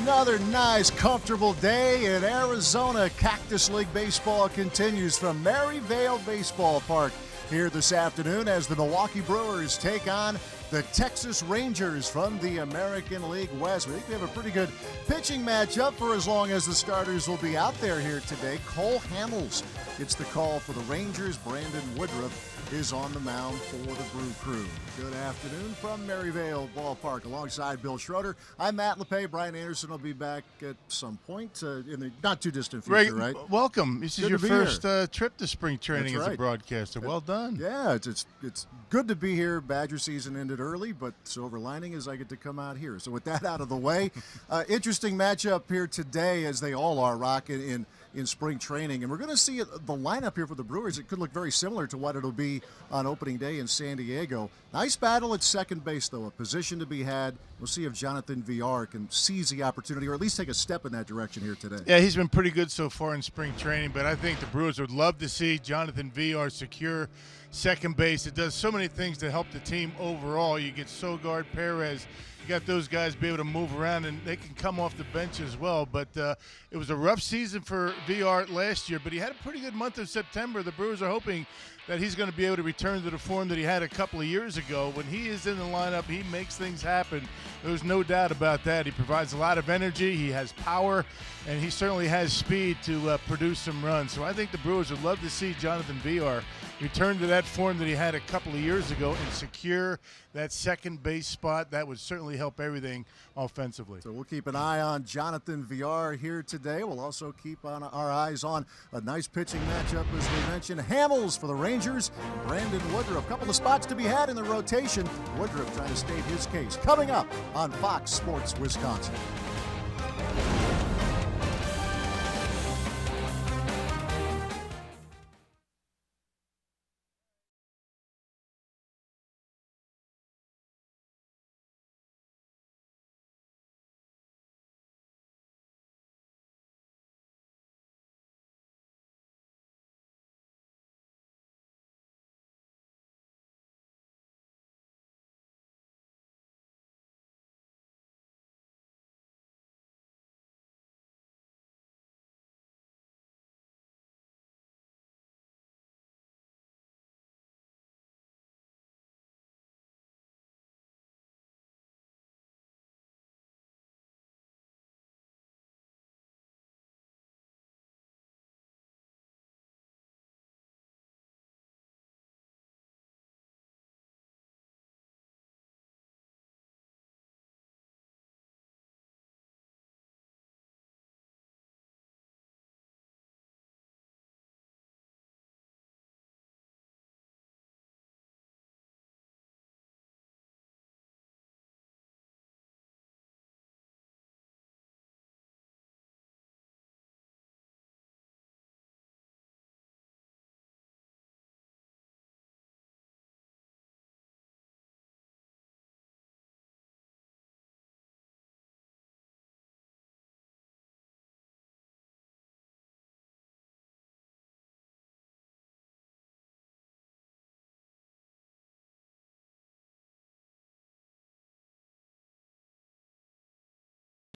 Another nice, comfortable day in Arizona. Cactus League baseball continues from Maryvale Baseball Park here this afternoon as the Milwaukee Brewers take on the Texas Rangers from the American League West. We think we have a pretty good pitching matchup for as long as the starters will be out there here today. Cole Hamels gets the call for the Rangers. Brandon Woodruff is on the mound for the Brew Crew. Good afternoon from Maryvale Ballpark alongside Bill Schroeder. I'm Matt LePay. Brian Anderson will be back at some point in the not too distant future, right? Welcome. This is your first trip to spring training as a broadcaster. Well done. Yeah, it's good to be here. Badger season ended early, but silver lining is I get to come out here. So with that out of the way, interesting matchup here today, as they all are, rocking in spring training. And we're going to see the lineup here for the Brewers. It could look very similar to what it'll be on opening day in San Diego. Nice battle at second base, though, a position to be had. We'll see if Jonathan Villar can seize the opportunity or at least take a step in that direction here today. Yeah, he's been pretty good so far in spring training, but I think the Brewers would love to see Jonathan Villar secure second base. It does so many things to help the team overall. You get Sogard, Perez, you got those guys be able to move around, and they can come off the bench as well. But it was a rough season for Villar last year, but he had a pretty good month of September. The Brewers are hoping that he's going to be able to return to the form that he had a couple of years ago. When he is in the lineup, he makes things happen. There's no doubt about that. He provides a lot of energy. He has power, and he certainly has speed to produce some runs. So I think the Brewers would love to see Jonathan Villar return to that form that he had a couple of years ago and secure that second base spot. That would certainly help everything offensively. So we'll keep an eye on Jonathan Villar here today. We'll also keep on our eyes on a nice pitching matchup, as we mentioned. Hamels for the Rangers, Brandon Woodruff. A couple of spots to be had in the rotation. Woodruff trying to state his case. Coming up on Fox Sports Wisconsin.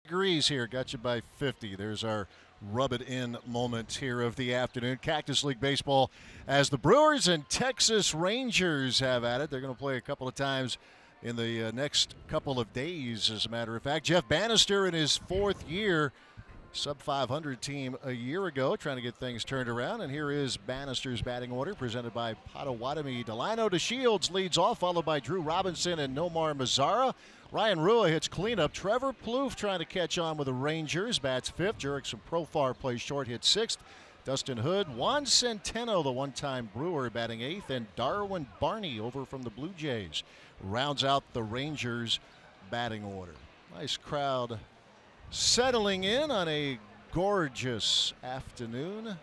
Degrees here, got you by 50. There's our rub it in moment here of the afternoon. Cactus League baseball as the Brewers and Texas Rangers have at it. They're going to play a couple of times in the next couple of days, as a matter of fact. Jeff Bannister in his fourth year, sub 500 team a year ago, trying to get things turned around. And here is Bannister's batting order presented by Potawatomi. Delino DeShields leads off, followed by Drew Robinson and Nomar Mazara. Ryan Rua hits cleanup. Trevor Plouffe trying to catch on with the Rangers. Bats fifth. Jurickson Profar plays short, hits sixth. Dustin Hood. Juan Centeno, the one-time Brewer, batting eighth. And Darwin Barney over from the Blue Jays rounds out the Rangers batting order. Nice crowd settling in on a gorgeous afternoon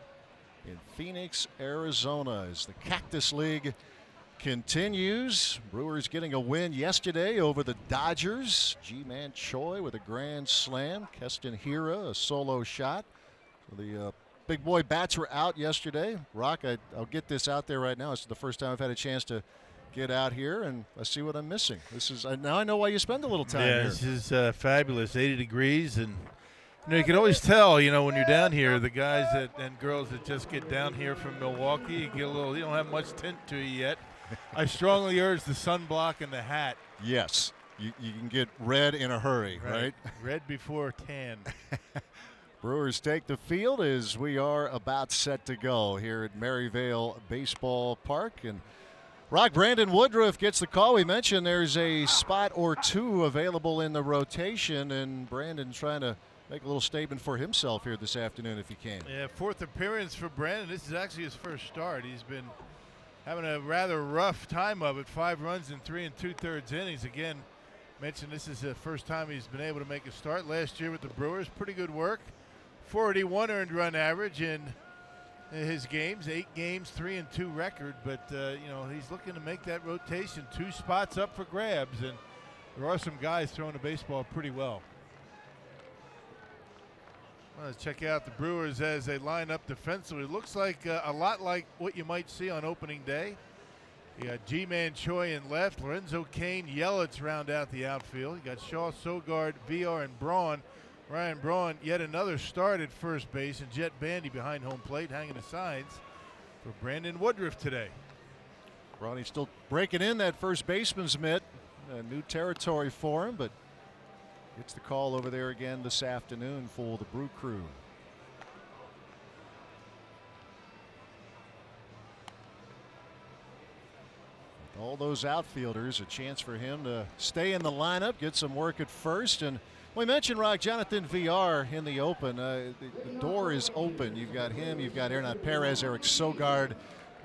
in Phoenix, Arizona, as the Cactus League continues. Brewers getting a win yesterday over the Dodgers. Ji-Man Choi with a grand slam. Keston Hiura a solo shot. So the big boy bats were out yesterday. Rock, I'll get this out there right now. It's the first time I've had a chance to get out here and I see what I'm missing. This is now I know why you spend a little time here. This is fabulous. 80 degrees, and you can always tell, when you're down here, the guys and girls that just get down here from Milwaukee, you get a little. You don't have much tint to you yet. I strongly urge the sunblock and the hat. Yes, you can get red in a hurry, right? Red before tan. Brewers take the field as we are about set to go here at Maryvale Baseball Park. And Brandon Woodruff gets the call. We mentioned there's a spot or two available in the rotation, and Brandon trying to make a little statement for himself here this afternoon if he can. Yeah, 4th appearance for Brandon. This is actually his first start. He's been having a rather rough time of it. 5 runs in 3 2/3 innings. Again, mentioned this is the first time he's been able to make a start. Last year with the Brewers, pretty good work. 41 earned run average in his games, 8 games, 3 2 record. But he's looking to make that rotation. 2 spots up for grabs, and there are some guys throwing the baseball pretty well. Let's check out the Brewers as they line up defensively. It looks like a lot like what you might see on opening day. You got G-Man Choi in left, Lorenzo Cain, Yelich round out the outfield. You got Shaw, Sogard, VR, and Braun. Ryan Braun, yet another start at first base, and Jet Bandy behind home plate, hanging the signs for Brandon Woodruff today. Ronnie still breaking in that first baseman's mitt. New territory for him, but gets the call over there again this afternoon for the Brew Crew. With all those outfielders, a chance for him to stay in the lineup, get some work at first. And we mentioned Jonathan VR in the open. The door is open. You've got him, you've got Hernan Perez, Eric Sogard.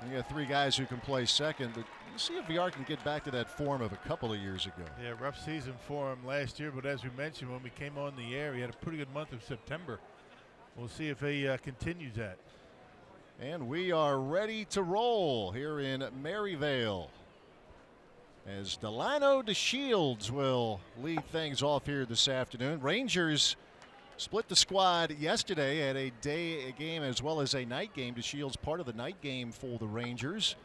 You got 3 guys who can play second. But you see if VR can get back to that form of a couple of years ago. Yeah, rough season for him last year, but as we mentioned when we came on the air, he had a pretty good month of September. We'll see if he continues that. And we are ready to roll here in Maryvale, as Delano DeShields will lead things off here this afternoon. Rangers split the squad yesterday at a day game as well as a night game. DeShields part of the night game for the Rangers.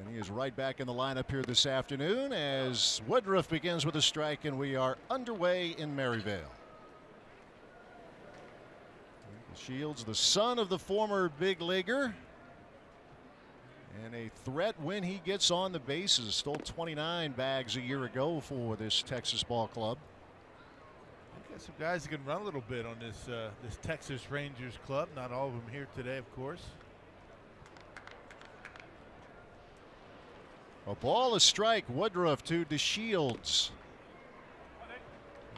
And he is right back in the lineup here this afternoon as Woodruff begins with a strike, and we are underway in Maryvale. DeShields, the son of the former big leaguer, and a threat when he gets on the bases. Stole 29 bags a year ago for this Texas ball club. We've got some guys that can run a little bit on this Texas Rangers club. Not all of them here today, of course. A ball, a strike. Woodruff to DeShields.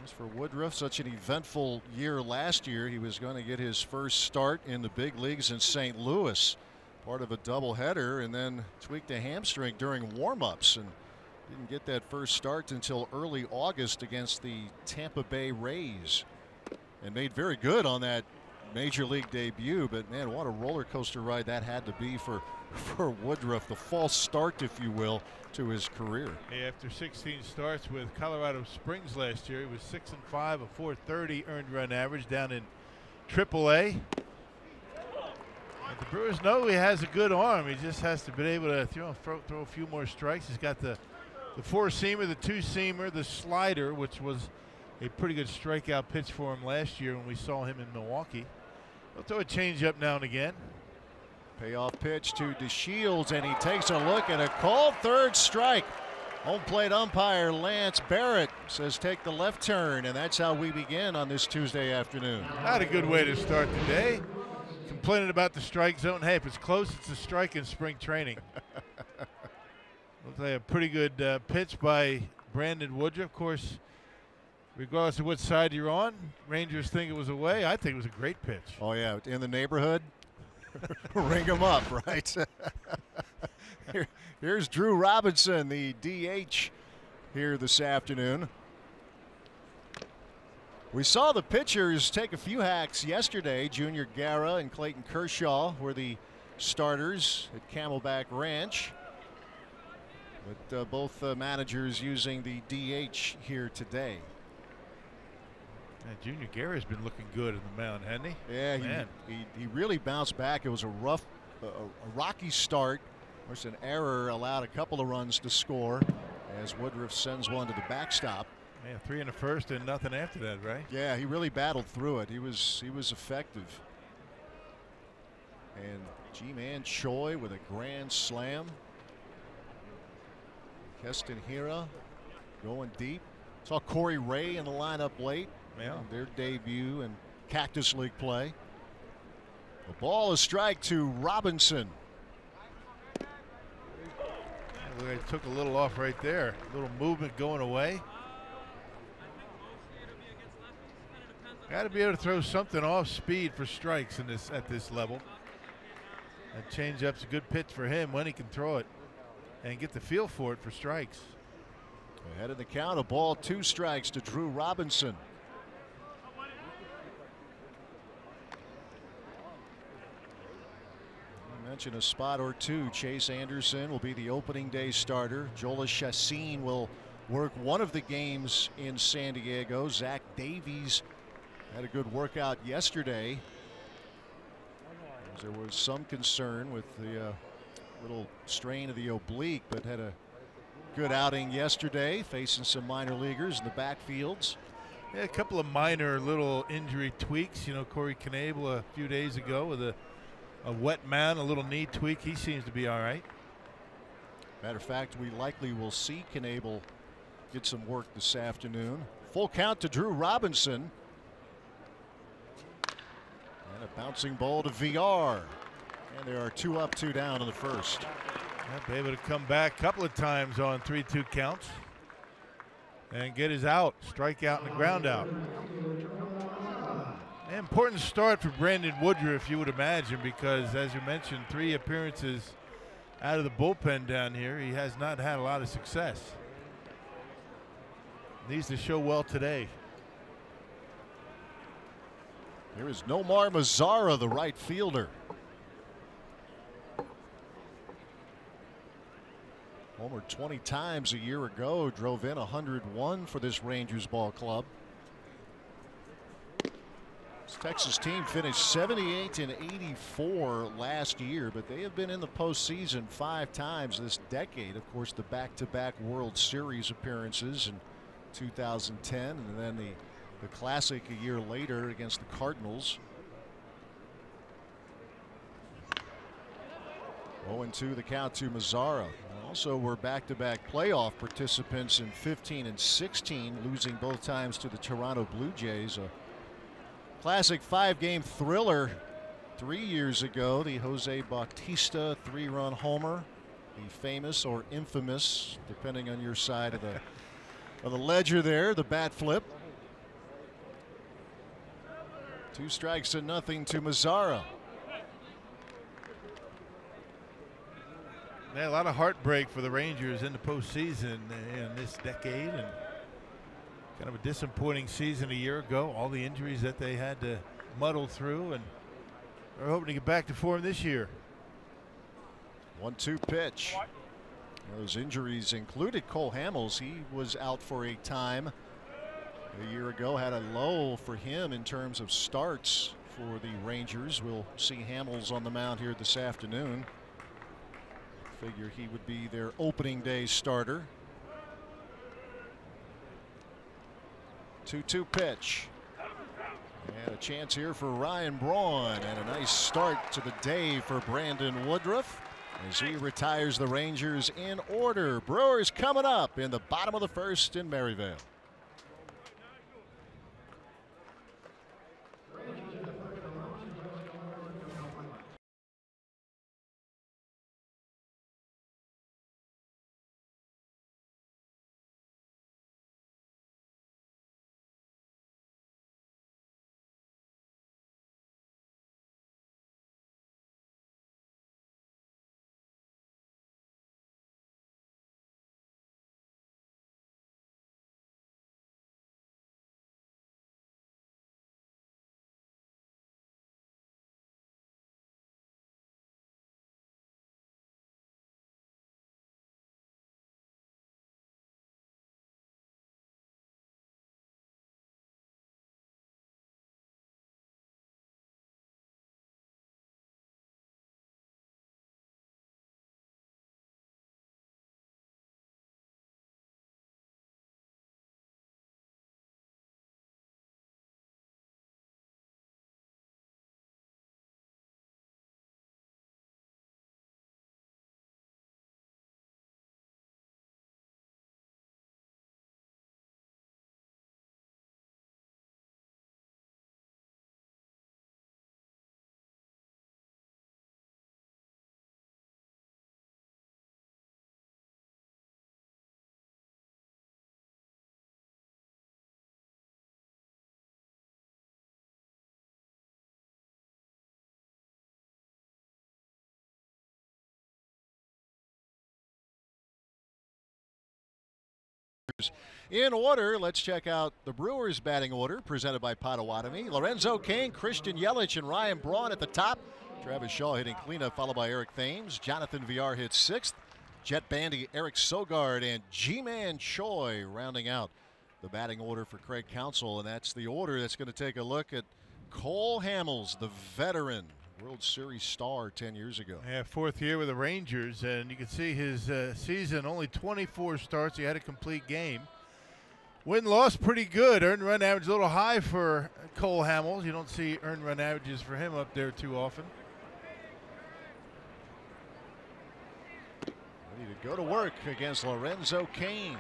As for Woodruff, such an eventful year last year. He was going to get his first start in the big leagues in St. Louis. Part of a doubleheader, and then tweaked a hamstring during warm-ups and didn't get that first start until early August against the Tampa Bay Rays, and made very good on that major league debut. But man, what a roller coaster ride that had to be for Woodruff, the false start, if you will, to his career. Hey, after 16 starts with Colorado Springs last year, he was 6-5, a .430 earned run average down in AAA. The Brewers know he has a good arm. He just has to be able to throw a few more strikes. He's got the 4-seamer, the 2-seamer, the slider, which was a pretty good strikeout pitch for him last year when we saw him in Milwaukee. He'll throw a changeup now and again. Payoff pitch to DeShields, and he takes a look at a called third strike. Home plate umpire Lance Barrett says take the left turn, and that's how we begin on this Tuesday afternoon. Not a good way to start the day. Complaining about the strike zone. Hey, if it's close, it's a strike in spring training. Looks like a pretty good pitch by Brandon Woodruff. Of course, regardless of what side you're on, Rangers think it was away. I think it was a great pitch. Oh, yeah, in the neighborhood, ring them up, right? Here's Drew Robinson, the DH, here this afternoon. We saw the pitchers take a few hacks yesterday. Junior Guerra and Clayton Kershaw were the starters at Camelback Ranch. But both managers using the DH here today. Junior Guerra's been looking good in the mound, hasn't he? Yeah, he really bounced back. It was a rocky start course, an error allowed a couple of runs to score as Woodruff sends one to the backstop. Yeah, 3 in the first and nothing after that, right? Yeah, he really battled through it. He was effective. And Ji-Man Choi with a grand slam. Keston Hiura going deep. Saw Corey Ray in the lineup late. Yeah. Their debut in Cactus League play. The ball is strike to Robinson. They took a little off right there. A little movement going away. Got to be able to throw something off speed for strikes in this at this level. That changeup's a good pitch for him when he can throw it and get the feel for it for strikes. Ahead of the count, a ball, 2 strikes to Drew Robinson. I mentioned a spot or two. Chase Anderson will be the opening day starter. Jhoulys Chacin will work one of the games in San Diego. Zach Davies had a good workout yesterday. There was some concern with the little strain of the oblique, but had a good outing yesterday, facing some minor leaguers in the backfields. Yeah, a couple of minor little injury tweaks. You know, Corey Knebel a few days ago with a wet man, a little knee tweak. He seems to be all right. Matter of fact, we likely will see Knebel get some work this afternoon. Full count to Drew Robinson. And a bouncing ball to VR. And there are 2 up, 2 down in the first. Be able to come back a couple of times on 3-2 counts and get his out, strike out and the ground out. An important start for Brandon Woodruff, you would imagine, because as you mentioned, 3 appearances out of the bullpen down here. He has not had a lot of success. Needs to show well today. Here is Nomar Mazara, the right fielder. Homered 20 times a year ago, drove in 101 for this Rangers ball club. This Texas team finished 78 and 84 last year, but they have been in the postseason 5 times this decade. Of course, the back-to-back World Series appearances in 2010, and then the Classic a year later against the Cardinals. 0-2 the count to Mazara. Also, we're back-to-back playoff participants in 15 and 16, losing both times to the Toronto Blue Jays. A Classic 5-game thriller 3 years ago. The Jose Bautista 3-run homer, the famous or infamous, depending on your side of the ledger there, the bat flip. 2 strikes to nothing to Mazara. Yeah, a lot of heartbreak for the Rangers in the postseason in this decade, and kind of a disappointing season a year ago. All the injuries that they had to muddle through, and they're hoping to get back to form this year. 1-2 pitch. Those injuries included Cole Hamels. He was out for a time a year ago, had a low for him in terms of starts for the Rangers. We'll see Hamels on the mound here this afternoon. Figure he would be their opening day starter. 2-2 pitch. And a chance here for Ryan Braun, and a nice start to the day for Brandon Woodruff as he retires the Rangers in order. Brewers coming up in the bottom of the first in Maryvale. In order, let's check out the Brewers batting order presented by Potawatomi. Lorenzo Cain, Christian Yelich, and Ryan Braun at the top. Travis Shaw hitting cleanup, followed by Eric Thames. Jonathan Villar hits sixth. Jet Bandy, Eric Sogard, and Ji-Man Choi rounding out the batting order for Craig Counsell. And that's the order that's going to take a look at Cole Hamels, the veteran World Series star 10 years ago. Yeah, fourth year with the Rangers, and you can see his season, only 24 starts. He had a complete game. Win-loss pretty good. Earned run average a little high for Cole Hamels. You don't see earned run averages for him up there too often. Ready to go to work against Lorenzo Cain.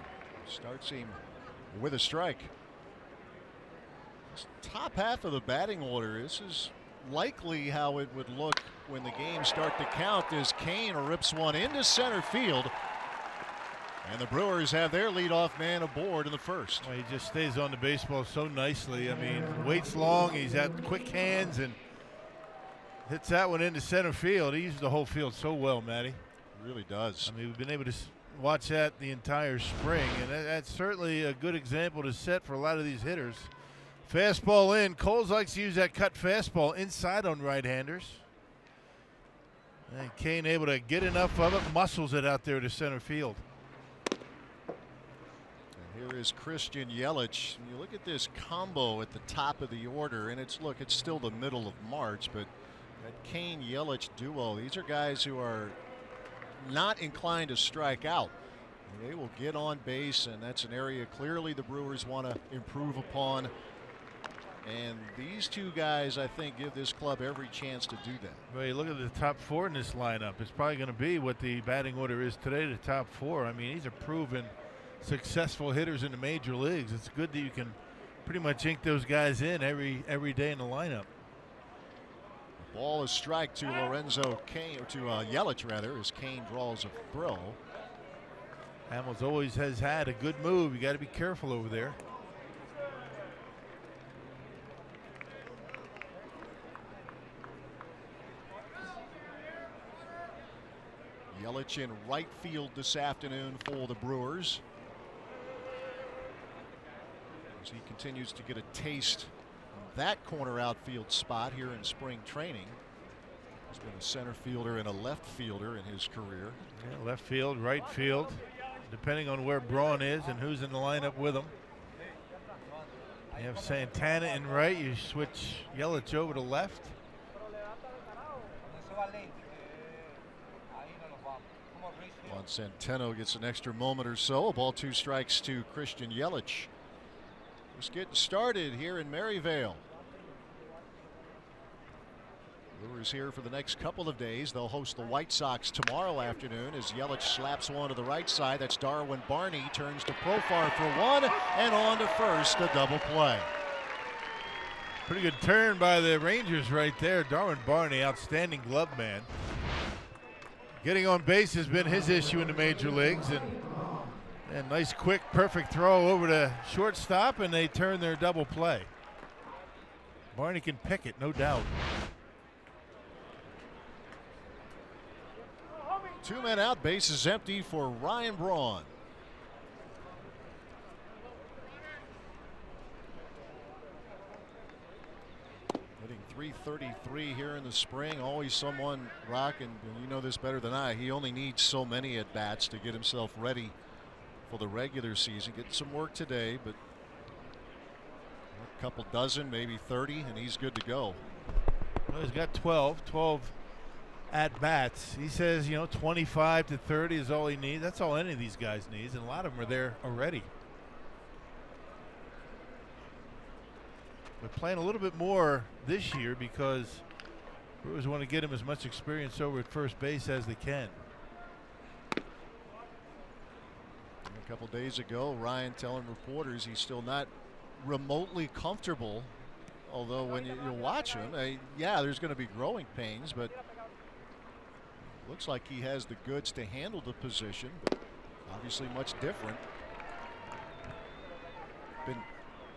Starts him with a strike. This top half of the batting order, this is likely how it would look when the games start to count, as Cain rips one into center field. And the Brewers have their leadoff man aboard in the first. Well, he just stays on the baseball so nicely. I mean, waits long, he's got quick hands, and hits that one into center field. He uses the whole field so well, Matty. Really does. I mean, we've been able to watch that the entire spring, and that's certainly a good example to set for a lot of these hitters. Fastball in. Coles likes to use that cut fastball inside on right-handers. And Cain able to get enough of it, muscles it out there to center field. And here is Christian Yelich. You look at this combo at the top of the order, and it's still the middle of March, but that Cain-Yelich duo, these are guys who are not inclined to strike out. They will get on base, and that's an area clearly the Brewers want to improve upon. And these two guys, I think, give this club every chance to do that. Well, you look at the top four in this lineup. It's probably going to be what the batting order is today, the top four. I mean, these are proven successful hitters in the major leagues. It's good that you can pretty much ink those guys in every day in the lineup. The ball is strike to Lorenzo Cain, or to Yelich rather, as Cain draws a throw. Hamels always has had a good move. You got to be careful over there. Yelich in right field this afternoon for the Brewers, as he continues to get a taste of that corner outfield spot here in spring training. He's been a center fielder and a left fielder in his career. Yeah, left field, right field, depending on where Braun is and who's in the lineup with him. You have Santana in right, you switch Yelich over to left. Juan Centeno gets an extra moment or so. A ball, two strikes to Christian Yelich. Just getting started here in Maryvale. Brewers here for the next couple of days. They'll host the White Sox tomorrow afternoon as Yelich slaps one to the right side. That's Darwin Barney. Turns to Profar for one, and on to first, a double play. Pretty good turn by the Rangers right there. Darwin Barney, outstanding glove man. Getting on base has been his issue in the major leagues, and nice quick perfect throw over to shortstop, and they turn their double play. Barney can pick it, no doubt. Two men out, base is empty for Ryan Braun. Hitting .333 here in the spring. Always someone, Rock, and you know this better than I, he only needs so many at bats to get himself ready for the regular season. Getting some work today, but a couple dozen, maybe 30, and he's good to go. Well, he's got 12 at bats. He says, you know, 25 to 30 is all he needs. That's all any of these guys needs, and a lot of them are there already. We're playing a little bit more this year because Brewers want to get him as much experience over at first base as they can. A couple days ago, Ryan telling reporters he's still not remotely comfortable, although when you watch him, yeah, there's going to be growing pains, but looks like he has the goods to handle the position, but obviously much different. Been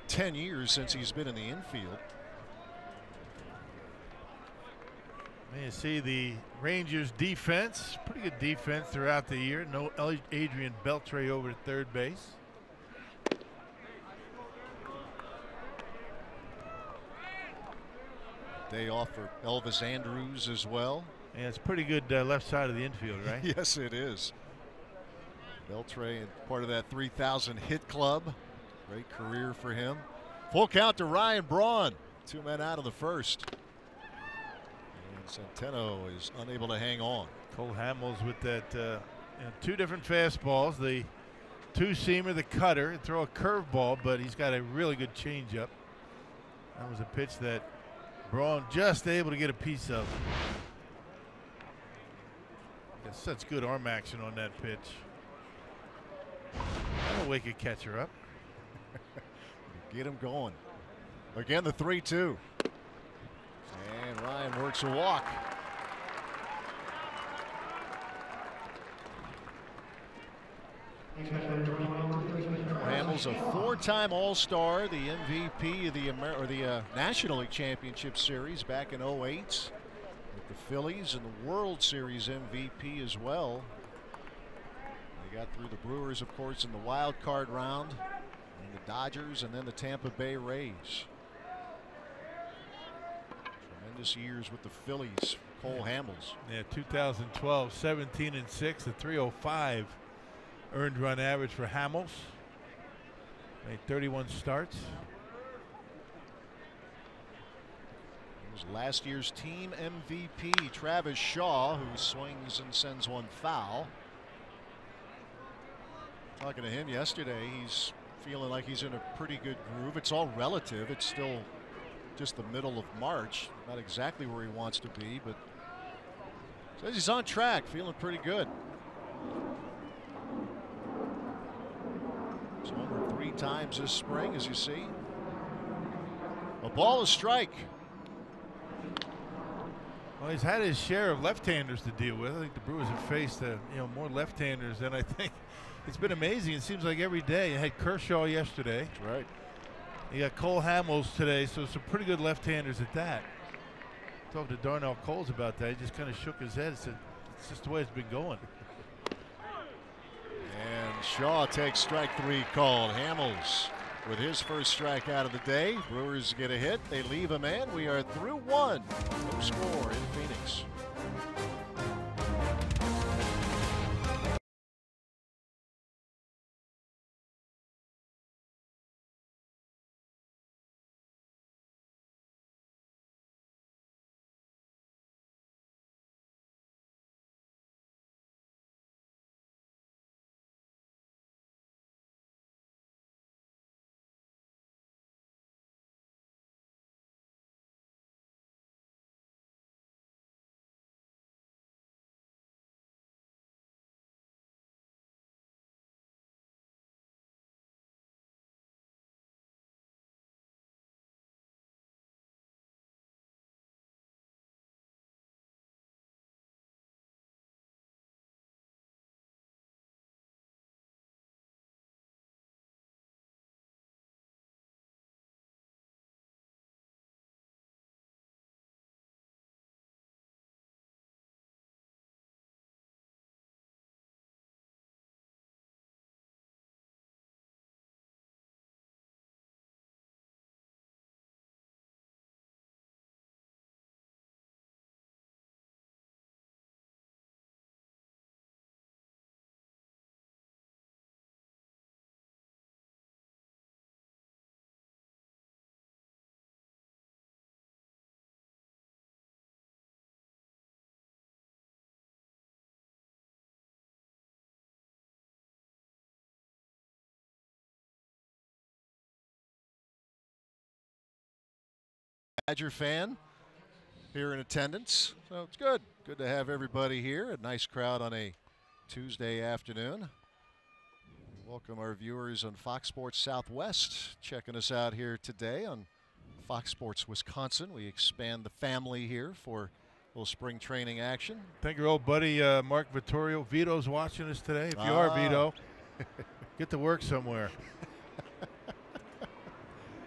10 years since he's been in the infield. You see the Rangers defense, pretty good defense throughout the year. No Adrian Beltre over at third base. day off for Elvis Andrews as well. Yeah, it's pretty good left side of the infield, right? Yes, it is. Beltre, part of that 3,000 hit club. Great career for him. Full count to Ryan Braun. 2 men out of the first. And Centeno is unable to hang on. Cole Hamels with that 2 different fastballs. The 2-seamer, the cutter, throw a curveball, but he's got a really good changeup. That was a pitch that Braun just able to get a piece of. Got such good arm action on that pitch. That'll wake a catcher up. Get him going. Again, the 3-2. And Ryan works a walk. Hamels, a 4-time All-Star, the MVP of the National League Championship Series back in '08 with the Phillies, and the World Series MVP as well. They got through the Brewers, of course, in the wild card round, and the Dodgers, and then the Tampa Bay Rays. Tremendous years with the Phillies. Cole Hamels. Yeah, 2012, 17-6, a 305 earned run average for Hamels. Made 31 starts. It was last year's team MVP, Travis Shaw, who swings and sends one foul. Talking to him yesterday, he's feeling like he's in a pretty good groove. It's all relative. It's still just the middle of March. Not exactly where he wants to be, but says he's on track, feeling pretty good. He's homered 3 times this spring, as you see. A ball, a strike. Well, he's had his share of left-handers to deal with. I think the Brewers have faced more left-handers than I think. It's been amazing. It seems like every day. You had Kershaw yesterday. That's right. You got Cole Hamels today, so some pretty good left-handers at that. I talked to Darnell Coles about that. He just kind of shook his head and said, it's just the way it's been going. And Shaw takes strike 3 called. Hamels with his first strikeout of the day. Brewers get a hit. They leave a man. We are through 1. No score in Phoenix. Badger fan here in attendance, so it's good. Good to have everybody here. A nice crowd on a Tuesday afternoon. Welcome our viewers on Fox Sports Southwest checking us out here today on Fox Sports Wisconsin. We expand the family here for a little spring training action. Thank your old buddy Mark Vittorio. Vito's watching us today. If you are Vito, get to work somewhere.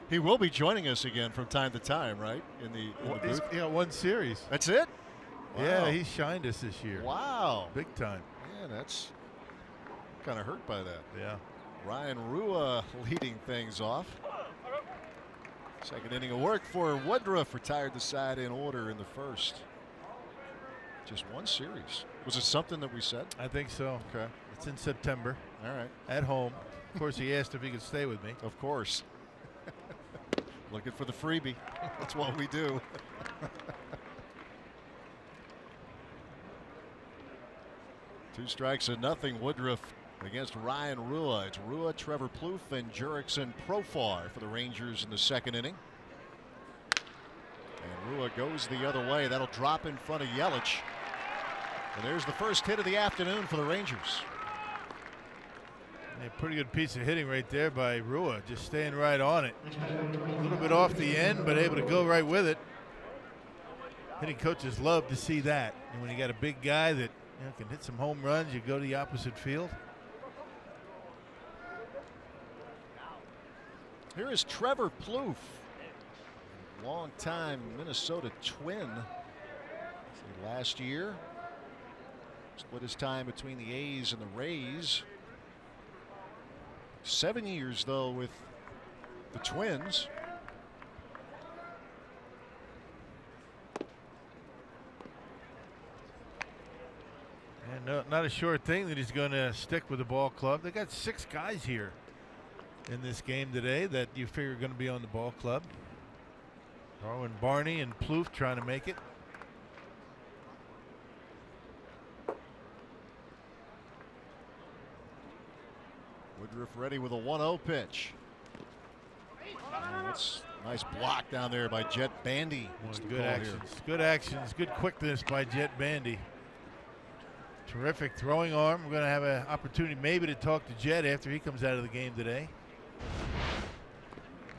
He will be joining us again from time to time, right? In the booth. Yeah, 1 series. That's it? Wow. Yeah, he shined us this year. Wow. Big time. Man, that's kind of hurt by that. Yeah. Ryan Rua leading things off. Second inning of work for Woodruff. Retired the side in order in the first. Just one series. Was it something that we said? I think so. Okay. It's in September. All right. At home. Of course, he asked if he could stay with me. Of course. Looking for the freebie. That's what we do. Two strikes and nothing. Woodruff against Ryan Rua. It's Rua, Trevor Plouffe, and Jurickson Profar for the Rangers in the second inning. And Rua goes the other way. That'll drop in front of Yelich. And there's the first hit of the afternoon for the Rangers. A pretty good piece of hitting right there by Rua, just staying right on it. A little bit off the end, but able to go right with it. Hitting coaches love to see that. And when you got a big guy that can hit some home runs, you go to the opposite field. Here is Trevor Plouffe, longtime Minnesota Twin. Last year, split his time between the A's and the Rays. 7 years, though, with the Twins. And not a short thing that he's going to stick with the ball club. They got 6 guys here in this game today that you figure are going to be on the ball club. Darwin Barney and Plouffe trying to make it. Woodruff ready with a 1-0 pitch. That's a nice block down there by Jet Bandy. Good actions. Good actions. Good quickness by Jet Bandy. Terrific throwing arm. We're going to have an opportunity maybe to talk to Jet after he comes out of the game today.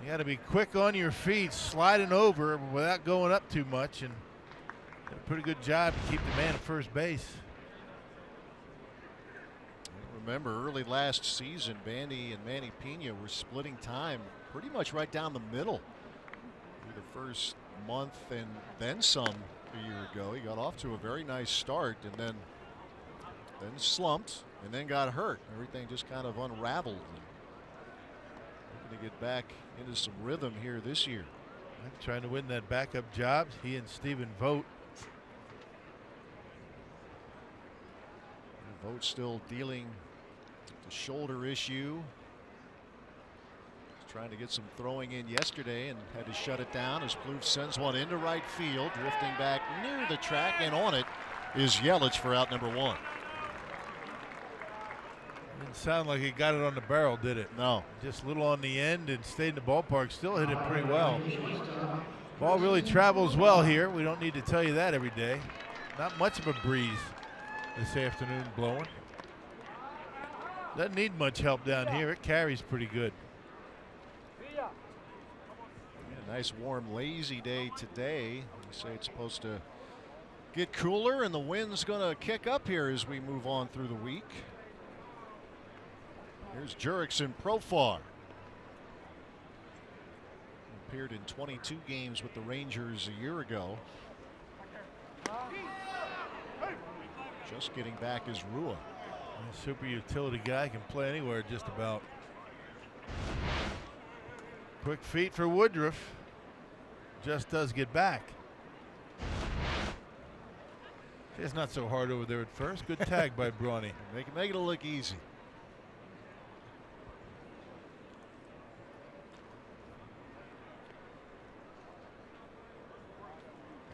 You got to be quick on your feet, sliding over without going up too much, and did a pretty good job to keep the man at first base. Remember, early last season, Bandy and Manny Pena were splitting time pretty much right down the middle. Through the first month and then some a year ago. He got off to a very nice start and then slumped and then got hurt. Everything just kind of unraveled. Looking to get back into some rhythm here this year. Trying to win that backup job. He and Stephen Vogt. Vogt still dealing with the shoulder issue. Was trying to get some throwing in yesterday and had to shut it down as Plouffe sends one into right field, drifting back near the track, and on it is Yelich for out number 1. Didn't sound like he got it on the barrel, did it? No. Just a little on the end and stayed in the ballpark. Still hit it pretty well. Ball really travels well here. We don't need to tell you that every day. Not much of a breeze this afternoon blowing. Doesn't need much help down here. It carries pretty good. Yeah, nice warm lazy day today. You say it's supposed to get cooler and the wind's going to kick up here as we move on through the week. Here's Jurickson Profar. Appeared in 22 games with the Rangers a year ago. Just getting back is Rua. A super utility guy, can play anywhere just about. Quick feet for Woodruff. Just does get back. It's not so hard over there at first. Good tag by Brawny. Make it look easy.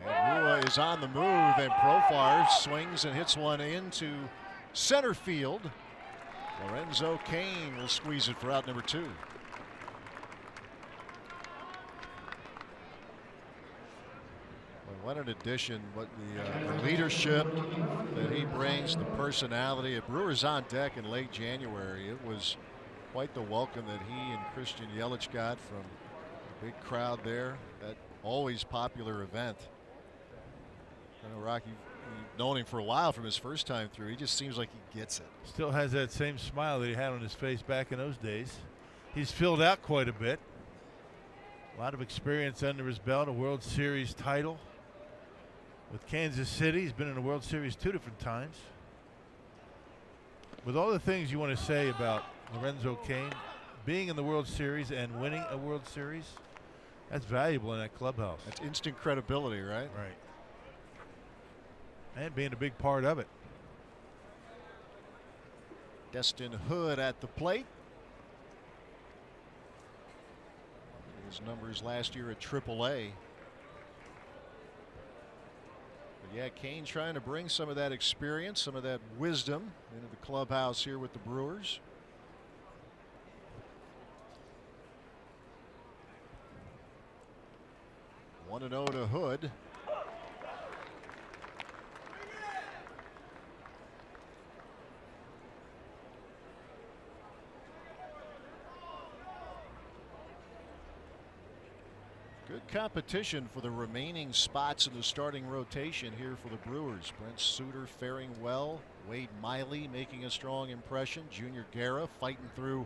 And Rua is on the move, and Profar swings and hits one into center field. Lorenzo Cain will squeeze it for out number 2. What an addition, what the leadership that he brings, the personality. At Brewers on deck in late January, it was quite the welcome that he and Christian Yelich got from the big crowd there. That always popular event. I know, Rocky, you've known him for a while from his first time through. He just seems like he gets it. Still has that same smile that he had on his face back in those days. He's filled out quite a bit. A lot of experience under his belt, a World Series title with Kansas City. He's been in the World Series 2 different times. With all the things you want to say about Lorenzo Cain, being in the World Series and winning a World Series, That's valuable in that clubhouse. That's instant credibility, right? Right. And being a big part of it. Destin Hood at the plate. His numbers last year at AAA. But yeah, Kane trying to bring some of that experience, some of that wisdom into the clubhouse here with the Brewers. One and 0 to Hood. Good competition for the remaining spots in the starting rotation here for the Brewers. Brent Suter faring well. Wade Miley making a strong impression. Junior Guerra fighting through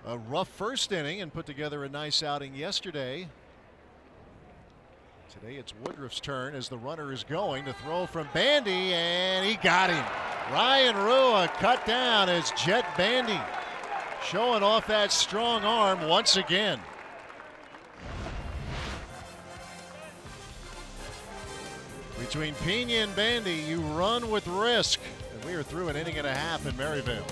a rough first inning and put together a nice outing yesterday. Today it's Woodruff's turn as the runner is going to throw from Bandy, and he got him. Ryan Rua cut down as Jet Bandy showing off that strong arm once again. Between Pena and Bandy, you run with risk. And we are through an inning and a half in Maryvale.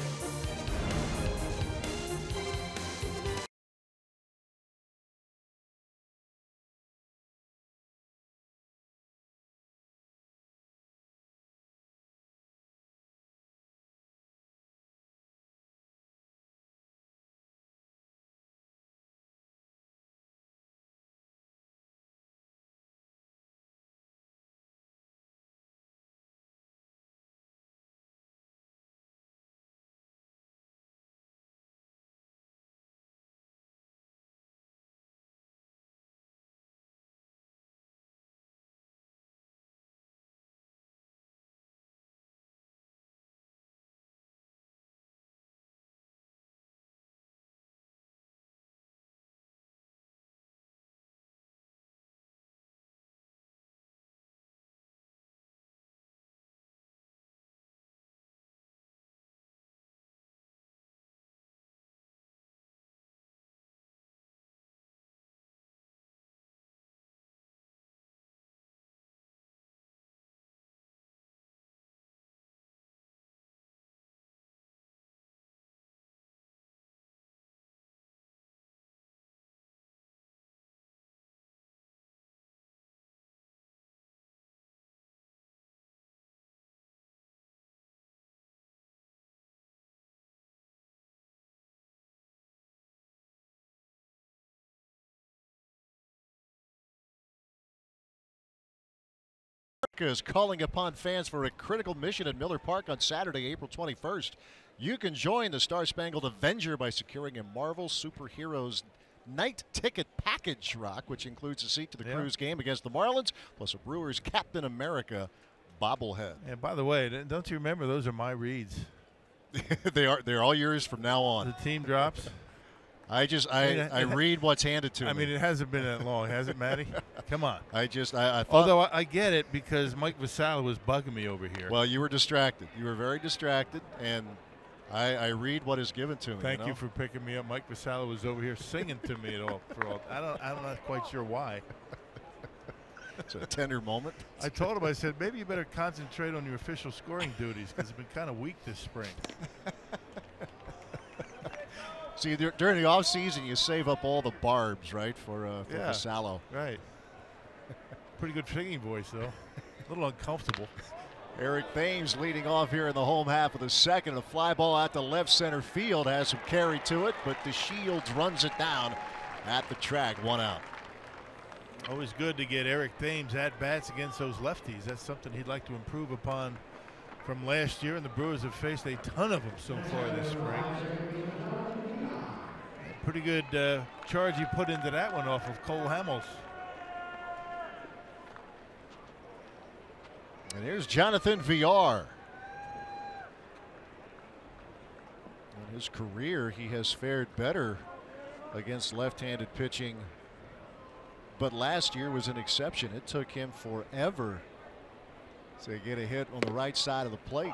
Is calling upon fans for a critical mission at Miller Park on Saturday, April 21st. You can join the Star Spangled Avenger by securing a Marvel Superheroes night ticket package, Rock, which includes a seat to the Cruise game against the Marlins, plus a Brewers Captain America bobblehead. And by the way, don't you remember those are my reads? They're all yours from now on. The team drops. I read what's handed to me. I mean, it hasn't been that long, has it, Matty? Come on. I thought. Although I get it because Mike Vassallo was bugging me over here. Well, you were distracted. You were very distracted, and I read what is given to me. Thank you for picking me up. Mike Vassallo was over here singing to me I'm not quite sure why. It's a tender moment. I told him, I said, maybe you better concentrate on your official scoring duties because it's been kind of weak this spring. See, during the off season, you save up all the barbs, right, for Vassallo. Right. Pretty good singing voice, though. A little uncomfortable. Eric Thames leading off here in the home half of the second. A fly ball out to left center field has some carry to it, but DeShields runs it down at the track. 1 out. Always good to get Eric Thames at bats against those lefties. That's something he'd like to improve upon from last year, and the Brewers have faced a ton of them so far this spring. Pretty good charge he put into that one off of Cole Hamels. And here's Jonathan Villar. In his career, he has fared better against left-handed pitching, but last year was an exception. It took him forever to get a hit on the right side of the plate.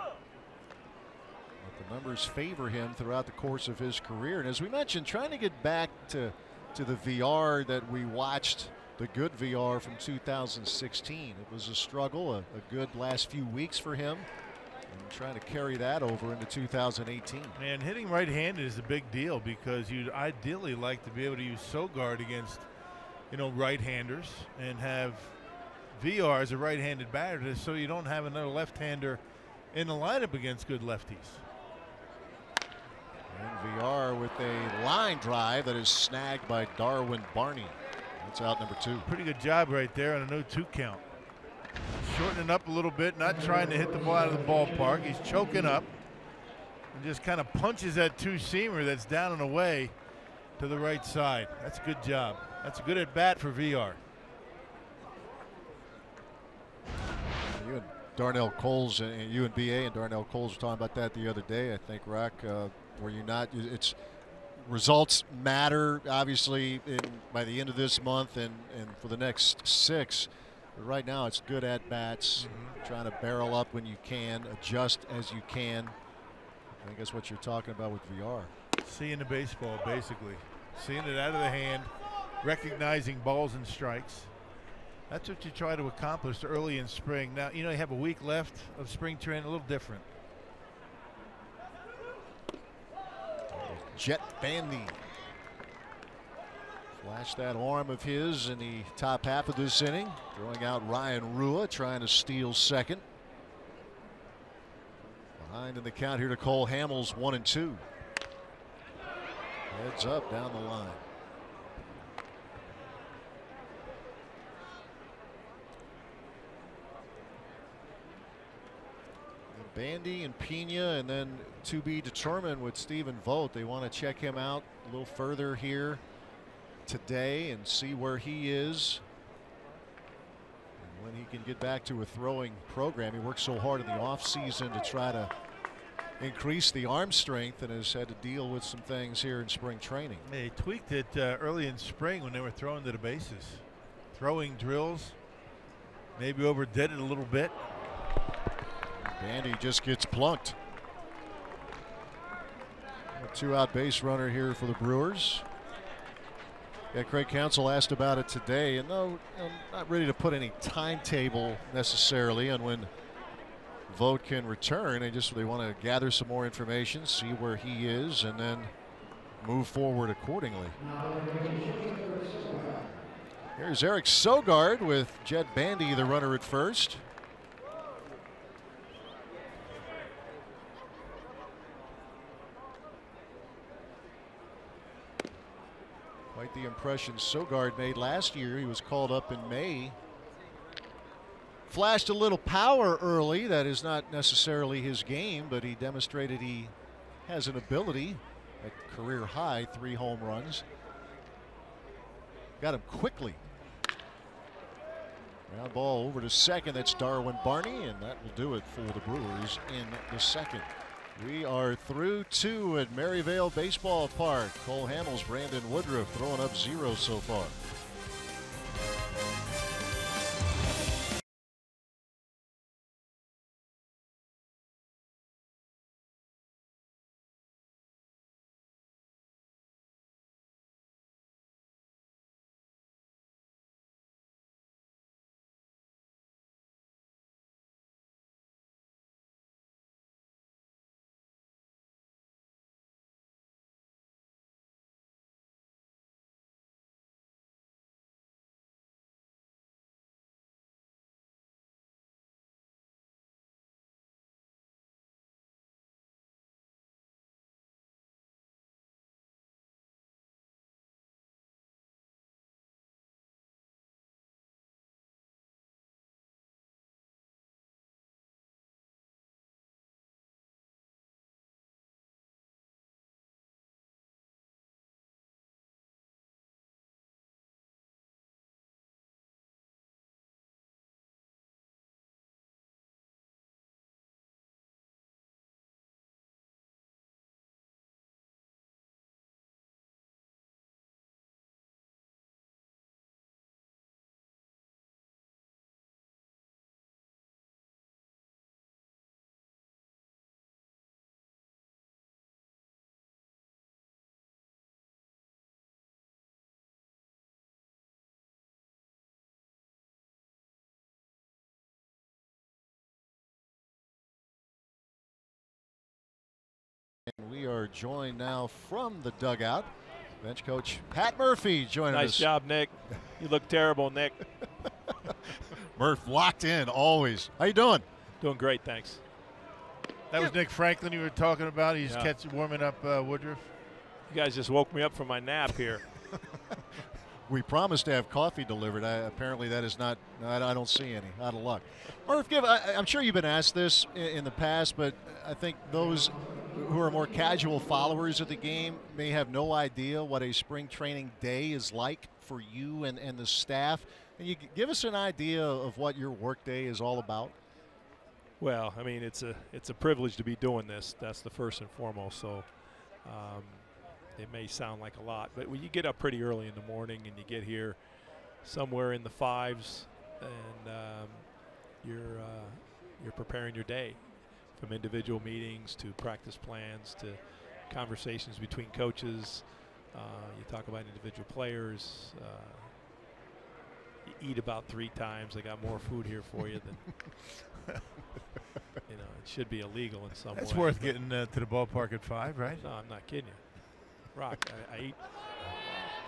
But the numbers favor him throughout the course of his career. And as we mentioned, trying to get back to to the VR that we watched, the good VR from 2016. It was a struggle, a good last few weeks for him, and trying to carry that over into 2018. Man, hitting right-handed is a big deal because you'd ideally like to be able to use Sogard against, right-handers and have VR as a right-handed batter so you don't have another left-hander in the lineup against good lefties. And VR with a line drive that is snagged by Darwin Barney. That's out number 2. Pretty good job right there on a 0-2 count. Shortening up a little bit, not trying to hit the ball out of the ballpark. He's choking up and just kind of punches that two-seamer that's down and away to the right side. That's a good job. That's a good at-bat for VR. You and Darnell Coles and you and BA and Darnell Coles were talking about that the other day, I think, Rock. Were you not? It's results matter, obviously, by the end of this month and for the next 6. But right now, it's good at bats, trying to barrel up when you can, adjust as you can. I think that's what you're talking about with VR. Seeing the baseball, basically. Seeing it out of the hand, recognizing balls and strikes. That's what you try to accomplish early in spring. Now, you have a week left of spring training, a little different. Jett Bandy. Flash that arm of his in the top half of this inning. Throwing out Ryan Rua, trying to steal second. Behind in the count here to Cole Hamels, 1-2. Heads up down the line. Bandy and Pena, and then to be determined with Stephen Vogt. They want to check him out a little further here today and see where he is and when he can get back to a throwing program. He worked so hard in the offseason to try to increase the arm strength and has had to deal with some things here in spring training. They tweaked it early in spring when they were throwing to the bases. Throwing drills, maybe overdid it a little bit. Bandy just gets plunked. A 2-out base runner here for the Brewers. Yeah, Craig Counsell asked about it today, and no, I'm not ready to put any timetable necessarily on when Vogt can return. They want to gather some more information, see where he is, and then move forward accordingly. Here's Eric Sogard with Jett Bandy, the runner at first. Quite the impression Sogard made last year. He was called up in May. Flashed a little power early. That is not necessarily his game, but he demonstrated he has an ability at career high, 3 home runs. Got him quickly. Ground ball over to second. That's Darwin Barney, and that will do it for the Brewers in the second. We are through 2 at Maryvale Baseball Park. Cole Hamels, Brandon Woodruff throwing up 0 so far. are joined now from the dugout. Bench coach Pat Murphy joining us. Nice job, Nick. You look terrible, Nick. Murph locked in always. How you doing? Doing great, thanks. That was Nick Franklin you were talking about. He's Yeah. warming up Woodruff. You guys just woke me up from my nap here. We promised to have coffee delivered. Apparently that is not, I don't see any. Out of luck. Murph, I'm sure you've been asked this in the past, but I think those who are more casual followers of the game may have no idea what a spring training day is like for you and the staff. Can you give us an idea of what your workday is all about? Well, I mean, it's a privilege to be doing this. That's the first and foremost. So it may sound like a lot, but when you get up pretty early in the morning and you get here somewhere in the 5s, and you're preparing your day, from individual meetings to practice plans to conversations between coaches. You talk about individual players. You eat about 3 times. I got more food here for you than it should be illegal in some way. That's worth getting to the ballpark at 5, right? No, I'm not kidding you. Rock, I eat.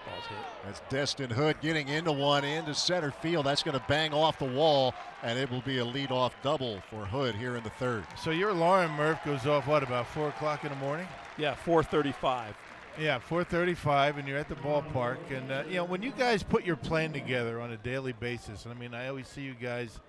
Ball's hit. That's Destin Hood getting into one into center field. That's going to bang off the wall, and it will be a leadoff double for Hood here in the 3rd. So your alarm, Murph, goes off, what, about 4 o'clock in the morning? Yeah, 4:35. Yeah, 4:35, and you're at the ballpark. And, when you guys put your plan together on a daily basis, and I mean, I always see you guys,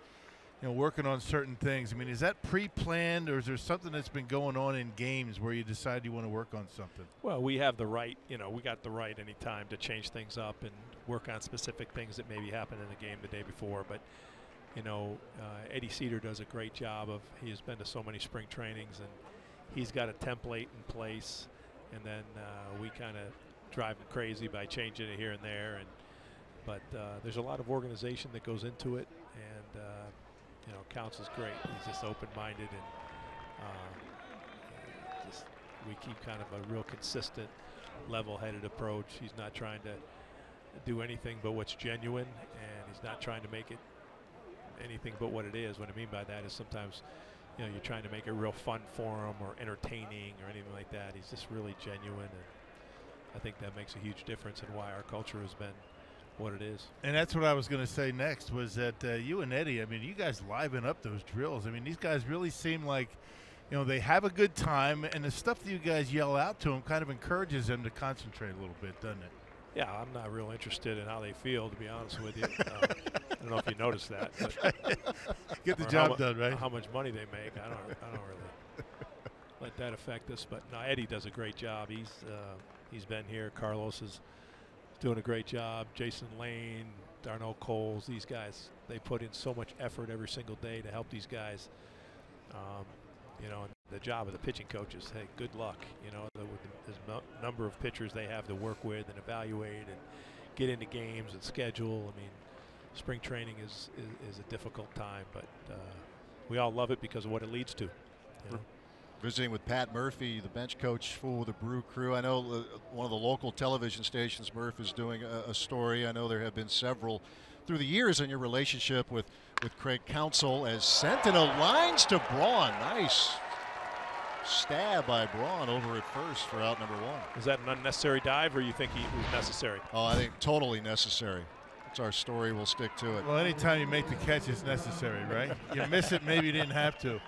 working on certain things. I mean, is that pre-planned, or is there something that's been going on in games where you decide you want to work on something? Well, we have the right, we got the right anytime to change things up and work on specific things that maybe happened in the game the day before. But, Eddie Cedar does a great job he has been to so many spring trainings, and he's got a template in place. And then we kind of drive him crazy by changing it here and there. But there's a lot of organization that goes into it, and Counts is great. He's just open-minded, and we keep kind of a real consistent, level-headed approach. He's not trying to do anything but what's genuine, and he's not trying to make it anything but what it is. What I mean by that is sometimes you're trying to make it real fun for him or entertaining or anything like that. He's just really genuine, and I think that makes a huge difference in why our culture has been what it is. And that's what I was going to say next, was that you and Eddie, I mean, you guys liven up those drills. I mean, these guys really seem like, they have a good time, and the stuff that you guys yell out to them kind of encourages them to concentrate a little bit, doesn't it? Yeah, I'm not real interested in how they feel, to be honest with you. I don't know if you noticed that. But get the job done, right? How much money they make, I don't really let that affect us. But no, Eddie does a great job. He's been here. Carlos is doing a great job. Jason Lane, Darnell Coles, these guys, they put in so much effort every single day to help these guys. And the job of the pitching coaches, hey, good luck. With the number of pitchers they have to work with and evaluate and get into games and schedule. I mean, spring training is a difficult time, but we all love it because of what it leads to. Visiting with Pat Murphy, the bench coach for the Brew Crew. I know one of the local television stations, Murph, is doing a story. I know there have been several through the years in your relationship with Craig Counsell, as Centeno lines to Braun. Nice stab by Braun over at first for out number 1. Is that an unnecessary dive, or you think he was necessary? Oh, I think totally necessary. It's our story. We'll stick to it. Well, anytime you make the catch, it's necessary, right? You miss it, maybe you didn't have to.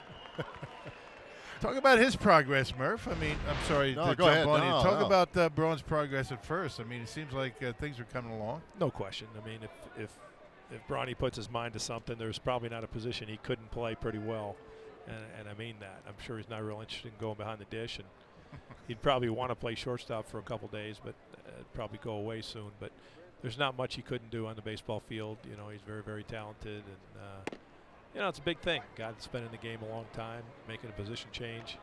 Talk about his progress, Murph. I mean, I'm sorry to jump on you. Talk about Braun's progress at first. I mean, it seems like things are coming along. No question. I mean, if Bronny puts his mind to something, there's probably not a position he couldn't play pretty well. And I mean that. I'm sure he's not real interested in going behind the dish, and he'd probably want to play shortstop for a couple days, but probably go away soon. But there's not much he couldn't do on the baseball field. He's very, very talented, and it's a big thing. Guy that's been in the game a long time, making a position change.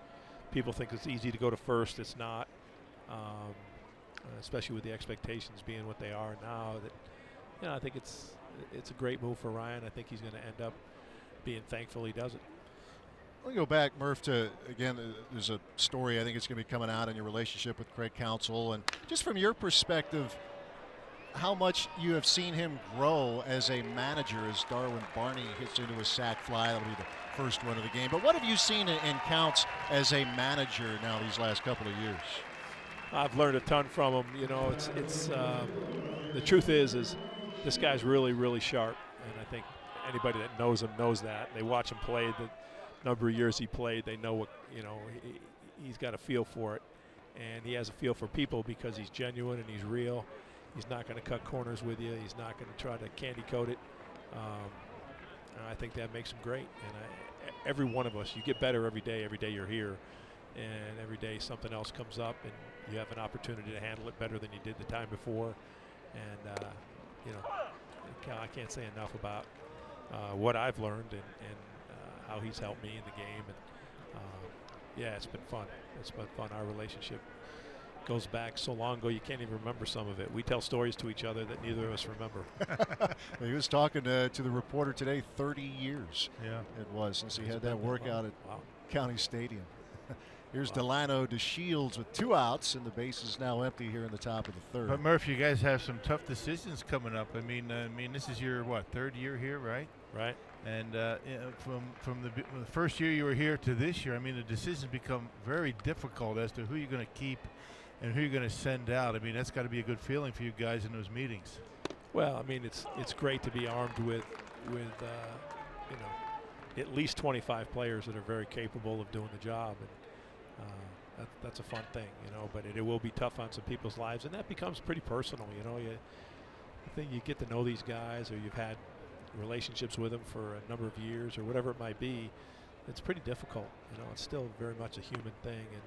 People think it's easy to go to first. It's not, especially with the expectations being what they are now. That I think it's a great move for Ryan. I think he's going to end up being thankful he does it. Let me go back, Murph, to, again, there's a story I think it's going to be coming out in your relationship with Craig Counsell. And just from your perspective, how much you have seen him grow as a manager as Darwin Barney hits into a sac fly. That'll be the first win of the game. But what have you seen in Counts as a manager now these last couple of years? I've learned a ton from him. You know, it's the truth is this guy's really, really sharp, and I think anybody that knows him knows that. They watch him play the number of years he played. They know what, you know, he's got a feel for it, and he has a feel for people because he's genuine and he's real. He's not going to cut corners with you. He's not going to try to candy coat it. And I think that makes him great. And every one of us, you get better every day. Every day you're here, and every day something else comes up, and you have an opportunity to handle it better than you did the time before. And you know, I can't say enough about what I've learned and how he's helped me in the game. And yeah, it's been fun. It's been fun. Our relationship goes back so long ago you can't even remember some of it. We tell stories to each other that neither of us remember. He was talking to the reporter today. 30 years. Yeah, it was since he had that workout at County Stadium. Here's Delano DeShields with 2 outs, and the base is now empty here in the top of the third. but Murph, you guys have some tough decisions coming up. I mean, this is your what, 3rd year here, right? Right. And you know, from the first year you were here to this year, I mean, the decisions become very difficult as to who you're going to keep and who you're going to send out. I mean, that's got to be a good feeling for you guys in those meetings. Well, I mean, it's great to be armed with you know, at least 25 players that are very capable of doing the job, and that's a fun thing, you know. But it will be tough on some people's lives, and that becomes pretty personal, you know. I think you get to know these guys, or you've had relationships with them for a number of years, or whatever it might be. It's pretty difficult, you know. It's still very much a human thing, and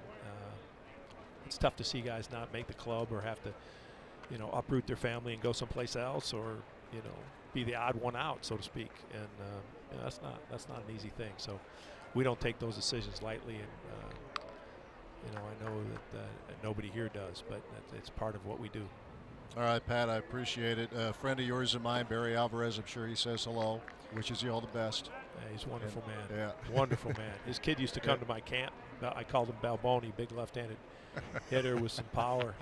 it's tough to see guys not make the club or have to, you know, uproot their family and go someplace else, or, you know, be the odd one out, so to speak. And you know, that's not an easy thing. So we don't take those decisions lightly, and you know, I know that nobody here does, but it's part of what we do. All right, Pat, I appreciate it. A friend of yours and mine, Barry Alvarez, I'm sure he says hello. Wishes you all the best. Yeah, he's a wonderful man. Yeah. Wonderful man. His kid used to come to my camp. I called him Balboni, big left-handed hitter with some power.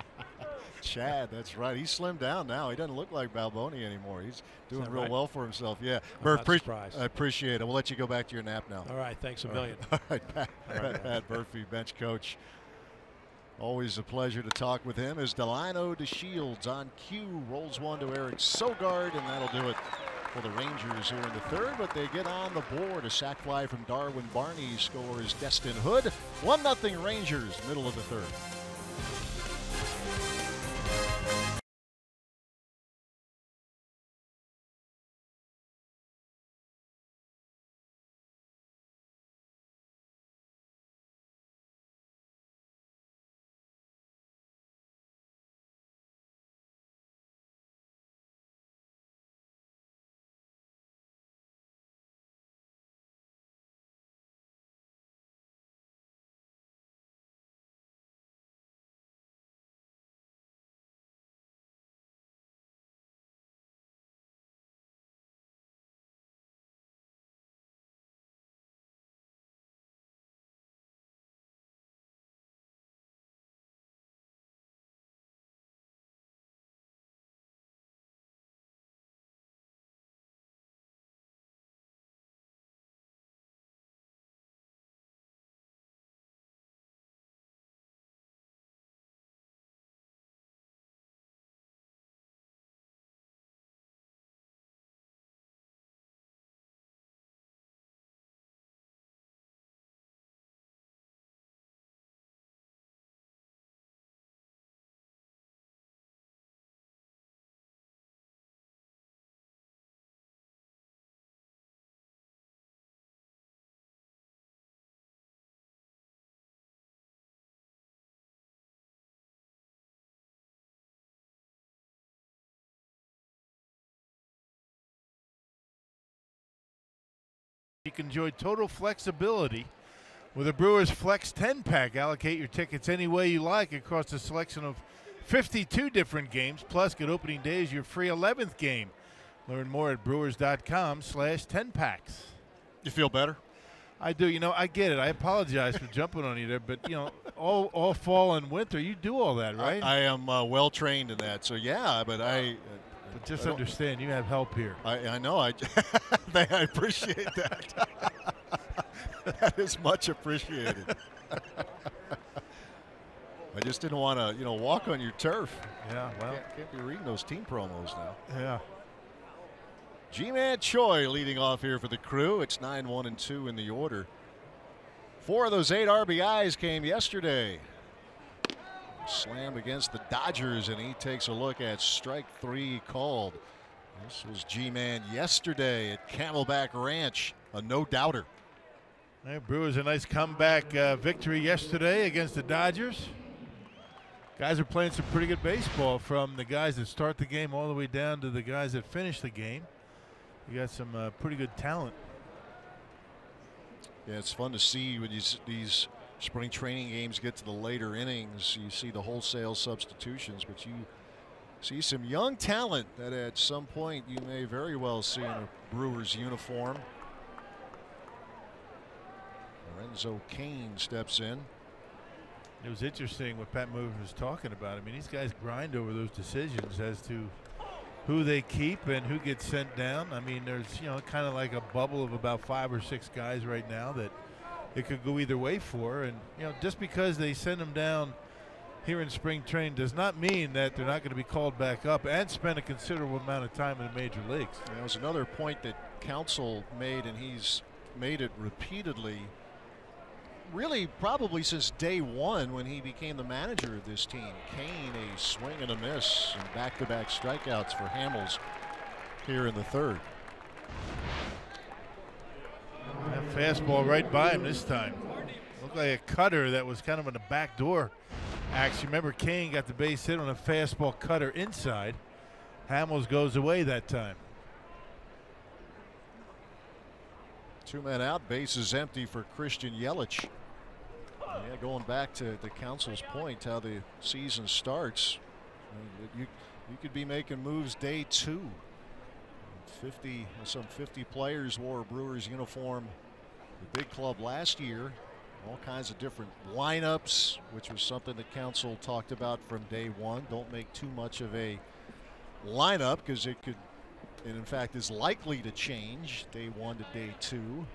Chad, that's right. He's slimmed down now. He doesn't look like Balboni anymore. He's doing real right? well for himself. Yeah. I'm Murph, not surprised. I appreciate it. We'll let you go back to your nap now. All right, thanks a million. All right, Pat Murphy, bench coach. Always a pleasure to talk with him as Delano DeShields on cue rolls one to Eric Sogard, and that'll do it for the Rangers here in the third. But they get on the board. A sac fly from Darwin Barney scores Destin Hood. 1-0 Rangers, middle of the third. You can enjoy total flexibility with a Brewers Flex 10-pack. Allocate your tickets any way you like across a selection of 52 different games. Plus, get opening day as your free 11th game. Learn more at brewers.com/10packs. You feel better? I do. You know, I get it. I apologize for jumping on you there, but, you know, all fall and winter, you do all that, right? I am well trained in that. So, yeah, but But just understand, you have help here. I know. I appreciate that. That is much appreciated. I just didn't want to, walk on your turf. Yeah, well. Can't be reading those team promos now. Yeah. Ji-Man Choi leading off here for the Crew. It's 9-1-2 in the order. 4 of those 8 RBIs came yesterday. Slam against the Dodgers, and he takes a look at strike 3 called. This was G-Man yesterday at Camelback Ranch, a no-doubter. Hey, Brewers a nice comeback victory yesterday against the Dodgers. Guys are playing some pretty good baseball, from the guys that start the game all the way down to the guys that finish the game. You got some pretty good talent. Yeah, it's fun to see when these spring training games get to the later innings. You see the wholesale substitutions, but you see some young talent that at some point you may very well see in a Brewers uniform. Lorenzo Cain steps in. It was interesting what Pat Movin was talking about. I mean, these guys grind over those decisions as to who they keep and who gets sent down. I mean, there's, kind of like a bubble of about 5 or 6 guys right now that it could go either way for. And, just because they send them down here in spring training does not mean that they're not going to be called back up and spend a considerable amount of time in the major leagues. That was another point that Counsell made, and he's made it repeatedly, really probably since day one when he became the manager of this team. Cain, a swing and a miss, and back-to-back strikeouts for Hamels here in the third. That fastball right by him this time. Looked like a cutter that was kind of on the back door. Actually, remember, Cain got the base hit on a fastball cutter inside. Hamels goes away that time. 2 men out, bases empty for Christian Yelich. Yeah, going back to Counsell's point, how the season starts, you could be making moves day 2. Some 50 players wore a Brewers uniform, the big club last year. All kinds of different lineups, which was something that Counsell talked about from day 1. Don't make too much of a lineup because it could, and in fact is likely to change day 1 to day 2.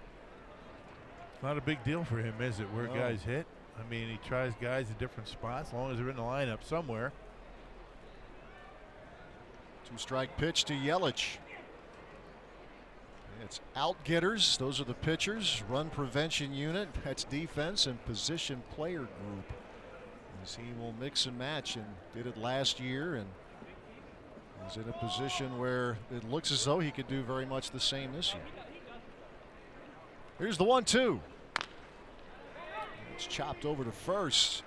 Not a big deal for him, is it, where No. guys hit? I mean, he tries guys at different spots as long as they're in the lineup somewhere. 2-strike pitch to Yelich. It's out-getters. Those are the pitchers. Run prevention unit. That's defense and position player group. As he will mix and match, and did it last year, and is in a position where it looks as though he could do very much the same this year. Here's the 1-2. It's chopped over to first.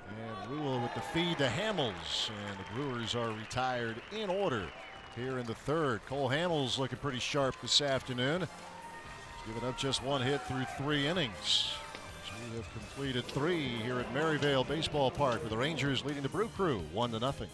And Rula with the feed to Hamels. And the Brewers are retired in order here in the third. Cole Hamels looking pretty sharp this afternoon. He's given up just 1 hit through 3 innings. So we have completed 3 here at Maryvale Baseball Park with the Rangers leading the Brew Crew 1-0.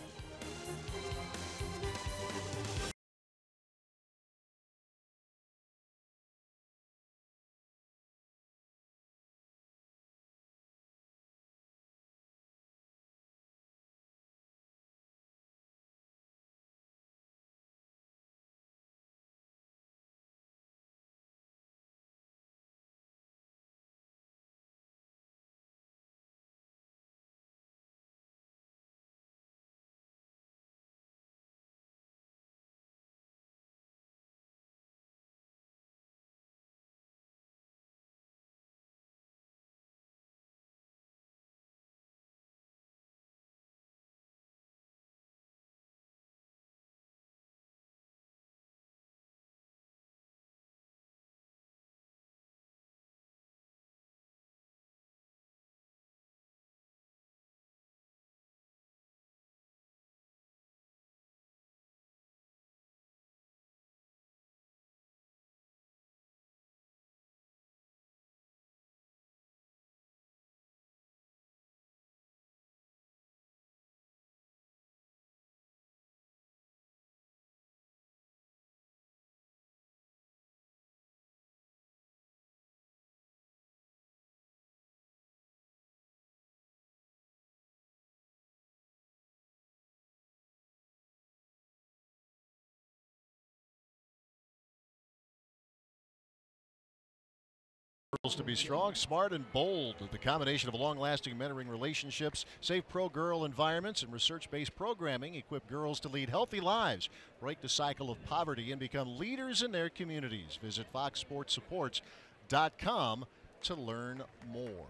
Girls to be strong, smart, and bold. The combination of long-lasting mentoring relationships, safe pro-girl environments, and research-based programming equip girls to lead healthy lives, break the cycle of poverty, and become leaders in their communities. Visit FoxSportsSupports.com to learn more.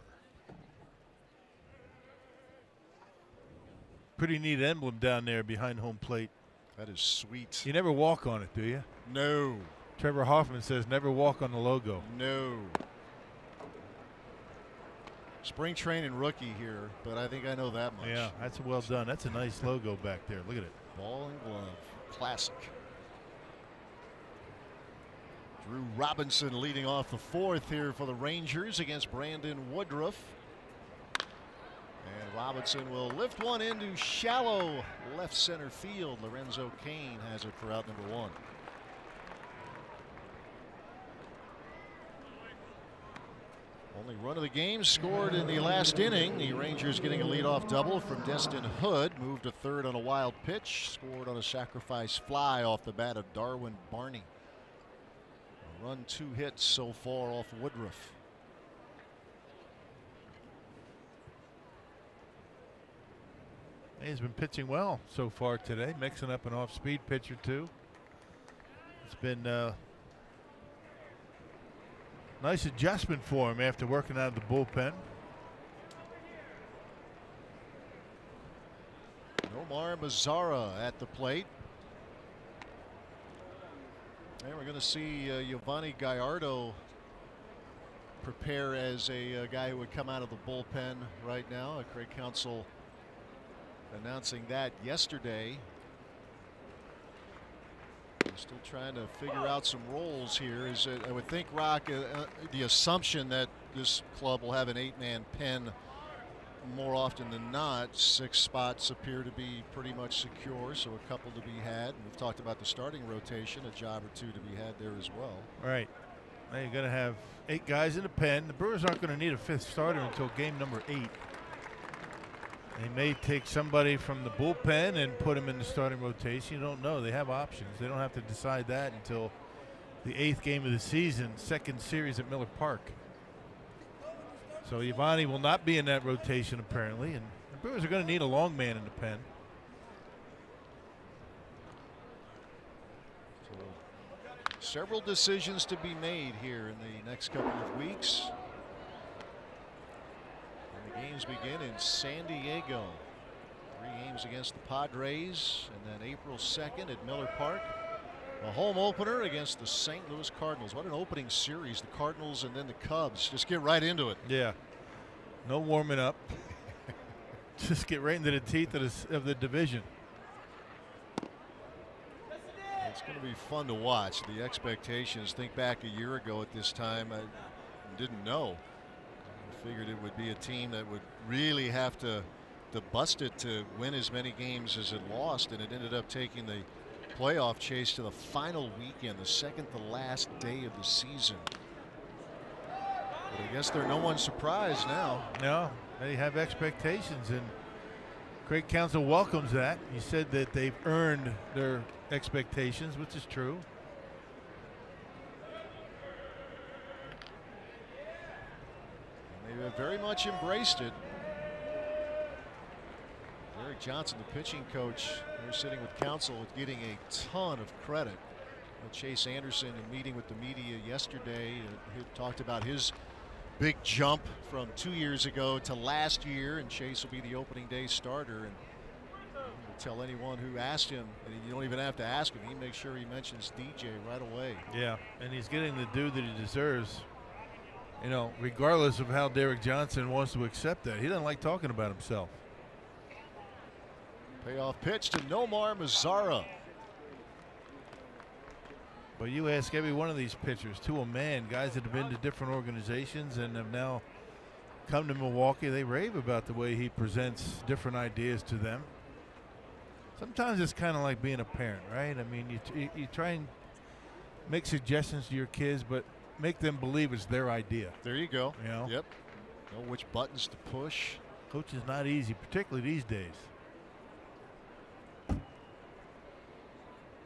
Pretty neat emblem down there behind home plate. That is sweet. You never walk on it, do you? No. Trevor Hoffman says never walk on the logo. No. Spring training rookie here, but I think I know that much. Yeah, that's well done. That's a nice logo back there. Look at it. Ball and glove. Classic. Drew Robinson leading off the fourth here for the Rangers against Brandon Woodruff. And Robinson will lift one into shallow left center field. Lorenzo Cain has it for out number one. Only run of the game scored in the last inning. The Rangers getting a leadoff double from Destin Hood. Moved to third on a wild pitch. Scored on a sacrifice fly off the bat of Darwin Barney. A run, 2 hits so far off Woodruff. He's been pitching well so far today, mixing up an off-speed pitch or two. It's been nice adjustment for him after working out of the bullpen. Nomar Mazara at the plate. And we're going to see Giovanni Gallardo prepare as a guy who would come out of the bullpen right now. Craig Counsell announcing that yesterday. Still trying to figure out some roles here. I would think, Rock, the assumption that this club will have an 8-man pen more often than not. 6 spots appear to be pretty much secure, so a couple to be had. And we've talked about the starting rotation, a job or 2 to be had there as well. Right. Now you're going to have 8 guys in the pen. The Brewers aren't going to need a 5th starter until game number 8. They may take somebody from the bullpen and put him in the starting rotation. You don't know. They have options. They don't have to decide that until the 8th game of the season, 2nd series at Miller Park. So Giovanni will not be in that rotation apparently, and the Brewers are going to need a long man in the pen. So several decisions to be made here in the next couple of weeks. Games begin in San Diego. 3 games against the Padres, and then April 2nd at Miller Park. A home opener against the St. Louis Cardinals. What an opening series. The Cardinals and then the Cubs. Just get right into it. Yeah. No warming up. Just get right into the teeth of the division. It's going to be fun to watch. The expectations, think back a year ago at this time, I didn't know. Figured it would be a team that would really have to bust it to win as many games as it lost, and it ended up taking the playoff chase to the final weekend, the second to last day of the season. But I guess they're no one's surprised now. No, they have expectations, and Craig Counsell welcomes that. He said that they've earned their expectations, which is true. They've very much embraced it. Derek Johnson, the pitching coach, they're sitting with Counsell, getting a ton of credit. Chase Anderson, in meeting with the media yesterday, he talked about his big jump from 2 years ago to last year, and Chase will be the opening day starter. And he'll tell anyone who asked him, and you don't even have to ask him, he makes sure he mentions DJ right away. Yeah, and he's getting the due that he deserves. You know, regardless of how Derek Johnson wants to accept that, he doesn't like talking about himself. Payoff pitch to Nomar Mazara. But you ask every one of these pitchers, to a man, guys that have been to different organizations and have now come to Milwaukee, they rave about the way he presents different ideas to them. Sometimes it's kind of like being a parent, right? I mean, you try and make suggestions to your kids, but make them believe it's their idea. There you go. You know? Yep. Know which buttons to push. Coach is not easy, particularly these days.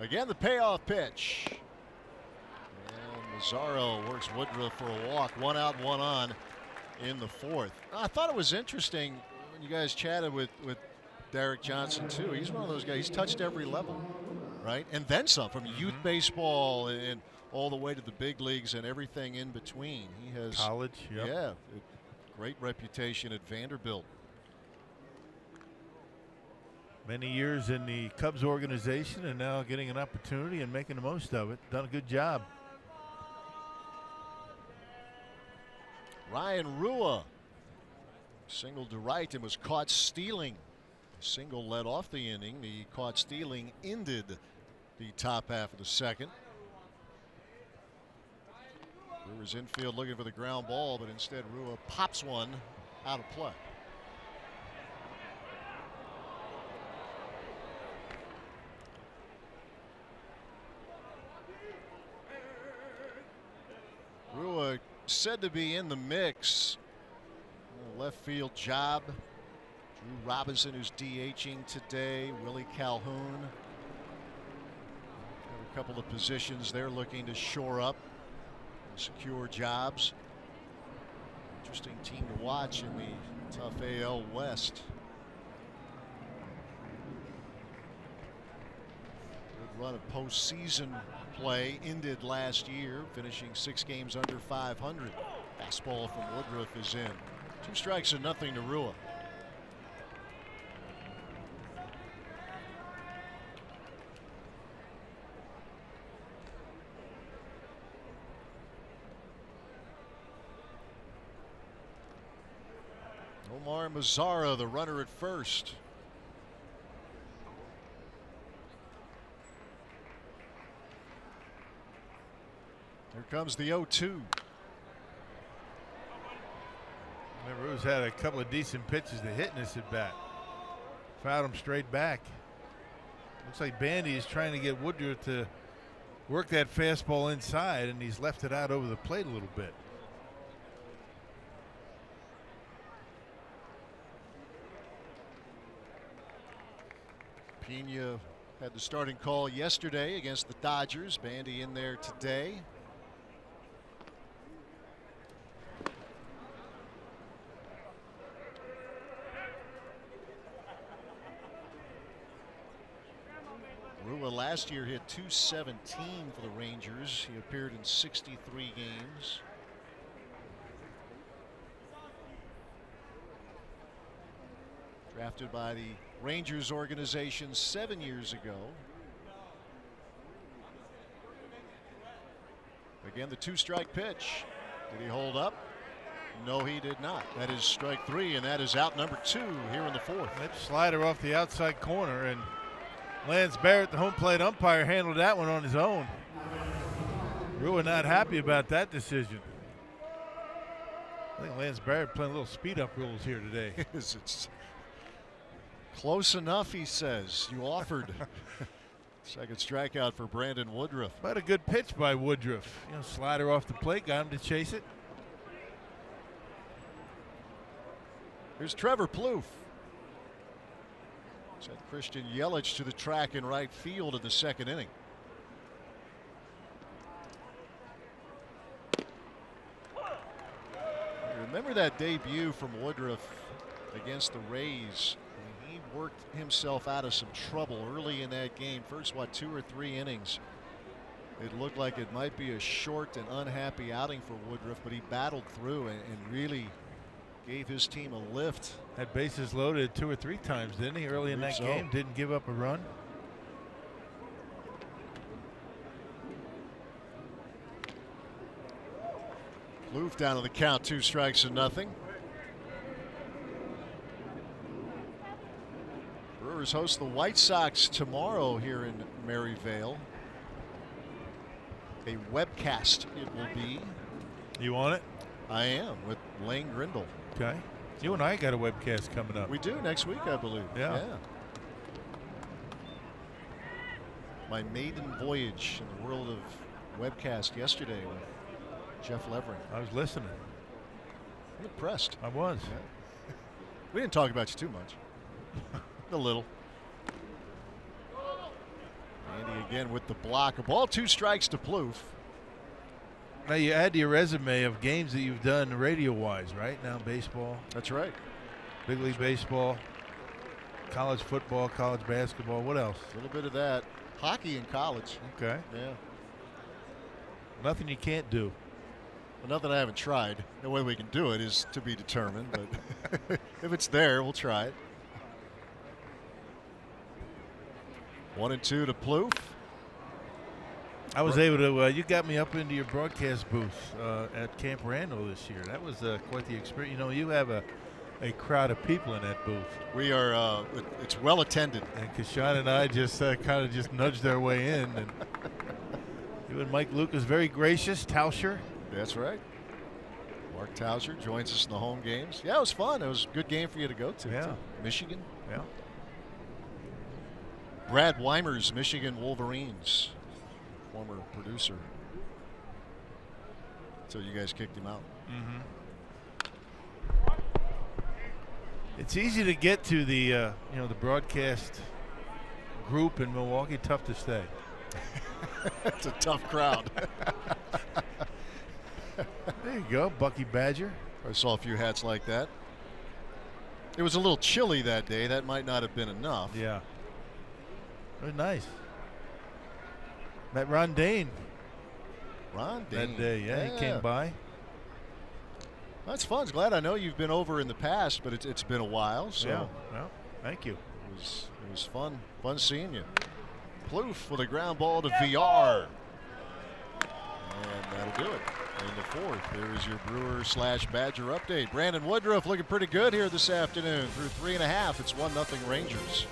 Again, the payoff pitch. And Mazzaro works Woodruff for a walk. 1 out, 1 on in the 4th. I thought it was interesting when you guys chatted with Derek Johnson too. He's one of those guys. He's touched every level, right? And then some, from youth baseball and all the way to the big leagues and everything in between. He has college. Yep. Yeah, great reputation at Vanderbilt. Many years in the Cubs organization and now getting an opportunity and making the most of it. Done a good job. Ryan Rua singled to right and was caught stealing. The single led off the inning. The caught stealing ended the top half of the 2nd. Brewers infield looking for the ground ball, but instead Rua pops one out of play. Rua said to be in the mix. Left field job. Drew Robinson, who's DHing today. Willie Calhoun. Got a couple of positions they're looking to shore up and secure jobs. Interesting team to watch in the tough AL West. Good run of postseason play ended last year, finishing 6 games under 500. Fastball from Woodruff is in. 2 strikes and nothing to Rua. Omar Mazzara, the runner at first. Here comes the 0-2. Rua's had a couple of decent pitches to hit in this at bat. Fouled him straight back. Looks like Bandy is trying to get Woodruff to work that fastball inside, and he's left it out over the plate a little bit. Pena had the starting call yesterday against the Dodgers. Bandy in there today. Rua last year hit .217 for the Rangers. He appeared in 63 games. Drafted by the Rangers organization 7 years ago. Again, the 2-strike pitch. Did he hold up? No, he did not. That is strike 3, and that is out number 2 here in the 4th. That slider off the outside corner, and Lance Barrett, the home plate umpire, handled that one on his own. Rua not happy about that decision. I think Lance Barrett playing a little speed up rules here today. It's close enough, he says. You offered. Second strikeout for Brandon Woodruff. But a good pitch by Woodruff. You know, slider off the plate, got him to chase it. Here's Trevor Plouffe. Sent Christian Yelich to the track in right field in the 2nd inning. Remember that debut from Woodruff against the Rays? He worked himself out of some trouble early in that game. First, 2 or 3 innings. It looked like it might be a short and unhappy outing for Woodruff, but he battled through and really gave his team a lift. Had bases loaded 2 or 3 times, didn't he, early in that game? Didn't give up a run. Plouffe down on the count, 2 strikes and nothing. Brewers host the White Sox tomorrow here in Maryvale. A webcast it will be. You want it? I am, with Lane Grindle. Okay. You and I got a webcast coming up. We do next week, I believe. Yeah. My maiden voyage in the world of webcast yesterday with Jeff Levering. I was listening. I'm impressed. I was. Yeah. We didn't talk about you too much. A little. Andy again with the block. A ball, 2 strikes to Plouffe. Now you add to your resume of games that you've done radio-wise, right? Now baseball. That's right. Big league baseball, college football, college basketball. What else? A little bit of that. Hockey in college. Okay. Yeah. Nothing you can't do. Well, nothing I haven't tried. The way we can do it is to be determined, but if it's there, we'll try it. 1-2 to Plouffe. I was able to, you got me up into your broadcast booth at Camp Randall this year. That was quite the experience. You know, you have a crowd of people in that booth. We are, it's well attended. And Kashan and I just kind of just nudged our way in. And you and Mike Luke was very gracious. Tauscher. That's right. Mark Tauscher joins us in the home games. Yeah, it was fun. It was a good game for you to go to. Yeah. Too. Michigan. Yeah. Brad Weimer's Michigan Wolverines, former producer. So you guys kicked him out. Mm-hmm. It's easy to get to the you know, the broadcast group in Milwaukee. Tough to stay. It's a tough crowd. There you go, Bucky Badger. I saw a few hats like that. It was a little chilly that day. That might not have been enough. Yeah. Very nice. Met Ron Dane. Ron Dane. That day, yeah, he came by. That's fun. Glad I know you've been over in the past, but it's been a while. So yeah, well, thank you. It was fun seeing you. Plouffe with a ground ball to VR. And that'll do it. In the fourth, there is your Brewer/Badger update. Brandon Woodruff looking pretty good here this afternoon. Through 3.5, it's 1-0 Rangers.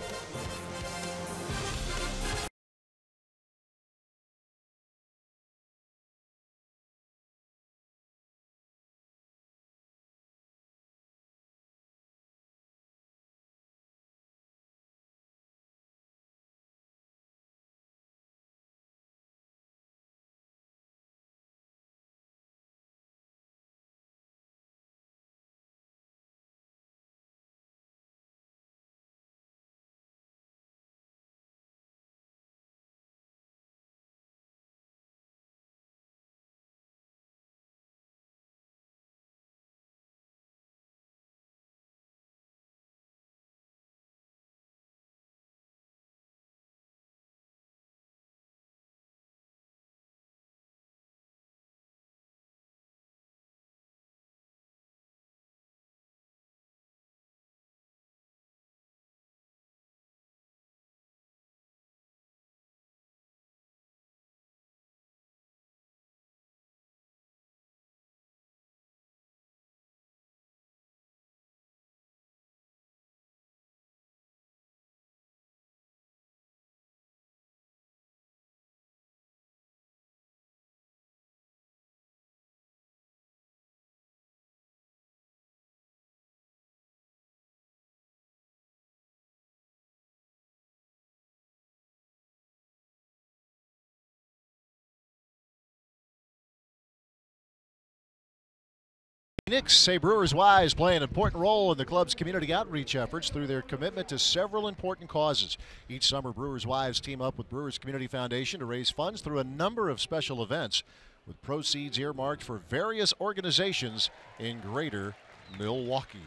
Knicks say Brewers Wise play an important role in the club's community outreach efforts through their commitment to several important causes. Each summer, Brewers Wives team up with Brewers Community Foundation to raise funds through a number of special events, with proceeds earmarked for various organizations in greater Milwaukee.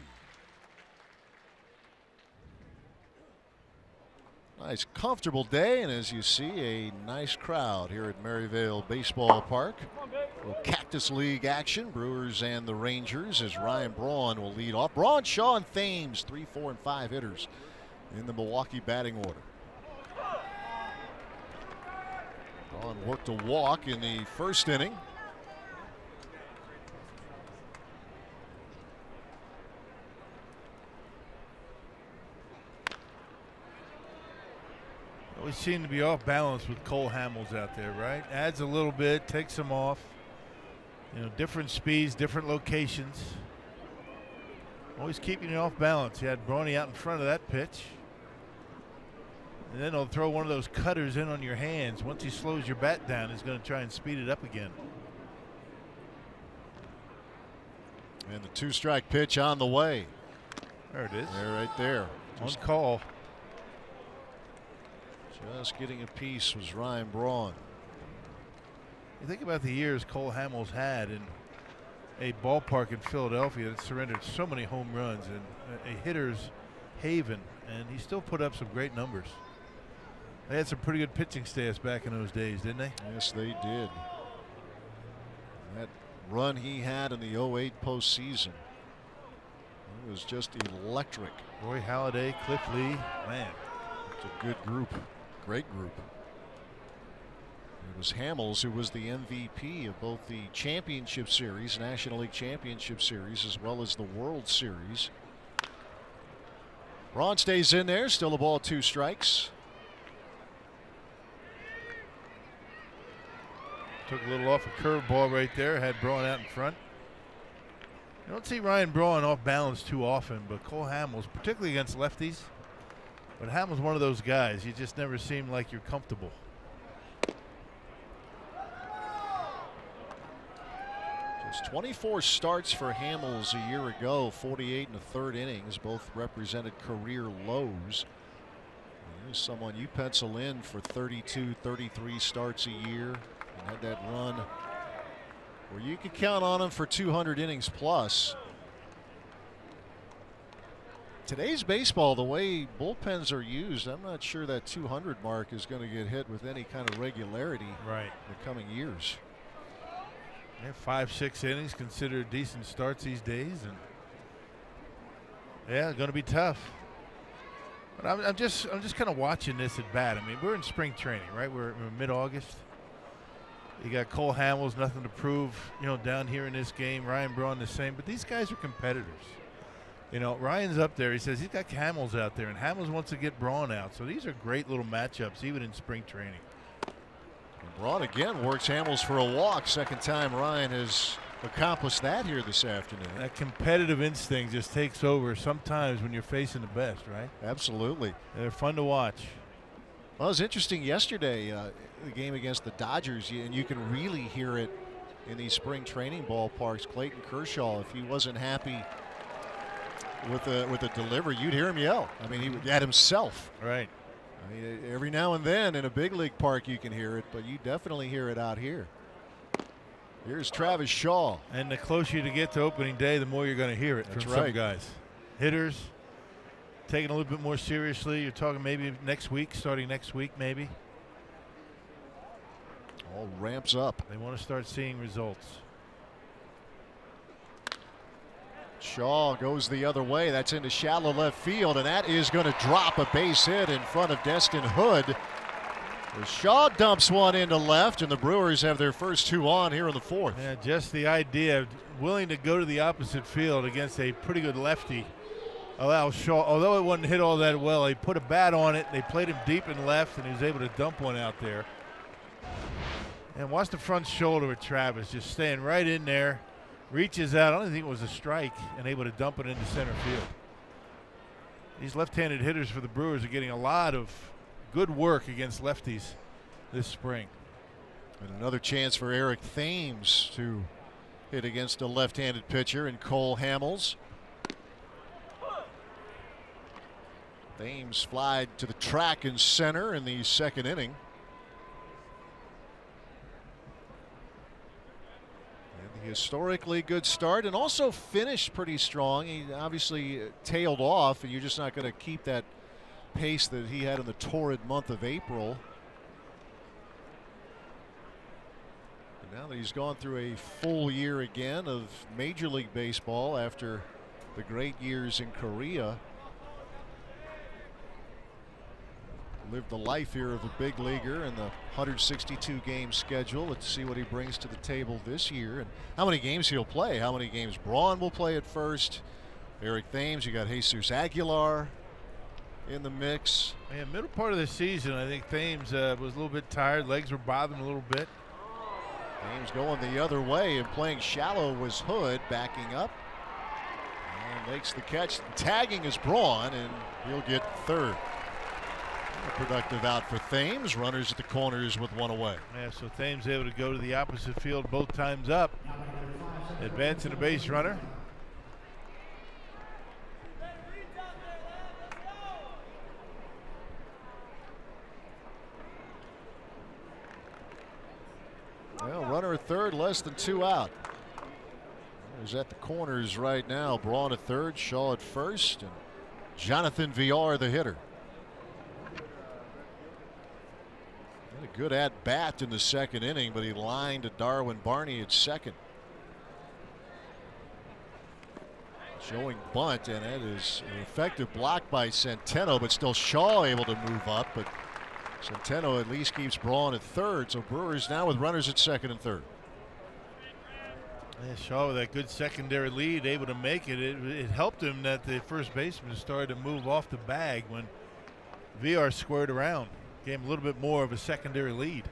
Nice, comfortable day, and as you see, a nice crowd here at Maryvale Baseball Park. A little Cactus League action, Brewers and the Rangers, as Ryan Braun will lead off. Braun, Shaw, and Thames, 3, 4, and 5 hitters in the Milwaukee batting order. Braun worked a walk in the first inning. We seem to be off balance with Cole Hamels out there, right? Adds a little bit, takes him off. You know, different speeds, different locations. Always keeping you off balance. He had Brony out in front of that pitch. And then he'll throw one of those cutters in on your hands. Once he slows your bat down, he's going to try and speed it up again. And the 2-strike pitch on the way. There it is. There, right there. On call. Just getting a piece was Ryan Braun. You think about the years Cole Hamels had in a ballpark in Philadelphia that surrendered so many home runs and a hitter's haven, and he still put up some great numbers. They had some pretty good pitching staffs back in those days, didn't they? Yes, they did. That run he had in the 08 postseason, it was just electric. Roy Halladay, Cliff Lee, man. It's a good group, great group. It was Hamels who was the MVP of both the Championship Series, National League Championship Series, as well as the World Series. Braun stays in there, still a ball, 2 strikes. Took a little off a curveball right there, had Braun out in front. You don't see Ryan Braun off balance too often, but Cole Hamels, particularly against lefties. But Hamels one of those guys, you just never seem like you're comfortable. Just 24 starts for Hamels a year ago, 48 in the 3rd innings, both represented career lows. Here's someone you pencil in for 32, 33 starts a year, and had that run where you could count on him for 200 innings plus. Today's baseball, the way bullpens are used, I'm not sure that 200 mark is going to get hit with any kind of regularity right in the coming years. Yeah, 5-6 innings considered decent starts these days, and yeah, going to be tough. But I'm just kind of watching this at bat. I mean, we're in spring training, right? We're mid-August. You got Cole Hamels, nothing to prove, you know, down here in this game. Ryan Braun the same, but these guys are competitors. You know, Ryan's up there. He says he's got Hamels out there, and Hamels wants to get Braun out. So these are great little matchups, even in spring training. And Braun again works Hamels for a walk. Second time Ryan has accomplished that here this afternoon. That competitive instinct just takes over sometimes when you're facing the best, right? Absolutely. They're fun to watch. Well, it was interesting yesterday, the game against the Dodgers, and you can really hear it in these spring training ballparks. Clayton Kershaw, if he wasn't happy with the delivery, you'd hear him yell. I mean, he at himself. Right. I mean, every now and then in a big league park you can hear it, but you definitely hear it out here. Here's Travis Shaw. And the closer you get to opening day, the more you're going to hear it from some guys. Hitters taking a little bit more seriously. You're talking maybe next week, starting next week maybe. All ramps up. They want to start seeing results. Shaw goes the other way. That's into shallow left field, and that is going to drop a base hit in front of Destin Hood. As Shaw dumps one into left, and the Brewers have their first 2 on here in the 4th. Yeah, just the idea of willing to go to the opposite field against a pretty good lefty. Allow Shaw, although it wasn't hit all that well, he put a bat on it. They played him deep and left, and he was able to dump one out there. And watch the front shoulder with Travis, just staying right in there. Reaches out. I don't think it was a strike, and able to dump it into center field. These left-handed hitters for the Brewers are getting a lot of good work against lefties this spring. And another chance for Eric Thames to hit against a left-handed pitcher in Cole Hamels. Thames flied to the track in center in the 2nd inning. Historically good start, and also finished pretty strong. He obviously tailed off, and you're just not going to keep that pace that he had in the torrid month of April. And now that he's gone through a full year again of Major League Baseball after the great years in Korea, lived the life here of a big leaguer in the 162 game schedule. Let's see what he brings to the table this year and how many games he'll play, how many games Braun will play at first. Eric Thames, you got Jesus Aguilar in the mix. Yeah, middle part of the season, I think Thames was a little bit tired. Legs were bothering him a little bit. Thames going the other way and playing shallow was Hood, backing up and makes the catch. Tagging is Braun, and he'll get 3rd. A productive out for Thames. Runners at the corners with 1 away. Yeah, so Thames able to go to the opposite field both times up. Advancing a base runner. Well, runner at third, less than 2 out. He's at the corners right now. Braun at third, Shaw at first, and Jonathan Villar the hitter. Had a good at bat in the second inning, but he lined to Darwin Barney at second. Showing bunt, and that is an effective block by Centeno, but still Shaw able to move up. But Centeno at least keeps Braun at third, so Brewers now with runners at second and third. Yeah, Shaw with that good secondary lead, able to make it. It helped him that the first baseman started to move off the bag when VR squared around. Gave him a little bit more of a secondary lead.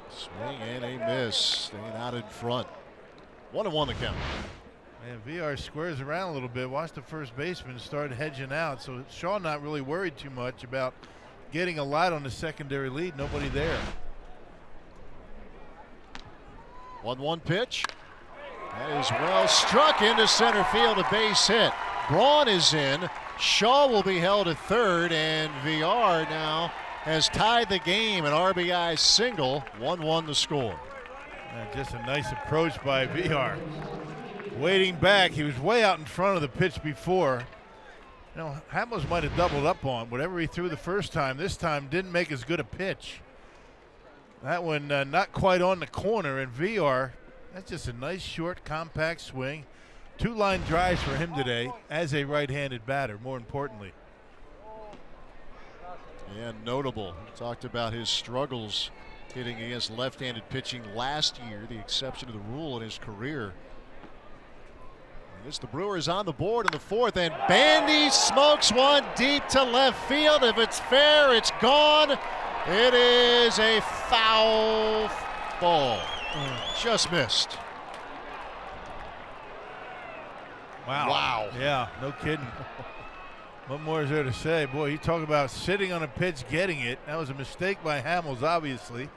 Swing and a miss, staying out in front. 1-1 the count. And VR squares around a little bit. Watch the first baseman start hedging out. So Shaw not really worried too much about getting a lot on the secondary lead. Nobody there. 1-1 pitch. That is well struck into center field, a base hit. Braun is in. Shaw will be held at third, and VR now has tied the game, an RBI single. 1-1 the score. And just a nice approach by VR. Waiting back, he was way out in front of the pitch before. You know, Hamels might have doubled up on whatever he threw the first time. This time didn't make as good a pitch. That one not quite on the corner, and VR, that's just a nice short compact swing. 2 line drives for him today as a right-handed batter, more importantly. And notable. We talked about his struggles hitting against left-handed pitching last year, the exception to the rule in his career. It's the Brewers on the board in the fourth, and Bandy smokes one deep to left field. If it's fair, it's gone. It is a foul ball. Just missed. Wow. Wow. Yeah, no kidding. What more is there to say? Boy, you talk about sitting on a pitch, getting it. That was a mistake by Hamels, obviously.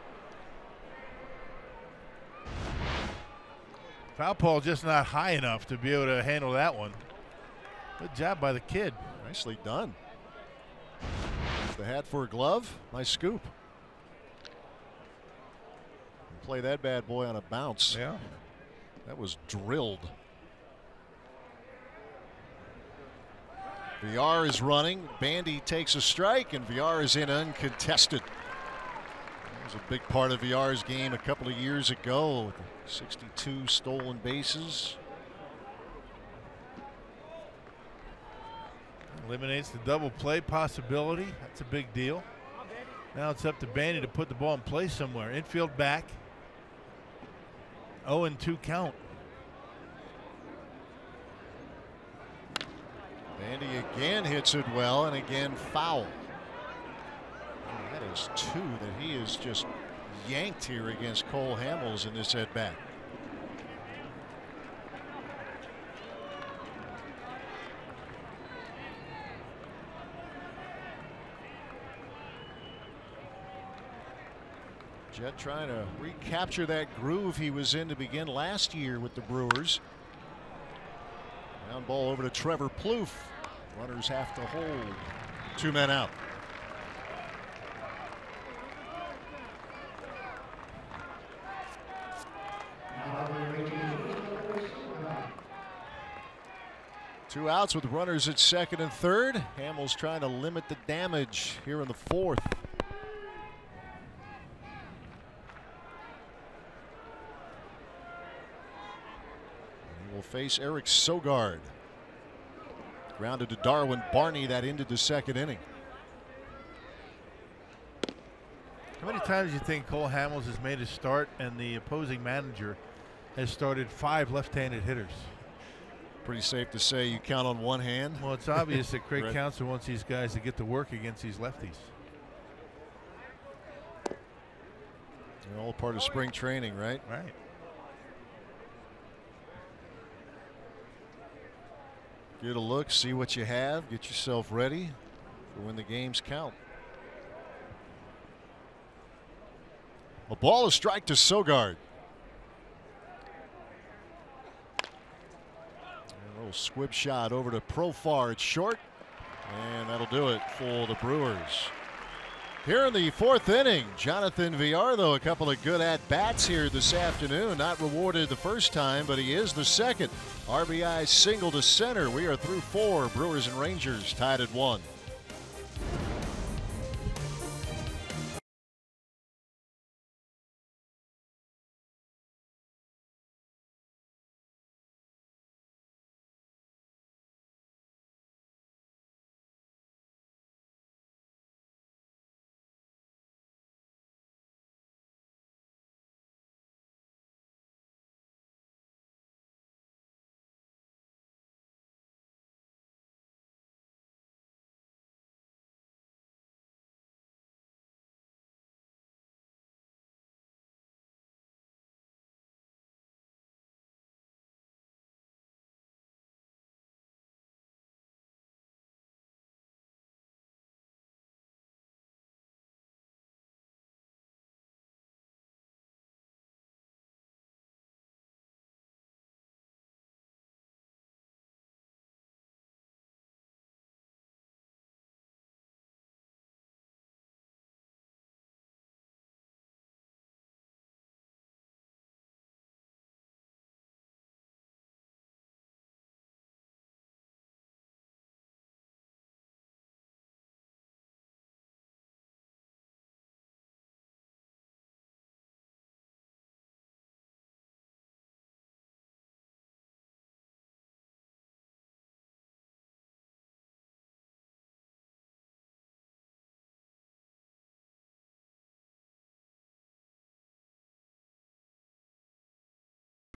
Foul ball just not high enough to be able to handle that one. Good job by the kid. Nicely done. The hat for a glove. Nice scoop. Play that bad boy on a bounce. Yeah. That was drilled. VR is running. Bandy takes a strike, and VR is in uncontested. That was a big part of VR's game a couple of years ago. 62 stolen bases. Eliminates the double play possibility. That's a big deal. Now it's up to Bandy to put the ball in play somewhere. Infield back. 0-2 count. Bandy again hits it well, and again foul. That is 2 that he is just yanked here against Cole Hamels in this at bat. Jet trying to recapture that groove he was in to begin last year with the Brewers. Ground ball over to Trevor Plouffe. Runners have to hold. 2 men out. Two outs with runners at second and third. Hamels trying to limit the damage here in the fourth. He will face Eric Sogard. Grounded to Darwin Barney. That ended the second inning. How many times do you think Cole Hamels has made a start and the opposing manager has started 5 left-handed hitters? Pretty safe to say you count on one hand. Well, it's obvious that Craig Right. Counsell wants these guys to get to work against these lefties. They're all part of spring training, right? Right. Get a look, see what you have, get yourself ready for when the games count. A ball, a strike to Sogard. And Little squib shot over to Profar. It's short, and that'll do it for the Brewers. Here in the fourth inning, Jonathan Villar, though, a couple of good at-bats here this afternoon. Not rewarded the first time, but he is the second. RBI single to center. We are through 4. Brewers and Rangers tied at 1.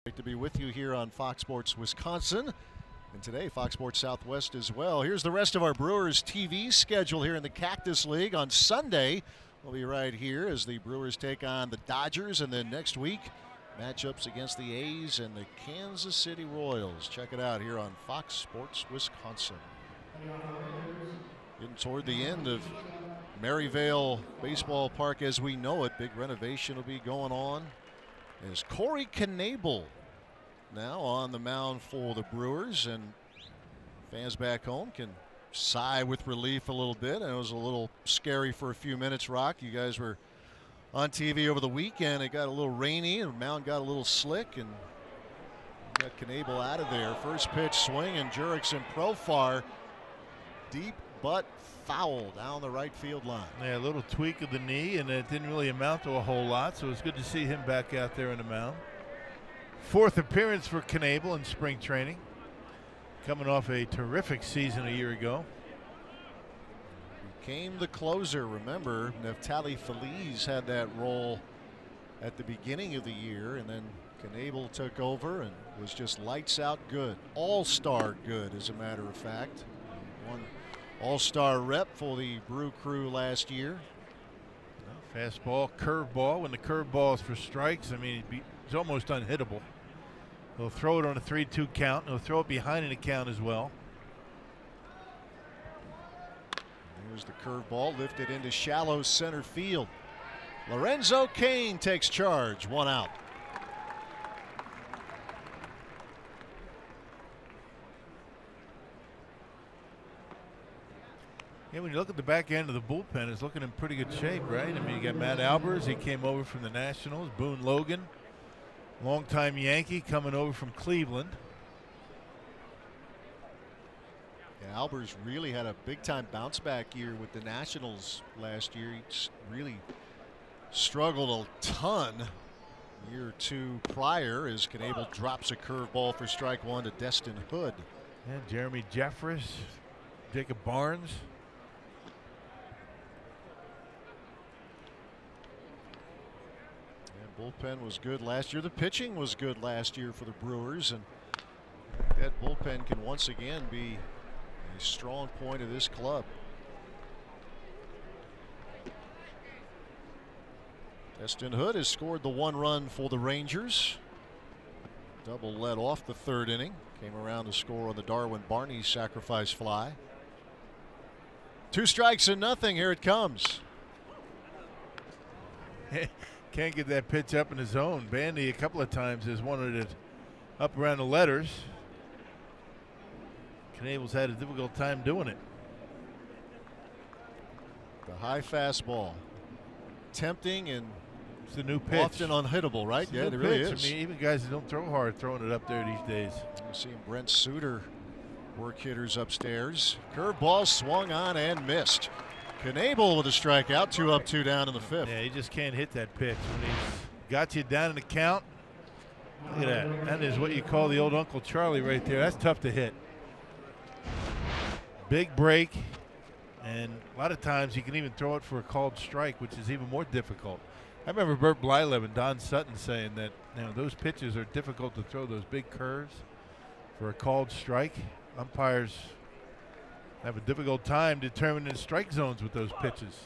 Great to be with you here on Fox Sports Wisconsin, and today Fox Sports Southwest as well. Here's the rest of our Brewers TV schedule here in the Cactus League. On Sunday, we'll be right here as the Brewers take on the Dodgers, and then next week, matchups against the A's and the Kansas City Royals. Check it out here on Fox Sports Wisconsin. Getting toward the end of Maryvale Baseball Park as we know it. Big renovation will be going on. Is Corey Knebel now on the mound for the Brewers, and fans back home can sigh with relief a little bit. And it was a little scary for a few minutes, Rock. You guys were on TV over the weekend. It got a little rainy and the mound got a little slick, and got Knebel out of there. First pitch swing, and Jurickson Profar deep but foul down the right field line. Yeah, a little tweak of the knee, and it didn't really amount to a whole lot, so it's good to see him back out there on the mound. Fourth appearance for Knebel in spring training, coming off a terrific season a year ago. Became the closer. Remember, Neftali Feliz had that role at the beginning of the year, and then Knebel took over and was just lights out good. All-star good, as a matter of fact. One all-star rep for the Brew Crew last year. Fastball, curveball. When the curveball is for strikes, I mean, it's almost unhittable. He'll throw it on a 3-2 count, and he'll throw it behind an account as well. Here's the curveball lifted into shallow center field. Lorenzo Cain takes charge. 1 out. Yeah, when you look at the back end of the bullpen, it's looking in pretty good shape, right? I mean, you got Matt Albers. He came over from the Nationals. Boone Logan, longtime Yankee, coming over from Cleveland. Yeah, Albers really had a big-time bounce-back year with the Nationals last year. He really struggled a ton year or two prior as Knebel drops a curveball for strike 1 to Destin Hood. And Jeremy Jeffress, Jacob Barnes. Bullpen was good last year. The pitching was good last year for the Brewers, and that bullpen can once again be a strong point of this club. Destin Hood has scored the 1 run for the Rangers. Double led off the 3rd inning. Came around to score on the Darwin Barney sacrifice fly. 2 strikes and nothing. Here it comes. Can't get that pitch up in the zone. Bandy a couple of times has wanted it up around the letters. Knabel's had a difficult time doing it. The high fastball. Tempting and it's the new pitch. Often unhittable, right? It's yeah, it new really pitch. is. I mean, even guys that don't throw hard throwing it up there these days. You're seeing Brent Suter work hitters upstairs. Curveball swung on and missed. Knabel with a strikeout, 2 up, 2 down in the 5th. Yeah, he just can't hit that pitch when he's got you down in the count. Look at that. That is what you call the old Uncle Charlie right there. That's tough to hit. Big break, and a lot of times you can even throw it for a called strike, which is even more difficult. I remember Bert Blylev and Don Sutton saying that those pitches are difficult to throw, those big curves for a called strike. Umpires have a difficult time determining strike zones with those pitches.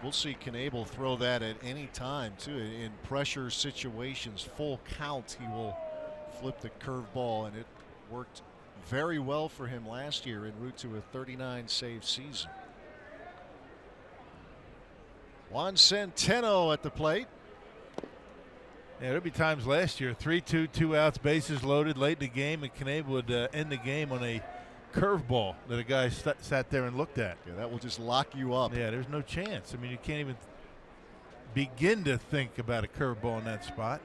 We'll see Knabel throw that at any time, too. In pressure situations, full count, he will flip the curveball, and it worked very well for him last year en route to a 39 save season. Juan Centeno at the plate. Yeah, there'd be times last year, 3-2, 2 outs, bases loaded late in the game, and Knabel would end the game on a curveball that a guy sat there and looked at. Yeah, that will just lock you up. Yeah, there's no chance. I mean, you can't even begin to think about a curveball in that spot.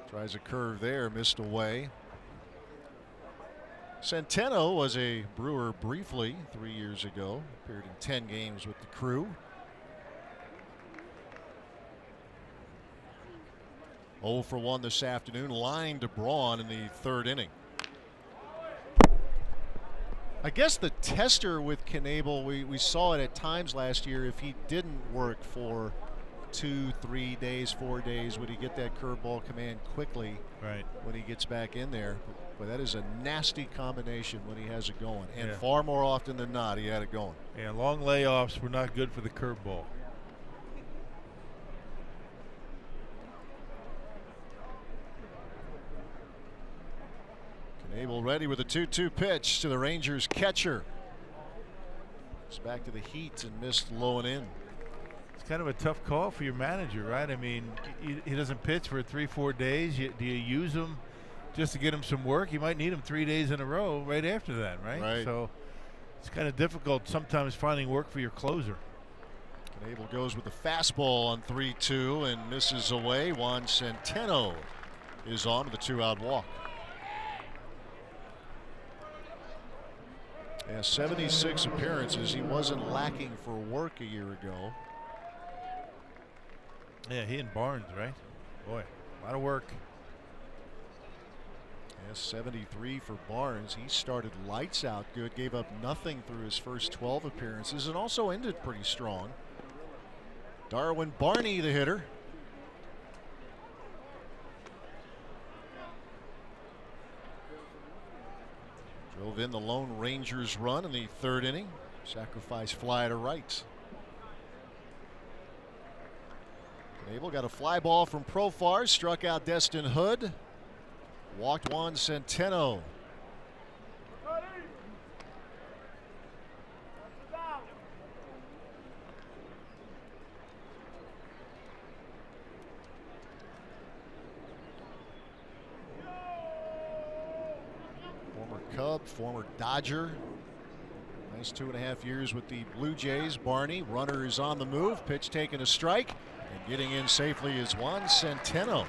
Tries a curve there, missed away. Centeno was a Brewer briefly 3 years ago. Appeared in 10 games with the Crew. 0 for 1 this afternoon. Line to Braun in the 3rd inning. I guess the tester with Knabel, we saw it at times last year. If he didn't work for 2, 3 days, 4 days, would he get that curveball command quickly? Right. When he gets back in there. But that is a nasty combination when he has it going. And far more often than not, he had it going. Yeah, long layoffs were not good for the curveball. Knabel ready with a 2-2 pitch to the Rangers catcher. It's back to the heat and missed low and in. It's kind of a tough call for your manager, right? I mean, he doesn't pitch for 3-4 days. Do you use him just to get him some work? You might need him 3 days in a row right after that, right? Right. So it's kind of difficult sometimes finding work for your closer. Knabel goes with the fastball on 3-2 and misses away. Juan Centeno is on with a 2-out walk. Yeah, 76 appearances. He wasn't lacking for work a year ago. Yeah, he and Barnes, right? Boy, a lot of work. Yeah, 73 for Barnes. He started lights out good, gave up nothing through his first 12 appearances, and also ended pretty strong. Darwin Barney, the hitter. Drove in the lone Rangers run in the 3rd inning. Sacrifice fly to right. Knabel got a fly ball from Profar, struck out Destin Hood. Walked Juan Centeno. Former Cub, former Dodger. Nice 2.5 years with the Blue Jays. Barney, runner is on the move. Pitch taken a strike. And getting in safely is Juan Centeno.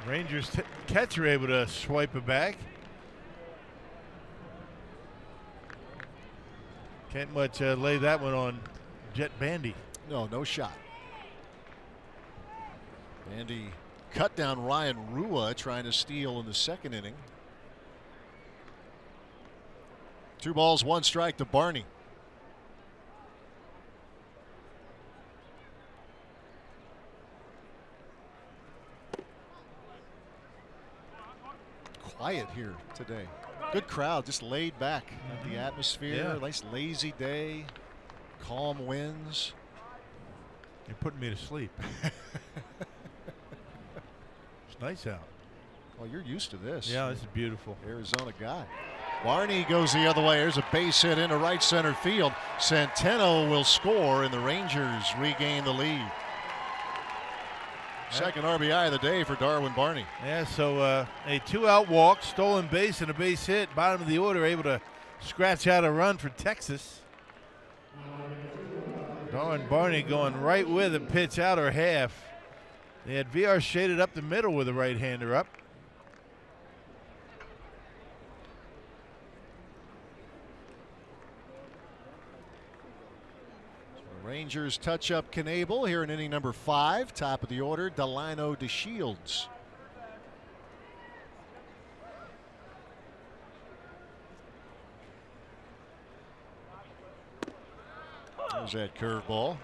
Rangers catcher able to swipe it back. Can't much lay that one on Jet Bandy. No shot. Bandy cut down Ryan Rua trying to steal in the 2nd inning. 2 balls, 1 strike to Barney. Quiet here today. Good crowd, just laid back. The atmosphere, nice lazy day, calm winds. You're putting me to sleep. It's nice out. Well, you're used to this. Yeah, this is beautiful. Arizona guy. Barney goes the other way. There's a base hit into right center field. Centeno will score, and the Rangers regain the lead. Second RBI of the day for Darwin Barney. Yeah, so a 2-out walk, stolen base, and a base hit. Bottom of the order, able to scratch out a run for Texas. Darwin Barney going right with a pitch, outer half. They had VR shaded up the middle with a right-hander up. Rangers touch up Knebel here in inning number 5. Top of the order, Delino DeShields. There's that curveball.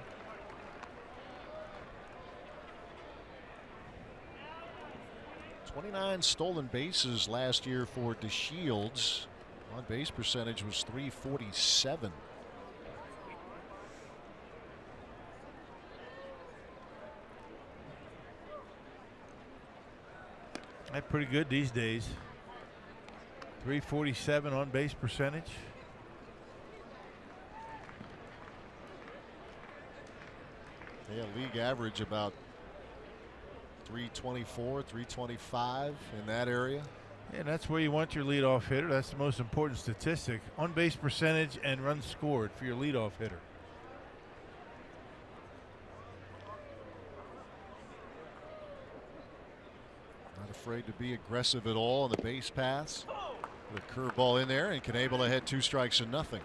"29 stolen bases last year for DeShields. On base percentage was .347. That's pretty good these days. .347 on base percentage. Yeah, league average about .324, .325 in that area. And that's where you want your leadoff hitter. That's the most important statistic. On base percentage and runs scored for your leadoff hitter. Not afraid to be aggressive at all on the base paths. The curveball in there, and Knebel ahead 2 strikes and nothing.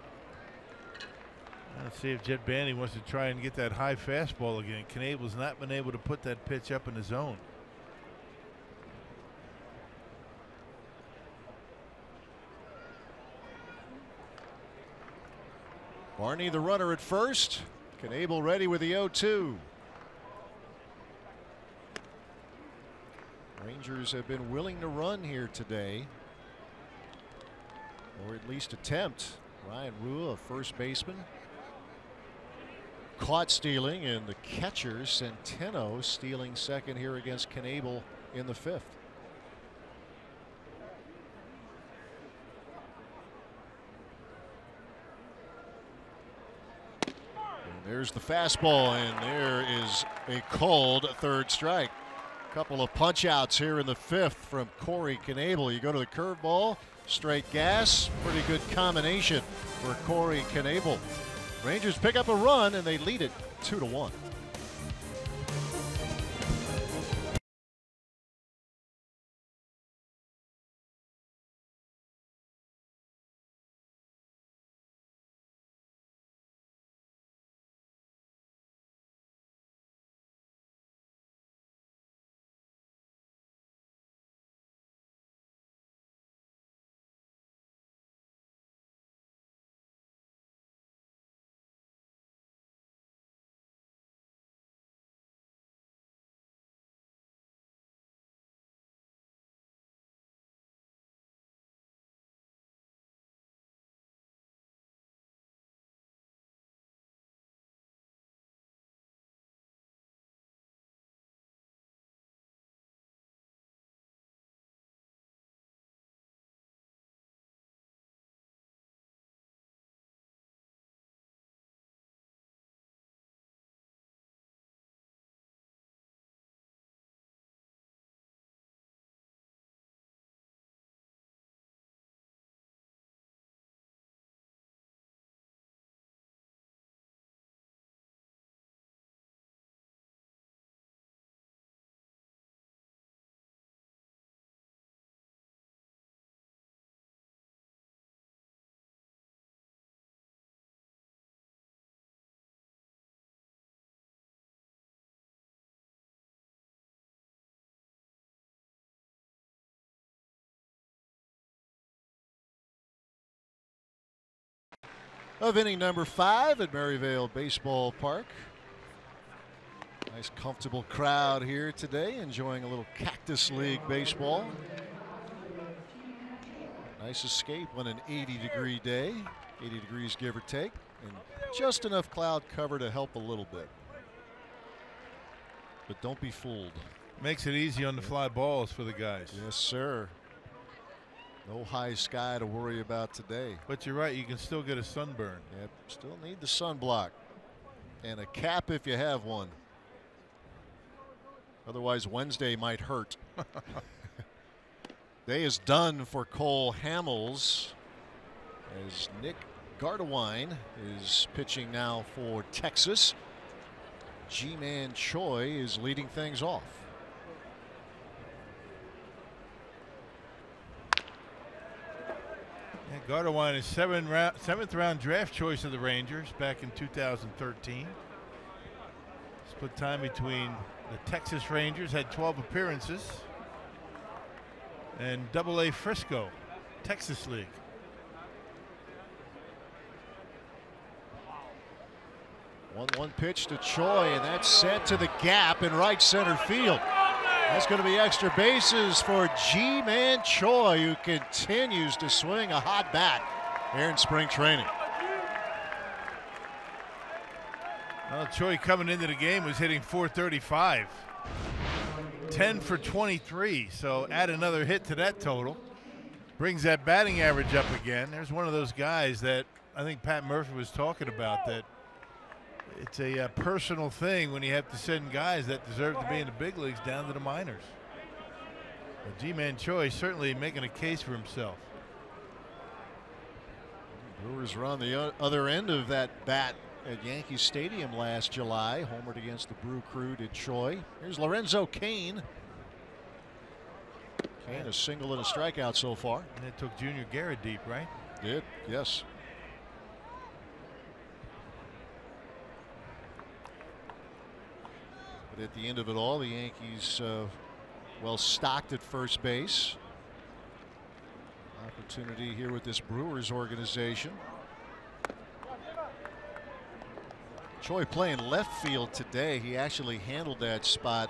Let's see if Jet Bandy wants to try and get that high fastball again. Knebel's not been able to put that pitch up in the zone. Barney the runner at first. Knebel ready with the 0-2. Rangers have been willing to run here today, or at least attempt. Ryan Rua, a first baseman, caught stealing, and the catcher Centeno stealing second here against Knebel in the 5th. And there's the fastball, and there is a called 3rd strike. Couple of punch outs here in the 5th from Corey Knebel. You go to the curveball, straight gas, pretty good combination for Corey Knebel. Rangers pick up a run and they lead it 2-1. Of inning number 5 at Maryvale Baseball Park. Nice comfortable crowd here today, enjoying a little Cactus League baseball. Nice escape on an 80-degree day, 80 degrees give or take, and just enough cloud cover to help a little bit. But don't be fooled. Makes it easy on the fly balls for the guys. Yes, sir. No high sky to worry about today. But you're right, you can still get a sunburn. Yep, still need the sunblock and a cap if you have one. Otherwise, Wednesday might hurt. Day is done for Cole Hamels as Nick Gardewine is pitching now for Texas. Ji-Man Choi is leading things off. Yeah, Gardewine is seventh round draft choice of the Rangers back in 2013. Split time between the Texas Rangers, had 12 appearances, and AA Frisco, Texas League. One pitch to Choi, and that's sent to the gap in right center field. That's going to be extra bases for Ji-Man Choi, who continues to swing a hot bat here in spring training. Well, Choi coming into the game was hitting .435, 10 for 23, so add another hit to that total. Brings that batting average up again. There's one of those guys that I think Pat Murphy was talking about, that it's a personal thing when you have to send guys that deserve to be in the big leagues down to the minors. But Ji-Man Choi certainly making a case for himself. Brewers were on the other end of that bat at Yankee Stadium last July. Homered against the Brew Crew did Choi. Here's Lorenzo Cain. Cain a single and a strikeout so far. And it took Junior Garrett deep, right? Did, yes. But at the end of it all, the Yankees well stocked at first base. Opportunity here with this Brewers organization. Choi playing left field today. He actually handled that spot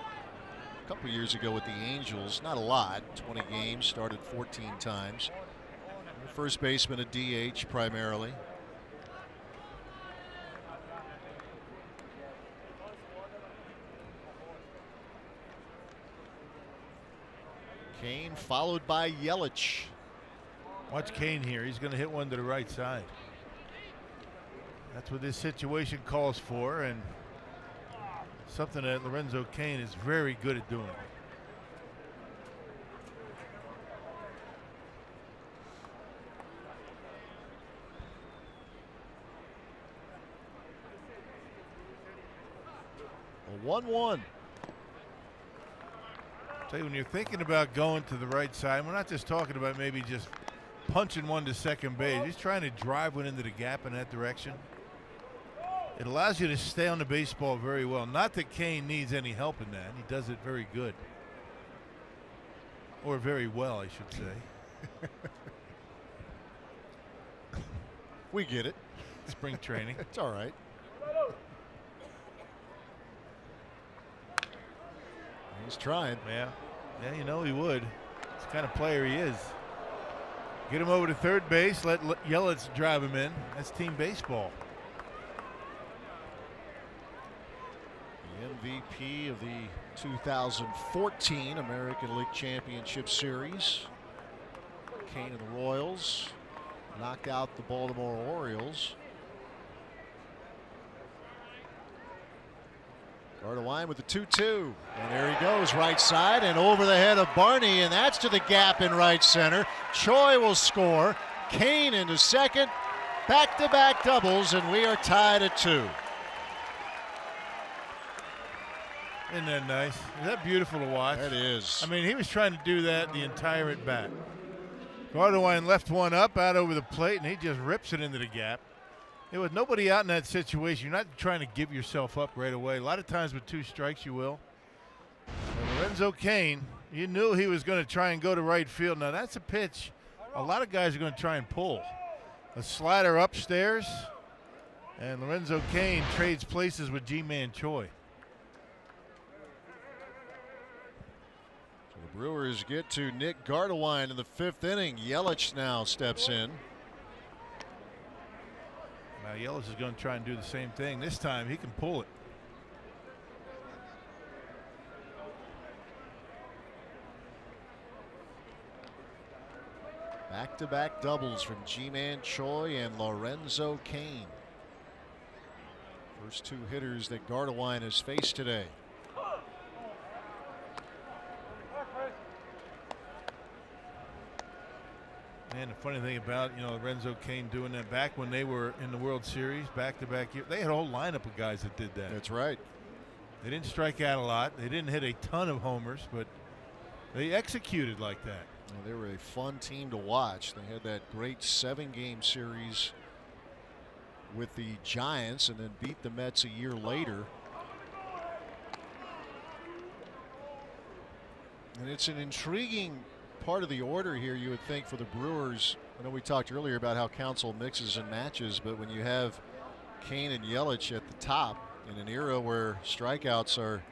a couple years ago with the Angels. Not a lot, 20 games, started 14 times. First baseman, a DH primarily. Cain followed by Yelich. Watch Cain here. He's going to hit one to the right side. That's what this situation calls for, and something that Lorenzo Cain is very good at doing. A 1-1. Tell you, when you're thinking about going to the right side, we're not just talking about maybe just punching one to second base. He's trying to drive one into the gap in that direction. It allows you to stay on the baseball very well. Not that Cain needs any help in that. He does it very good. Or very well, I should say. We get it. Spring training. It's all right. He's trying. Yeah. Yeah, you know he would. It's the kind of player he is. Get him over to third base. Let Yelich drive him in. That's team baseball. The MVP of the 2014 American League Championship Series. Cain and the Royals knocked out the Baltimore Orioles. Gardewine with the 2-2. And there he goes, right side and over the head of Barney, and that's to the gap in right center. Choi will score. Cain into second. Back-to-back doubles, and we are tied at 2. Isn't that nice? Is that beautiful to watch? That is. I mean, he was trying to do that the entire at bat. Gardewine left one up out over the plate, and he just rips it into the gap. There was nobody out in that situation. You're not trying to give yourself up right away. A lot of times with 2 strikes, you will. And Lorenzo Cain, you knew he was going to try and go to right field. Now, that's a pitch a lot of guys are going to try and pull. A slider upstairs, and Lorenzo Cain trades places with Ji-Man Choi. The Brewers get to Nick Gardewine in the 5th inning. Yelich now steps in. Now Yelich is going to try and do the same thing. This time he can pull it. Back-to-back doubles from Ji-Man Choi and Lorenzo Cain. First 2 hitters that Gardewine has faced today. And the funny thing about, Lorenzo Cain doing that back when they were in the World Series, back-to-back year, they had a whole lineup of guys that did that. That's right. They didn't strike out a lot. They didn't hit a ton of homers, but they executed like that. Well, they were a fun team to watch. They had that great 7-game series with the Giants and then beat the Mets a year later. And it's an intriguing part of the order here, you would think, for the Brewers. I know we talked earlier about how Counsell mixes and matches, but when you have Cain and Yelich at the top in an era where strikeouts are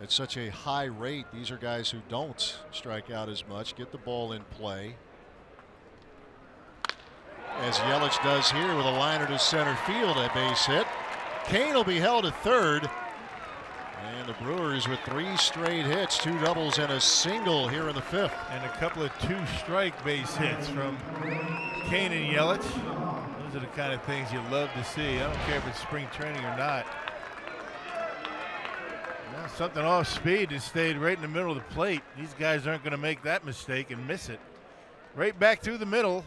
at such a high rate, these are guys who don't strike out as much, get the ball in play. As Yelich does here with a liner to center field, a base hit. Cain will be held at third. And the Brewers with 3 straight hits, 2 doubles and a single here in the 5th. And a couple of 2-strike base hits from Cain and Yelich. Those are the kind of things you love to see. I don't care if it's spring training or not. Now, something off speed has stayed right in the middle of the plate. These guys aren't going to make that mistake and miss it. Right back through the middle.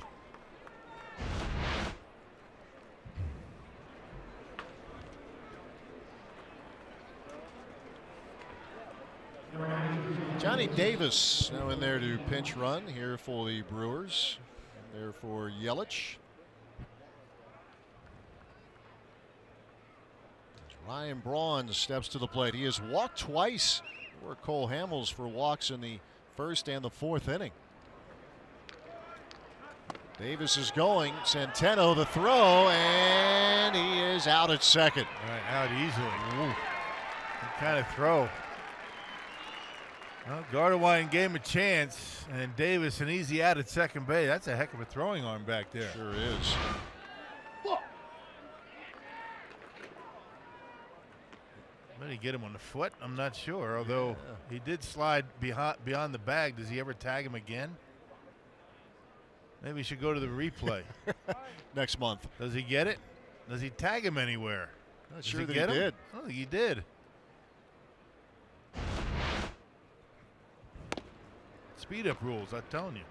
Johnny Davis now in there to pinch run here for the Brewers. And there for Yelich. Ryan Braun steps to the plate. He has walked twice. There were Cole Hamels for walks in the 1st and the 4th inning. Davis is going. Centeno the throw, and he is out at second. Right, out easily. Ooh. What kind of throw? Well, Gardewine gave him a chance, and Davis an easy out at second base. That's a heck of a throwing arm back there. Sure is. Did he get him on the foot? I'm not sure, although he did slide beyond the bag. Does he ever tag him again? Maybe he should go to the replay. Next month. Does he get it? Does he tag him anywhere? Not sure that he did. I don't think he did. Speed up rules, I'm telling you.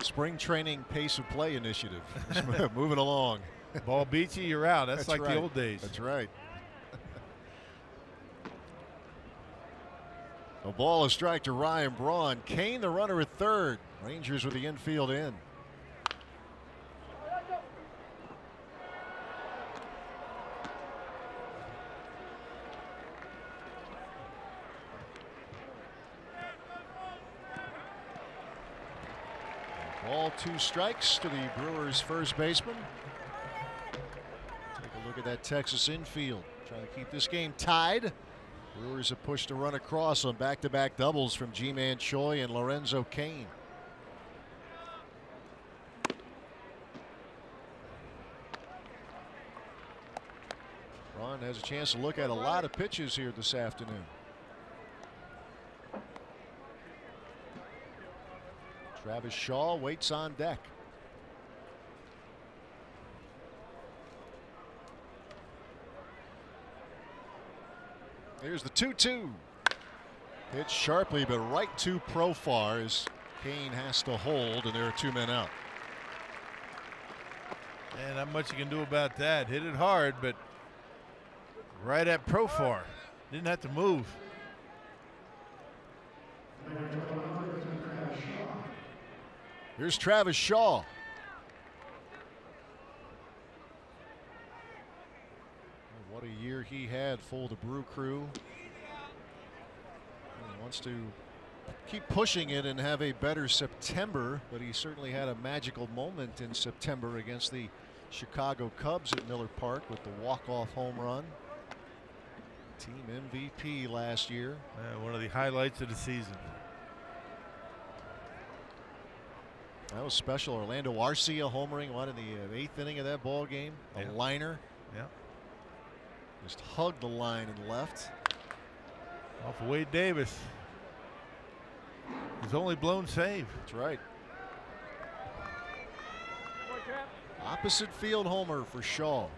Spring training pace of play initiative. Moving along. Ball beats you, you're out. That's like right. the old days. That's right. A ball, a strike to Ryan Braun. Cain the runner at third. Rangers with the infield in. Ball, 2 strikes to the Brewers' first baseman. Take a look at that Texas infield. Trying to keep this game tied. Brewers have pushed a run across on back-to-back doubles from Ji-Man Choi and Lorenzo Cain. Ron has a chance to look at a lot of pitches here this afternoon. Travis Shaw waits on deck. Here's the 2-2. Hit sharply, but right to Profar as Cain has to hold, and there are 2 men out. And not much you can do about that. Hit it hard, but right at Profar. Didn't have to move. Here's Travis Shaw. What a year he had for the Brew Crew. He wants to keep pushing it and have a better September, but he certainly had a magical moment in September against the Chicago Cubs at Miller Park with the walk-off home run. Team MVP last year. One of the highlights of the season. That was special. Orlando Arcia homering in the 8th inning of that ball game. A liner. Yeah. Just hugged the line and left. Off of Wade Davis. His only blown save. That's right. Opposite field homer for Shaw.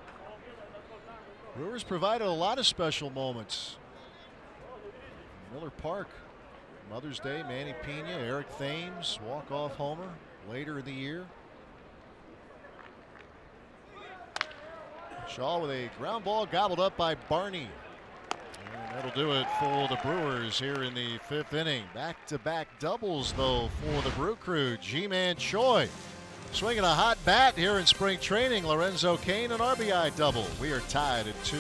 Brewers provided a lot of special moments. Miller Park Mother's Day, Manny Pena, Eric Thames, walk-off homer later in the year. Shaw with a ground ball gobbled up by Barney. And that'll do it for the Brewers here in the 5th inning. Back-to-back doubles, though, for the Brew Crew. Ji-Man Choi swinging a hot bat here in spring training. Lorenzo Cain, an RBI double. We are tied at 2.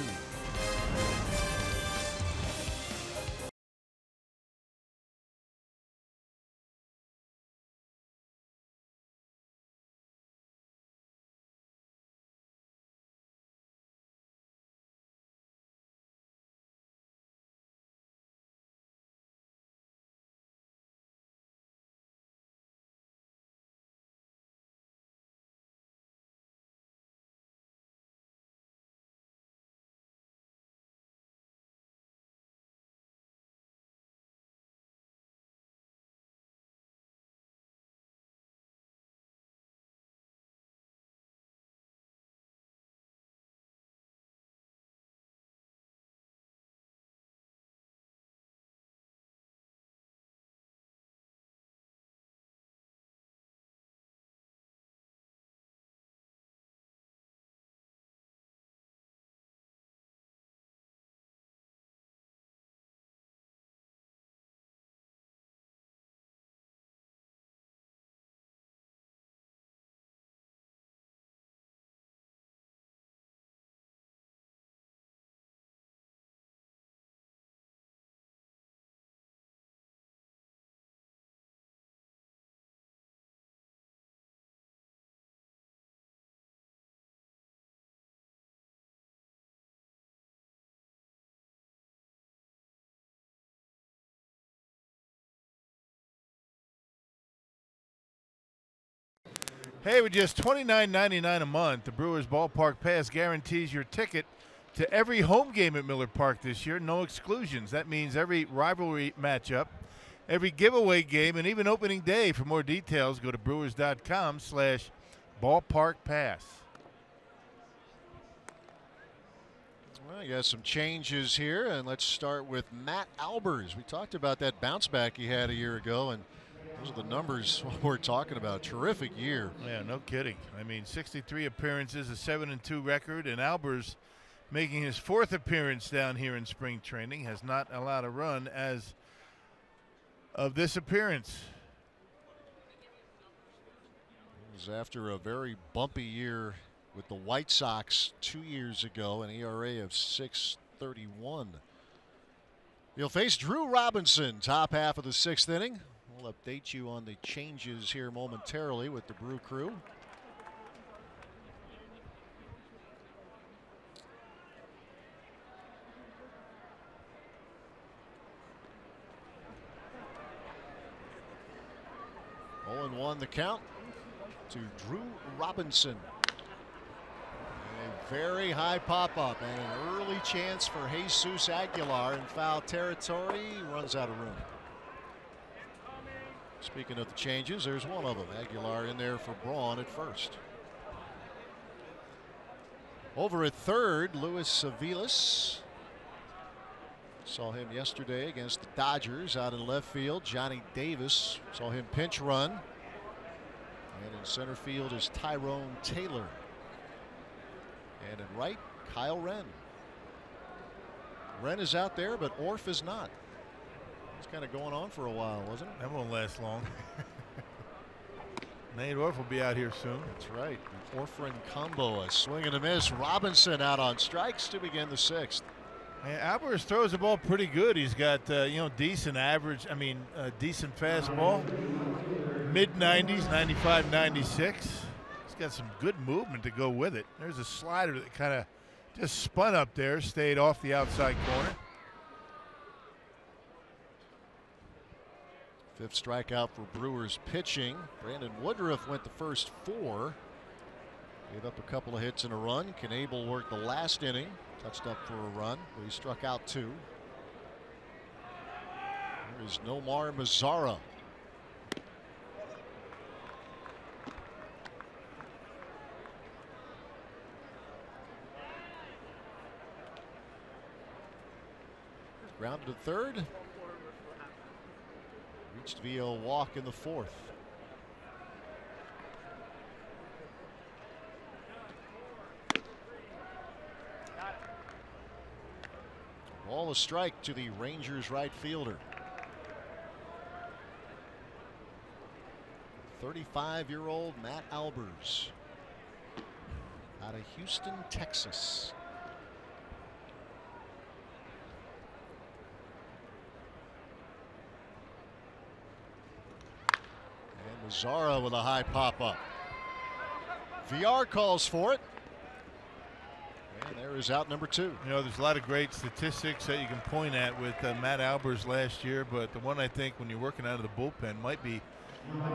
Hey, with just $29.99 a month, the Brewers Ballpark Pass guarantees your ticket to every home game at Miller Park this year, no exclusions. That means every rivalry matchup, every giveaway game, and even opening day. For more details, go to brewers.com/ballparkpass. Well, you got some changes here, and let's start with Matt Albers. We talked about that bounce back he had a year ago, and those are the numbers we're talking about. Terrific year. Yeah, no kidding. I mean, 63 appearances, a 7-2 record, and Albers making his 4th appearance down here in spring training, has not allowed a run as of this appearance. It was after a very bumpy year with the White Sox 2 years ago, an ERA of 6.31. He'll face Drew Robinson, top half of the 6th inning. We'll update you on the changes here momentarily with the Brew Crew. Oh, and 1 the count to Drew Robinson. A very high pop-up and an early chance for Jesus Aguilar in foul territory. He runs out of room. Speaking of the changes, there's one of them. Aguilar in there for Braun at first. Over at third, Luis Aviles. Saw him yesterday against the Dodgers out in left field. Johnny Davis saw him pinch run. And in center field is Tyrone Taylor. And in right, Kyle Wren. Wren is out there, but Orf is not. It's kind of going on for a while, wasn't it? That won't last long. Nate Orf will be out here soon. That's right. Orfren combo, a swing and a miss. Robinson out on strikes to begin the 6th. Yeah, Albers throws the ball pretty good. He's got decent average. Decent fastball, mid-90s, 95, 96. He's got some good movement to go with it. There's a slider that kind of just spun up there, stayed off the outside corner. 5th strikeout for Brewers pitching. Brandon Woodruff went the first 4. Gave up a couple of hits and a run. Knebel worked the last inning. Touched up for a run, but he struck out 2. There is Nomar Mazara. Grounded to third. reached via walk in the 4th. Ball a strike to the Rangers right fielder. 35-year-old Matt Albers out of Houston, Texas. And Mazzara with a high pop-up. VR calls for it. And there is out number 2. You know, there's a lot of great statistics that you can point at with Matt Albers last year, but the one I think when you're working out of the bullpen might be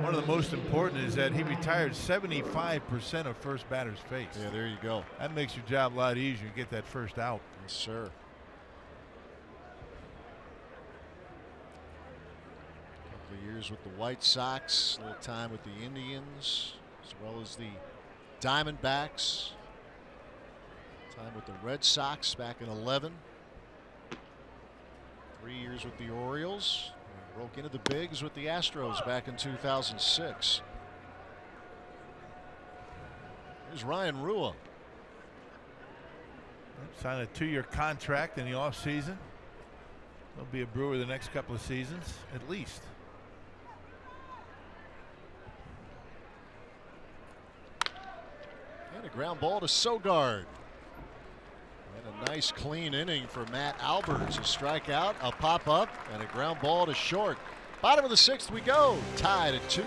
one of the most important is that he retired 75% of first batters faced. Yeah, there you go. That makes your job a lot easier to get that first out. Yes, sir. Couple of years with the White Sox, a little time with the Indians, as well as the Diamondbacks. Time with the Red Sox back in 11. 3 years with the Orioles. Broke into the bigs with the Astros back in 2006. Here's Ryan Rua. Signed a 2-year contract in the offseason. He'll be a Brewer the next couple of seasons, at least. And a ground ball to Sogard. And a nice clean inning for Matt Albers. A strikeout, a pop-up, and a ground ball to short. Bottom of the 6th we go. Tied at 2.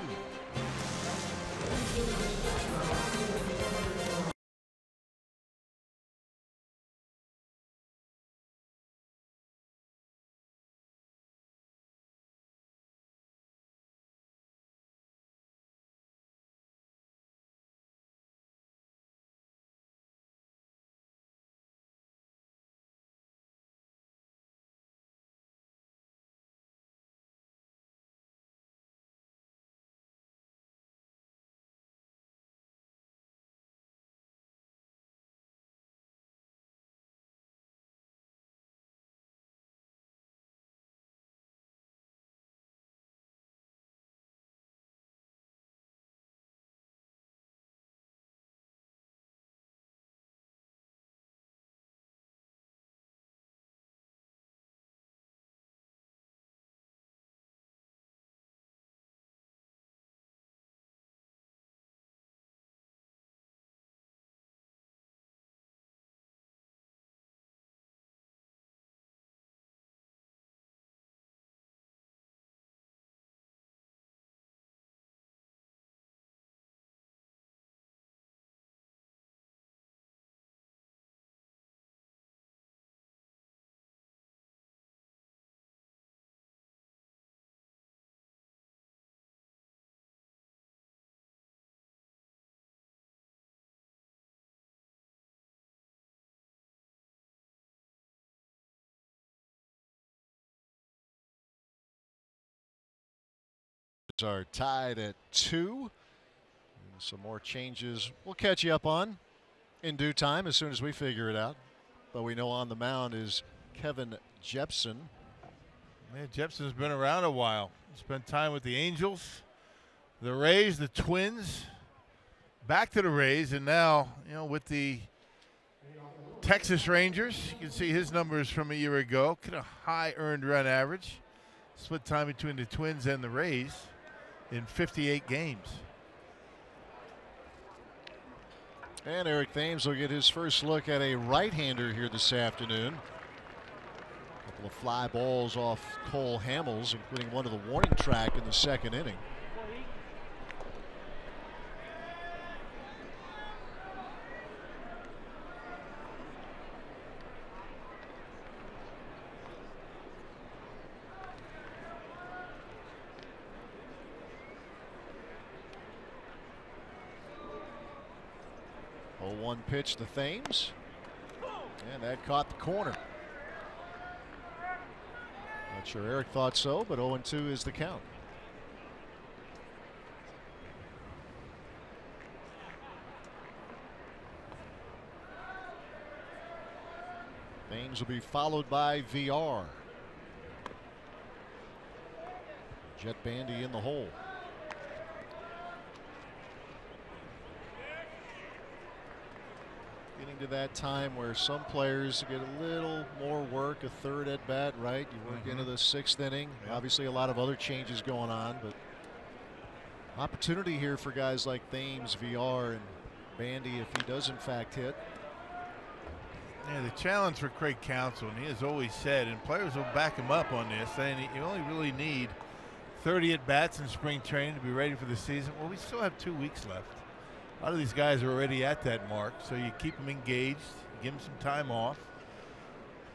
Are tied at 2. And some more changes we'll catch you up on in due time as soon as we figure it out. But we know on the mound is Kevin Jepson. Man, Jepson's been around a while. He spent time with the Angels, the Rays, the Twins, back to the Rays, and now, you know, with the Texas Rangers. You can see his numbers from a year ago. Kind of high earned run average. Split time between the Twins and the Rays in 58 games. And Eric Thames will get his first look at a right-hander here this afternoon. A couple of fly balls off Cole Hamels, including one to the warning track in the 2nd inning. One pitch to Thames, and that caught the corner. Not sure Eric thought so, but 0-2 is the count. Thames will be followed by VR. Jet Bandy in the hole. Getting to that time where some players get a little more work, a third at bat, right? You work into the 6th inning. Yeah. Obviously, a lot of other changes going on, but opportunity here for guys like Thames, VR, and Bandy if he does in fact hit. Yeah, the challenge for Craig Counsell, and he has always said, and players will back him up on this, saying you only really need 30 at-bats in spring training to be ready for the season. Well, we still have 2 weeks left. A lot of these guys are already at that mark, so you keep them engaged, give them some time off.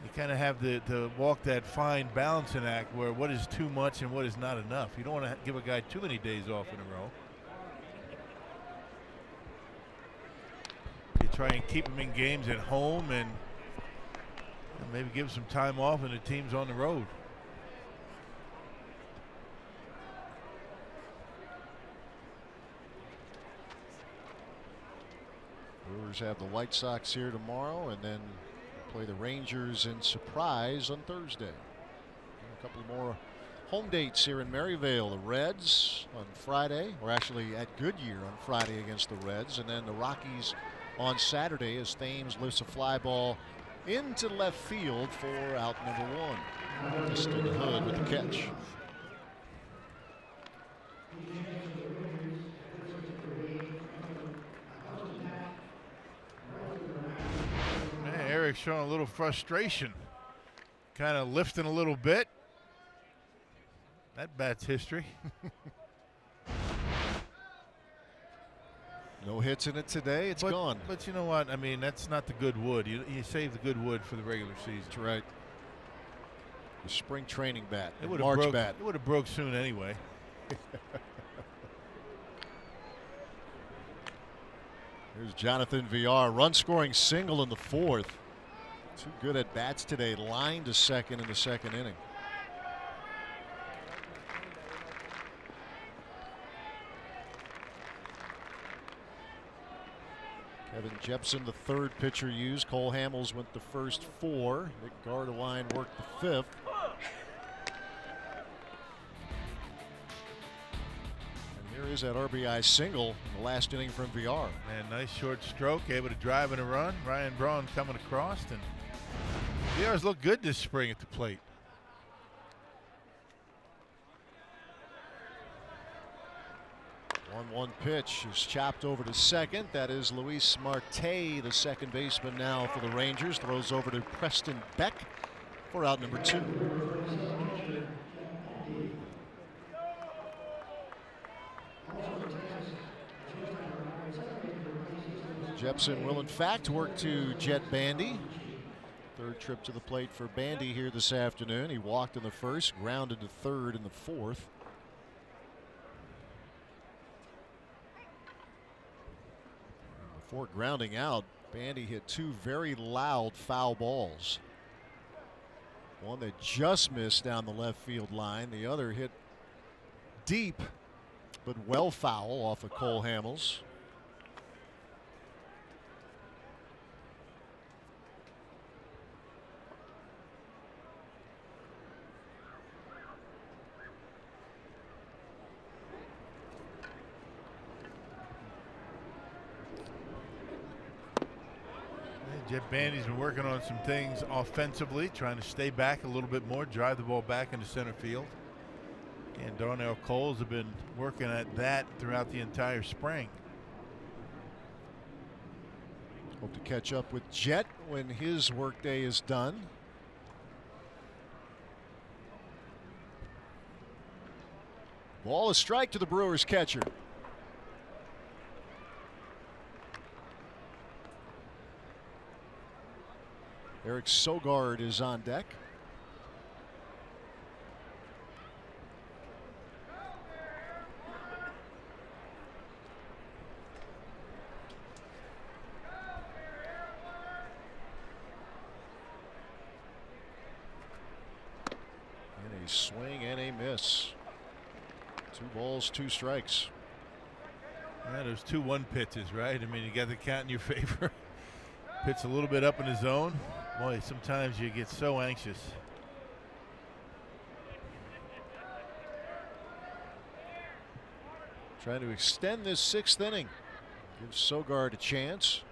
You kind of have to walk that fine balancing act where what is too much and what is not enough. You don't want to give a guy too many days off in a row. You try and keep them in games at home and maybe give some time off when the team's on the road. Brewers have the White Sox here tomorrow and then play the Rangers in Surprise on Thursday. And a couple more home dates here in Maryvale. The Reds on Friday, or actually at Goodyear on Friday against the Reds, and then the Rockies on Saturday as Thames lifts a fly ball into left field for out number 1. Dustin Hood with the catch. Eric's showing a little frustration, kind of lifting a little bit. That bat's history. No hits in it today. It's gone. But you know what? I mean, that's not the good wood. You save the good wood for the regular season. That's right. The spring training bat. It would March have bat. It would have broke soon anyway. Here's Jonathan VR, run scoring single in the 4th. 2 good at bats today, line to second in the 2nd inning. Kevin Jepson, the 3rd pitcher used. Cole Hamels went the first 4. Nick Gardewine worked the 5th. And here is that RBI single in the last inning from VR. Man, nice short stroke, able to drive in a run. Ryan Braun coming across, and VR's looked good this spring at the plate. One pitch is chopped over to second. That is Luis Marte, the second baseman now for the Rangers. Throws over to Preston Beck for out number 2. Jepson will in fact work to Jet Bandy. 3rd trip to the plate for Bandy here this afternoon. He walked in the 1st, grounded to 3rd in the 4th. Before grounding out, Bandy hit 2 very loud foul balls. One that just missed down the left field line. The other hit deep, but well foul off of Cole Hamels. Jet Bandy's been working on some things offensively, trying to stay back a little bit more, drive the ball back into center field. And Darnell Coles have been working at that throughout the entire spring. Hope to catch up with Jet when his workday is done. Ball, a strike to the Brewers catcher. Eric Sogard is on deck. And a swing and a miss. 2 balls, 2 strikes. Yeah, there's 2-1 pitches, right? I mean, you got the count in your favor. Pitch a little bit up in the zone. Boy, sometimes you get so anxious. trying to extend this 6th inning. Give Sogard a chance.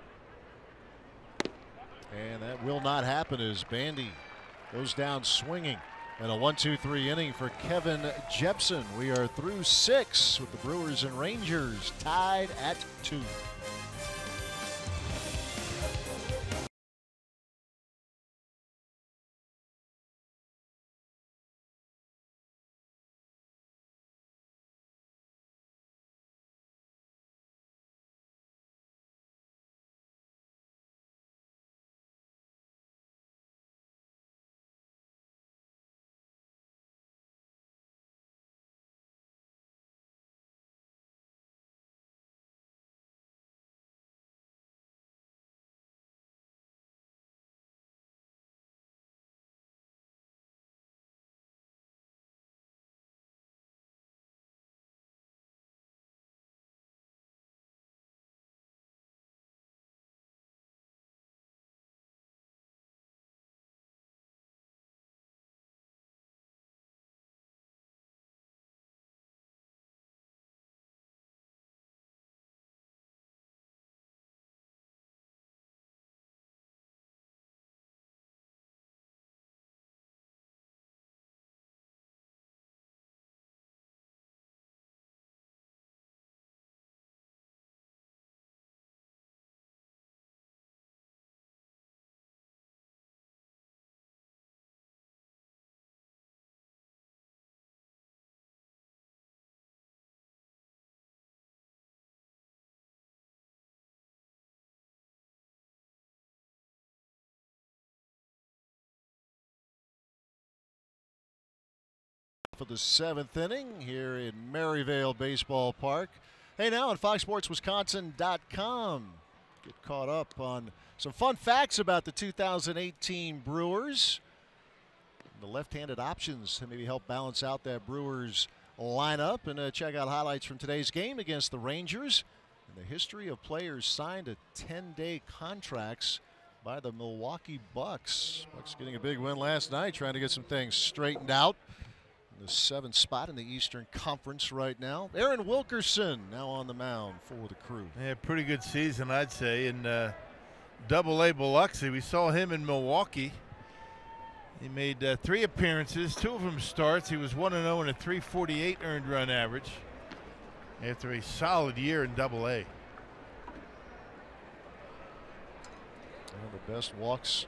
And that will not happen as Bandy goes down swinging. And a 1-2-3 inning for Kevin Jepson. We are through 6 with the Brewers and Rangers tied at 2. For the 7th inning here in Maryvale Baseball Park. Hey, now on FoxSportsWisconsin.com. Get caught up on some fun facts about the 2018 Brewers. The left-handed options maybe help balance out that Brewers lineup. And check out highlights from today's game against the Rangers. And the history of players signed to 10-day contracts by the Milwaukee Bucks. Bucks getting a big win last night, trying to get some things straightened out. The 7th spot in the Eastern Conference right now. Aaron Wilkerson now on the mound for the Crew. Yeah, pretty good season, I'd say. In Double-A Biloxi, we saw him in Milwaukee. He made 3 appearances, 2 of them starts. He was 1-0 and a .348 earned run average after a solid year in Double-A. One of the best walks,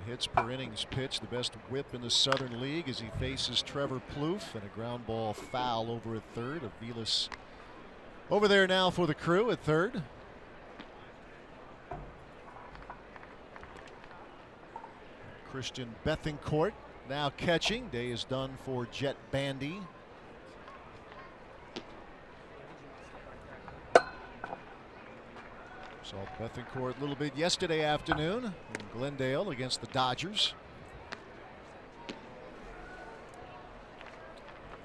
hits per innings pitched, the best whip in the Southern League as he faces Trevor Plouffe, and a ground ball foul over at third. Aviles over there now for the Crew at third. Christian Bethancourt now catching. Day is done for Jet Bandy. Saw Bethancourt a little bit yesterday afternoon in Glendale against the Dodgers.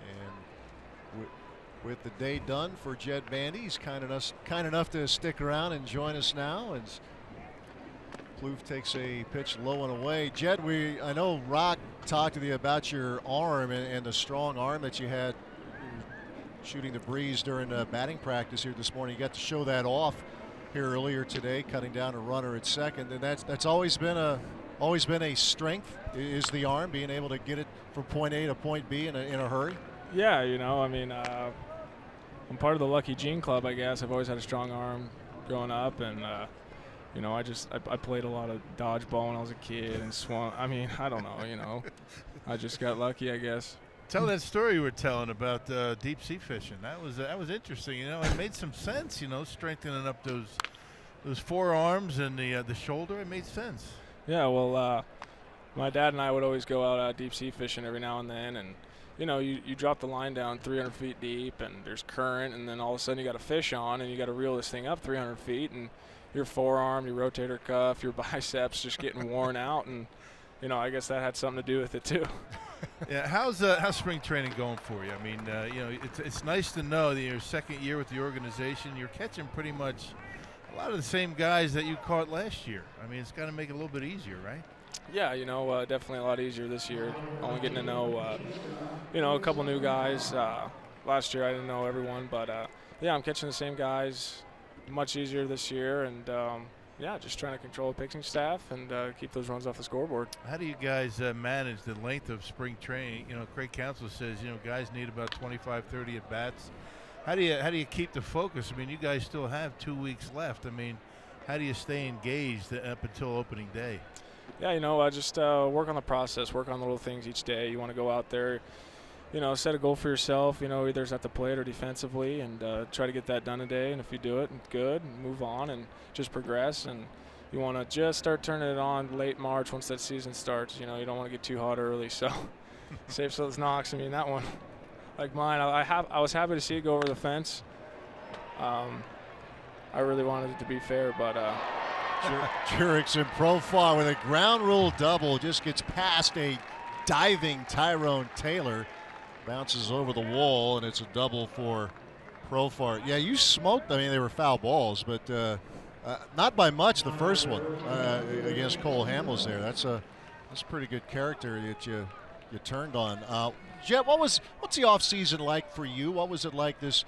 And with the day done for Jet Bandy, he's kind enough to stick around and join us now as Plouffe takes a pitch low and away. Jet, I know Rock talked to you about your arm and the strong arm that you had shooting the breeze during batting practice here this morning. You got to show that off here earlier today, cutting down a runner at second, and that's always been a strength, is the arm, being able to get it from point A to point B in a hurry. Yeah, you know, I mean, I'm part of the Lucky Gene Club, I guess. I've always had a strong arm growing up, and you know, I played a lot of dodgeball when I was a kid and swung. I mean, I don't know, you know, I just got lucky, I guess. Tell that story you were telling about deep sea fishing. That was interesting. You know, it made some sense. You know, strengthening up those forearms and the shoulder. It made sense. Yeah, well, my dad and I would always go out deep sea fishing every now and then, and you know, you drop the line down 300 feet deep, and there's current, and then all of a sudden you got a fish on, and you got to reel this thing up 300 feet, and your forearm, your rotator cuff, your biceps just getting worn out, and you know, I guess that had something to do with it too. Yeah, how's spring training going for you? I mean, you know, it's nice to know that your second year with the organization, you're catching pretty much a lot of the same guys that you caught last year. I mean, it's got to make it a little bit easier, right? Yeah, you know, definitely a lot easier this year. Only getting to know, you know, a couple new guys. Last year I didn't know everyone, but yeah, I'm catching the same guys, much easier this year, and yeah, just trying to control the pitching staff and keep those runs off the scoreboard. How do you guys manage the length of spring training? You know, Craig Counsell says, you know, guys need about 25, 30 at bats. How do you keep the focus? I mean, you guys still have 2 weeks left. I mean, how do you stay engaged up until opening day? Yeah, you know, I just work on the process, work on little things each day. You want to go out there, you know, set a goal for yourself, you know, either it's at the plate or defensively, and try to get that done today. And if you do it, good, and move on and just progress. And you want to just start turning it on late March once that season starts. You know, you don't want to get too hot early, so save those knocks. I mean, that one, like mine, I was happy to see it go over the fence. I really wanted it to be fair, but Jurickson Profar with a ground rule double, just gets past a diving Tyrone Taylor, bounces over the wall, and it's a double for Profar. Yeah, you smoked. I mean, they were foul balls, but not by much. The first one against Cole Hamels there. That's pretty good character that you turned on. Jet, what's the off season like for you? What was it like this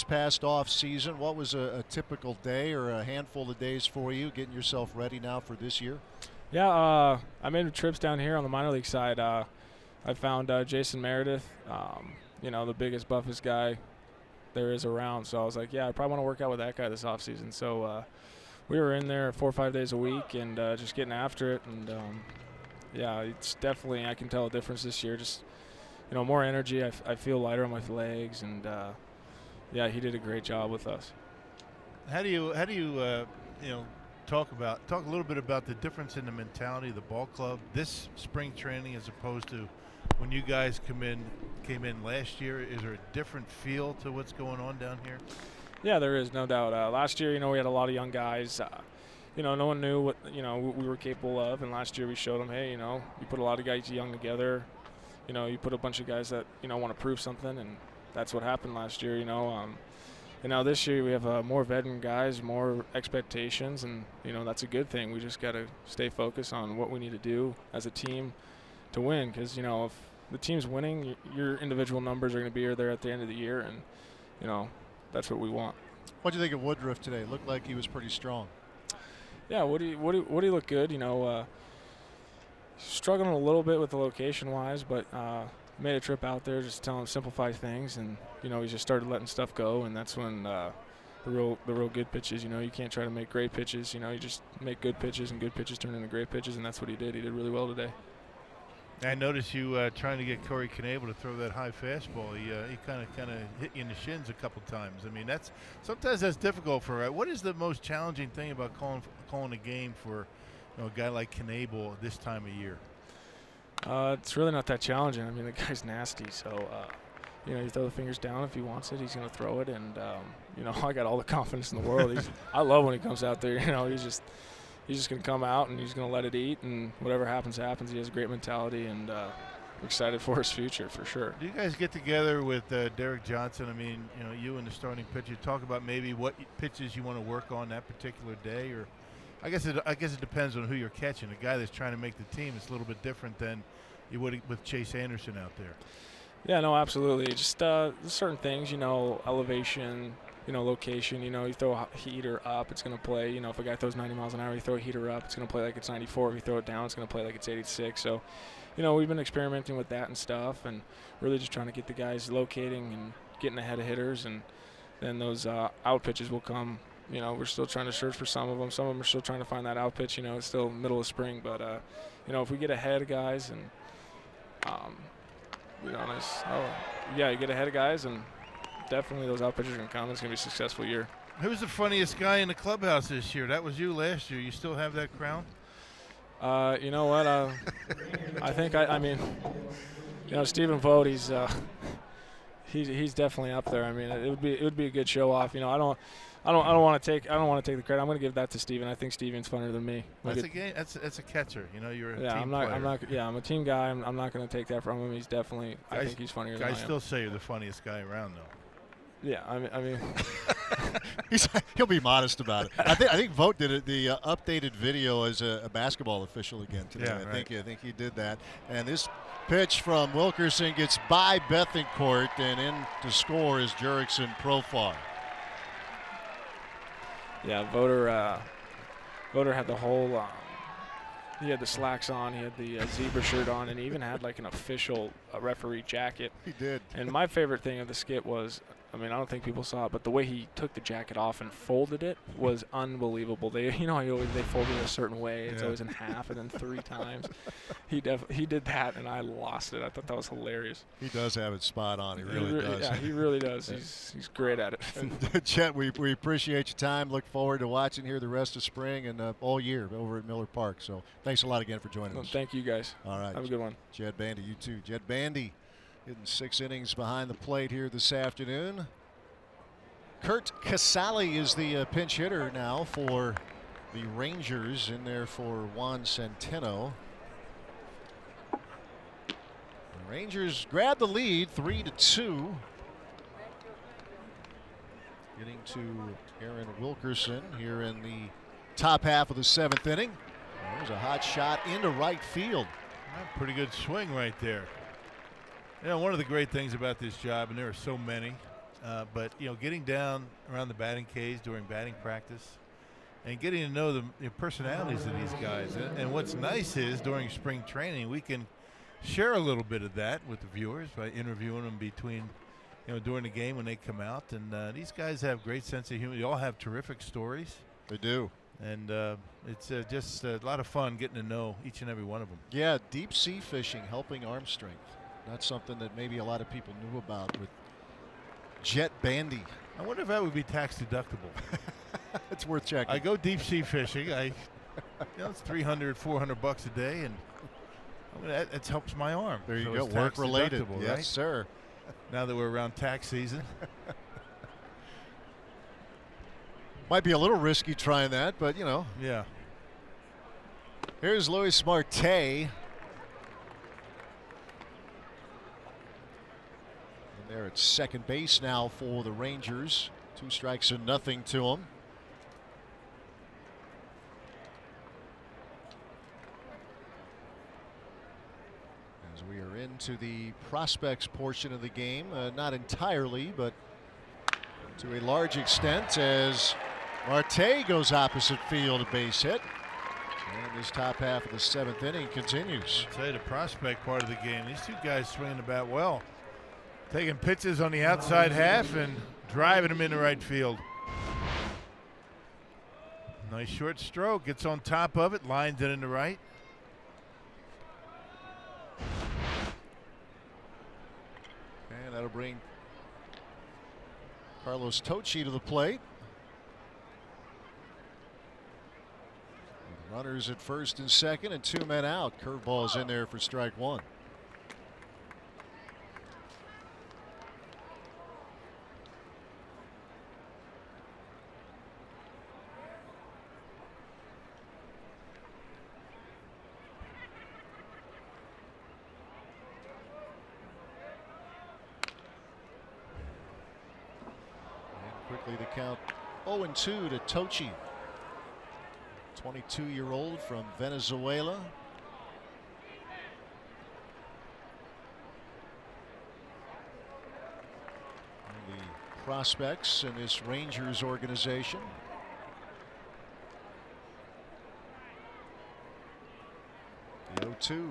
past off season? What was a typical day or a handful of days for you, getting yourself ready now for this year? Yeah, I made trips down here on the minor league side. I found Jason Meredith, you know, the biggest, buffest guy there is around. So I was like, yeah, I probably want to work out with that guy this off season. So we were in there 4 or 5 days a week and just getting after it. And yeah, it's definitely, I can tell a difference this year. Just, you know, more energy. I feel lighter on my legs, and yeah, he did a great job with us. How do you you know, talk a little bit about the difference in the mentality of the ball club this spring training as opposed to when you guys came in last year? Is there a different feel to what's going on down here? Yeah, there is, no doubt. Last year, you know, we had a lot of young guys. You know, no one knew what, you know, we were capable of, and last year we showed them, hey, you know, you put a lot of guys young together. You know, you put a bunch of guys that, you know, want to prove something, and that's what happened last year, you know. And now this year we have more veteran guys, more expectations, and, you know, that's a good thing. We just got to stay focused on what we need to do as a team to win, because, you know, if the team's winning, your individual numbers are going to be there at the end of the year, and, you know, that's what we want. What do you think of Woodruff today? Looked like he was pretty strong. Yeah, Woody looked good. You know, struggling a little bit with the location-wise, but made a trip out there just to tell him simplify things, and, you know, he just started letting stuff go, and that's when the real good pitches, you know, you can't try to make great pitches. You know, you just make good pitches, and good pitches turn into great pitches, and that's what he did. He did really well today. I noticed you trying to get Corey Knebel to throw that high fastball. He kind of hit you in the shins a couple times. I mean, sometimes that's difficult for. What is the most challenging thing about calling a game for, you know, a guy like Knebel this time of year? It's really not that challenging. I mean, the guy's nasty, so you know, you throw the fingers down. If he wants it, he's going to throw it, and you know, I got all the confidence in the world. I love when he comes out there. You know, he's just going to come out and he's going to let it eat, and whatever happens, happens. He has a great mentality, and I'm excited for his future for sure. Do you guys get together with Derek Johnson? I mean, you know, you and the starting pitcher, talk about maybe what pitches you want to work on that particular day, or I guess it depends on who you're catching. A guy that's trying to make the team is a little bit different than you would with Chase Anderson out there. Yeah, no, absolutely. Just certain things, you know, elevation, you know, location. You know, you throw a heater up, it's going to play. You know, if a guy throws 90 miles an hour, you throw a heater up, it's going to play like it's 94. If you throw it down, it's going to play like it's 86. So, you know, we've been experimenting with that and stuff, and really just trying to get the guys locating and getting ahead of hitters, and then those out pitches will come. You know, we're still trying to search for some of them. Some of them are still trying to find that out pitch. You know, it's still middle of spring, but you know, if we get ahead of guys and be honest, yeah, you get ahead of guys, and definitely those out pitchers are going to come. It's going to be a successful year. Who's the funniest guy in the clubhouse this year? That was you last year. You still have that crown? You know what? I think I mean, you know, Stephen Vogt, he's definitely up there. I mean, it would be a good show off. You know, I don't want to take the credit. I'm going to give that to Steven. I think Steven's funnier than me. That's a game. That's a catcher. You know, you're a team player. I'm a team guy. I'm not going to take that from him. He's definitely. I think he's funnier than I am. Guys still say you're the funniest guy around, though. Yeah, I mean, he'll be modest about it. I think Vogt did it, the updated video as a basketball official again today. Yeah, right. I think he did that. And this pitch from Wilkerson gets by Bethancourt, and in to score is Jurickson Profar. Yeah, Voter had the whole. He had the slacks on, he had the zebra shirt on, and he even had like an official referee jacket. He did. And my favorite thing of the skit was, I mean, I don't think people saw it, but the way he took the jacket off and folded it was unbelievable. They, you know, they fold it a certain way. It's always in half and then 3 times. He did that, and I lost it. I thought that was hilarious. He does have it spot on. He really does. Yeah, he really does. He's great at it. Chet, we appreciate your time. Look forward to watching here the rest of spring and all year over at Miller Park. So thanks a lot again for joining us. Thank you, guys. All right. Have a good one. Jed Bandy, you too. Jed Bandy hitting 6 innings behind the plate here this afternoon. Curt Casali is the pinch hitter now for the Rangers, in there for Juan Centeno. The Rangers grab the lead 3-2. Getting to Aaron Wilkerson here in the top half of the 7th inning. There's a hot shot into right field. Pretty good swing right there. You know, one of the great things about this job, and there are so many, but you know, getting down around the batting cage during batting practice and getting to know the personalities of these guys. And what's nice is during spring training we can share a little bit of that with the viewers by interviewing them between, you know, during the game when they come out. And these guys have great sense of humor. They all have terrific stories. They do. And it's just a lot of fun getting to know each and every one of them. Yeah, deep sea fishing helping arm strength. That's something that maybe a lot of people knew about with Jed Bandy. I wonder if that would be tax deductible. It's worth checking. I go deep sea fishing. You know, it's $300, $400 a day, and that helps my arm. There you so go, work related. Yes, right? sir. Now that we're around tax season. Might be a little risky trying that, but you know. Yeah. Here's Luis Marte. They're at second base now for the Rangers. 2 strikes and nothing to them. As we are into the prospects portion of the game, not entirely, but to a large extent, as Marte goes opposite field, a base hit. And this top half of the 7th inning continues. I'll tell you, the prospect part of the game, these 2 guys swinging the bat well. Taking pitches on the outside half and driving them into right field. Nice short stroke. Gets on top of it, lines it into right. And that'll bring Carlos Tocci to the plate. With runners at first and second and 2 men out. Curveball's in there for strike 1. Quickly the count 0-2 to Tocci. 22-year-old from Venezuela. One of the prospects in this Rangers organization. The 0-2.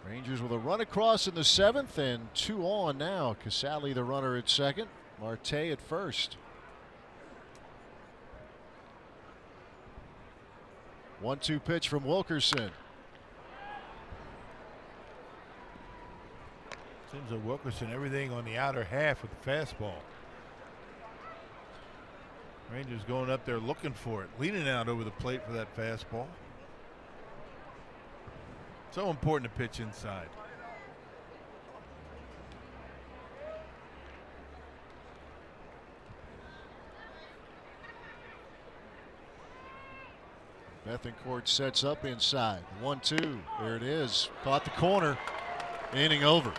Rangers with a run across in the 7th and 2 on now. Casali the runner at second, Marte at first. 1-2 pitch from Wilkerson. Seems like Wilkerson everything on the outer half with the fastball. Rangers going up there looking for it, leaning out over the plate for that fastball. So important to pitch inside. Bethancourt sets up inside. 1-2. There it is. Caught the corner. Inning over.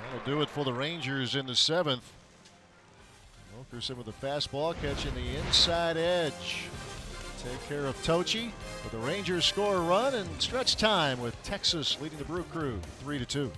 That'll do it for the Rangers in the 7th. Wilkerson with a fastball catching the inside edge. take care of Tochi. But the Rangers score a run and stretch time with Texas leading the Brew Crew 3-2.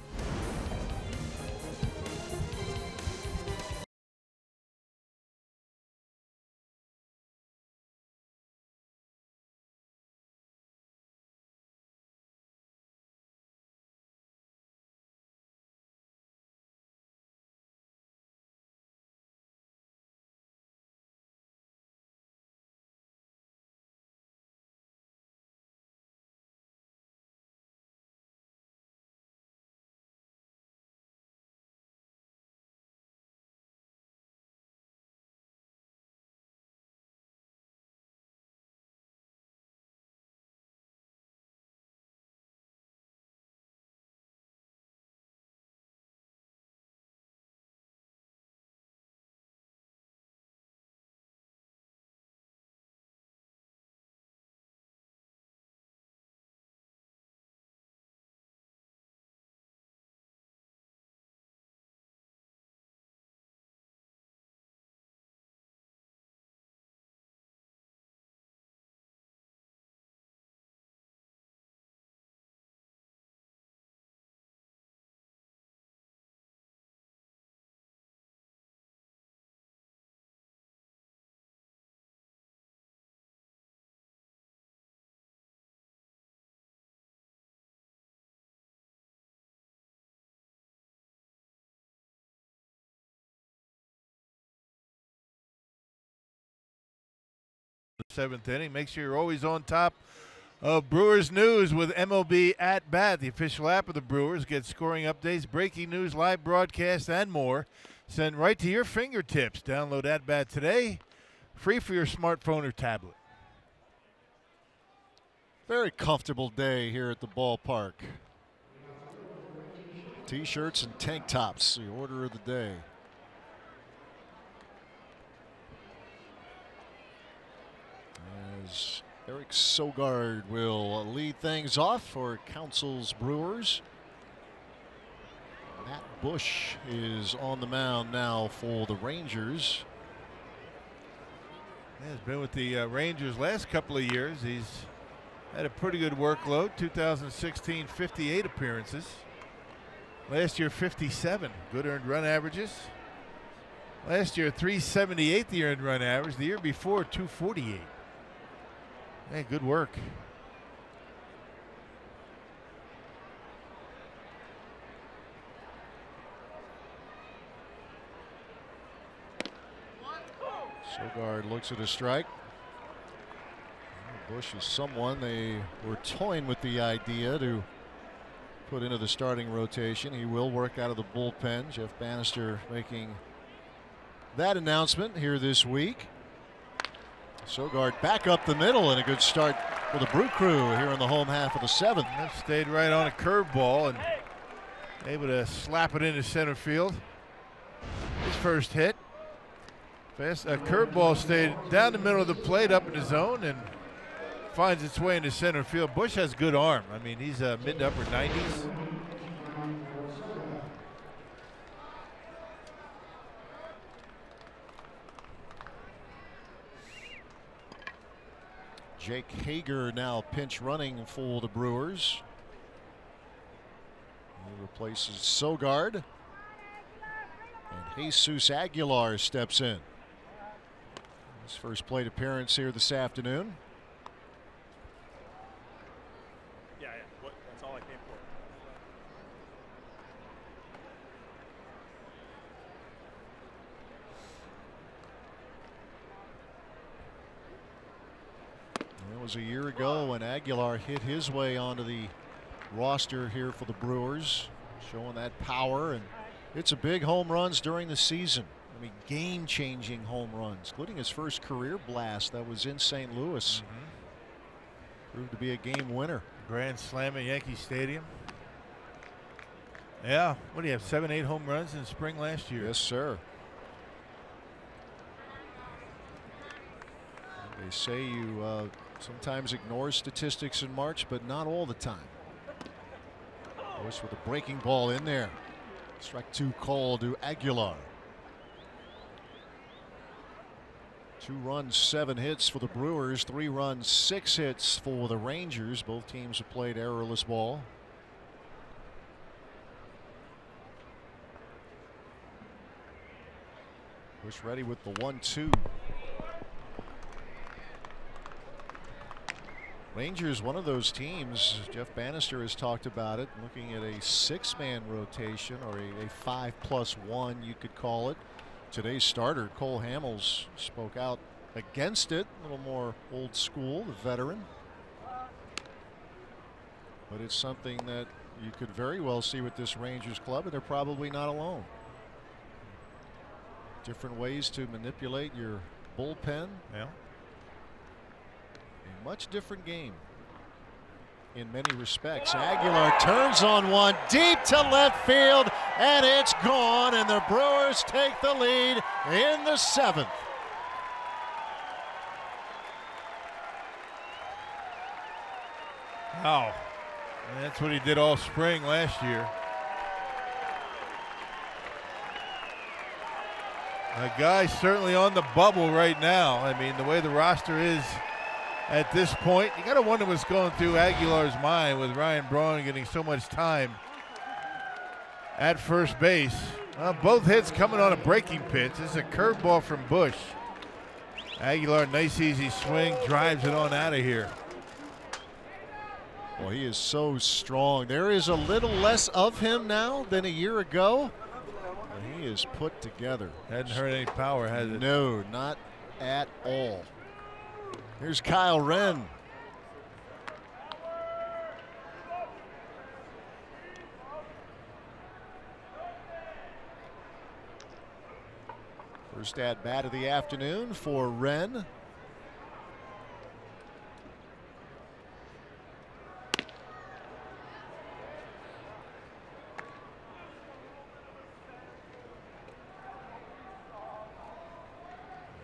Seventh inning. Make sure you're always on top of Brewers news with MLB At Bat, the official app of the Brewers. Get scoring updates, breaking news, live broadcasts, and more sent right to your fingertips. Download At Bat today, free for your smartphone or tablet. Very comfortable day here at the ballpark. T-shirts and tank tops, the order of the day. As Eric Sogard will lead things off for Council's Brewers. Matt Bush is on the mound now for the Rangers. Yeah, he's been with the Rangers last couple of years. He's had a pretty good workload. 2016, 58 appearances. Last year, 57 good earned run averages. Last year, 378 the earned run average. The year before, 248. Hey, good work. Sogard looks at a strike. Bush is someone they were toying with the idea to put into the starting rotation. He will work out of the bullpen. Jeff Bannister making that announcement here this week. Sogard back up the middle, and a good start for the Brew Crew here in the home half of the seventh. That stayed right on a curveball and able to slap it into center field. His first hit. A curveball stayed down the middle of the plate up in the zone and finds its way into center field. Bush has good arm. I mean, he's mid to upper 90s. Jake Hager now pinch running for the Brewers. He replaces Sogard. And Jesus Aguilar steps in. His first plate appearance here this afternoon. Yeah, that's all I came for. It was a year ago when Aguilar hit his way onto the roster here for the Brewers, showing that power, and it's a big home runs during the season. I mean, game-changing home runs, including his first career blast that was in St. Louis. Proved to be a game winner. Grand slam at Yankee Stadium. Yeah, what do you have, 7, 8 home runs in spring last year? Yes, sir. They say you sometimes ignore statistics in March, but not all the time. Bush with a breaking ball in there. Strike 2 call to Aguilar. 2 runs, 7 hits for the Brewers. 3 runs, 6 hits for the Rangers. Both teams have played errorless ball. Bush ready with the 1-2. Rangers, one of those teams, Jeff Bannister has talked about it, looking at a 6-man rotation, or a 5+1 you could call it. Today's starter, Cole Hamels, spoke out against it, a little more old school, the veteran. But it's something that you could very well see with this Rangers club, and they're probably not alone. Different ways to manipulate your bullpen. Yeah. A much different game in many respects. Aguilar turns on one deep to left field, and it's gone, and the Brewers take the lead in the 7th. Wow. And that's what he did all spring last year. A guy certainly on the bubble right now. I mean, the way the roster is at this point, you got to wonder what's going through Aguilar's mind with Ryan Braun getting so much time at first base. Both hits coming on a breaking pitch. This is a curveball from Bush. Aguilar, nice easy swing, drives it on out of here. Well, he is so strong. There is a little less of him now than a year ago. He is put together. Hadn't hurt any power, has it? No, not at all. Here's Kyle Wren. First at bat of the afternoon for Wren.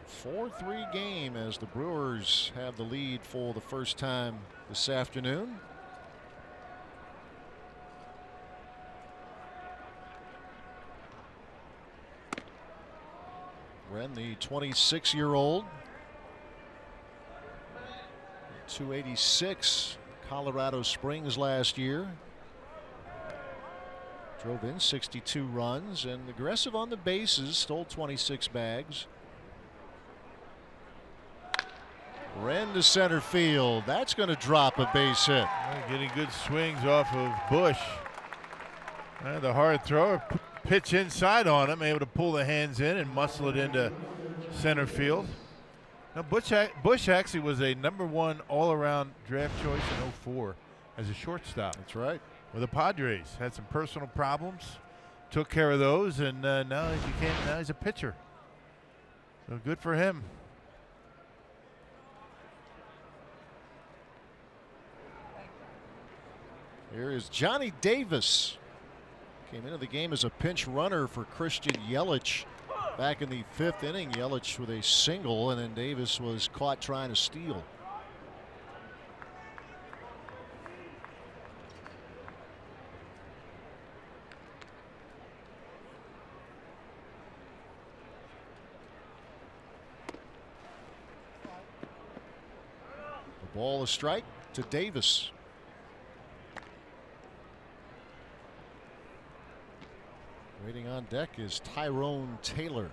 A 4-3 game as the Brewers have the lead for the first time this afternoon. Wren, the 26-year-old, 286 Colorado Springs last year. Drove in 62 runs and aggressive on the bases, stole 26 bags. Wren to center field. That's going to drop a base hit. Getting good swings off of Bush. The hard thrower, pitch inside on him, able to pull the hands in and muscle it into center field. Now Bush actually was a #1 all-around draft choice in '04 as a shortstop. That's right. With the Padres, had some personal problems, took care of those, and now he's a pitcher. So good for him. Here is Johnny Davis. Came into the game as a pinch runner for Christian Yelich back in the 5th inning. Yelich with a single, and then Davis was caught trying to steal. The ball, a strike to Davis. Waiting on deck is Tyrone Taylor.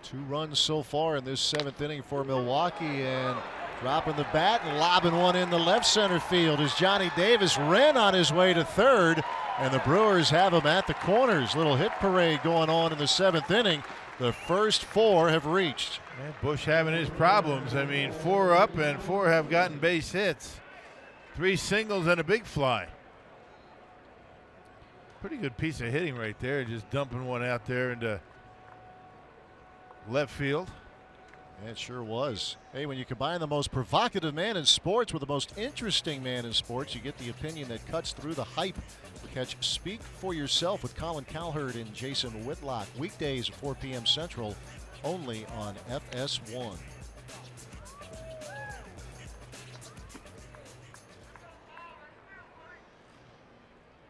Two runs so far in this 7th inning for Milwaukee, and dropping the bat and lobbing one in the left center field is Johnny Davis. Wren on his way to 3rd, and the Brewers have him at the corners. Little hit parade going on in the 7th inning. The first 4 have reached. Man, Bush having his problems. I mean, 4 up and 4 have gotten base hits. 3 singles and a big fly. Pretty good piece of hitting right there, just dumping one out there into left field. It sure was. Hey, when you combine the most provocative man in sports with the most interesting man in sports, you get the opinion that cuts through the hype. Catch Speak for Yourself with Colin Cowherd and Jason Whitlock weekdays at 4 p.m. Central, only on FS1.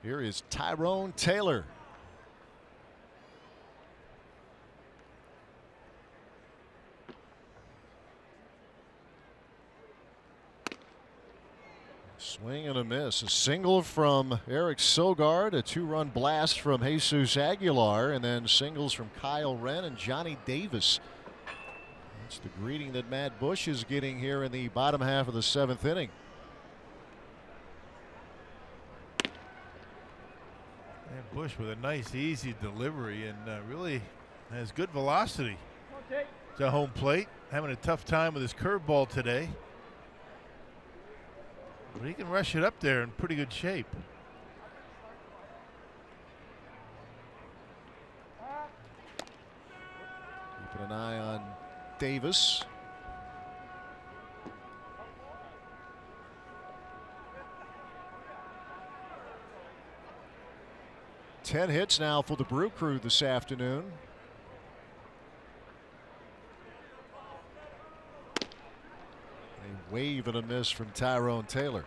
Here is Tyrone Taylor. Swing and a miss. A single from Eric Sogard, a 2-run blast from Jesus Aguilar, and then singles from Kyle Wren and Johnny Davis. That's the greeting that Matt Bush is getting here in the bottom half of the 7th inning. And Bush with a nice, easy delivery and really has good velocity to home plate. Having a tough time with his curveball today. But he can rush it up there in pretty good shape. Keeping an eye on Davis. Ten hits now for the Brew Crew this afternoon. A wave and a miss from Tyrone Taylor.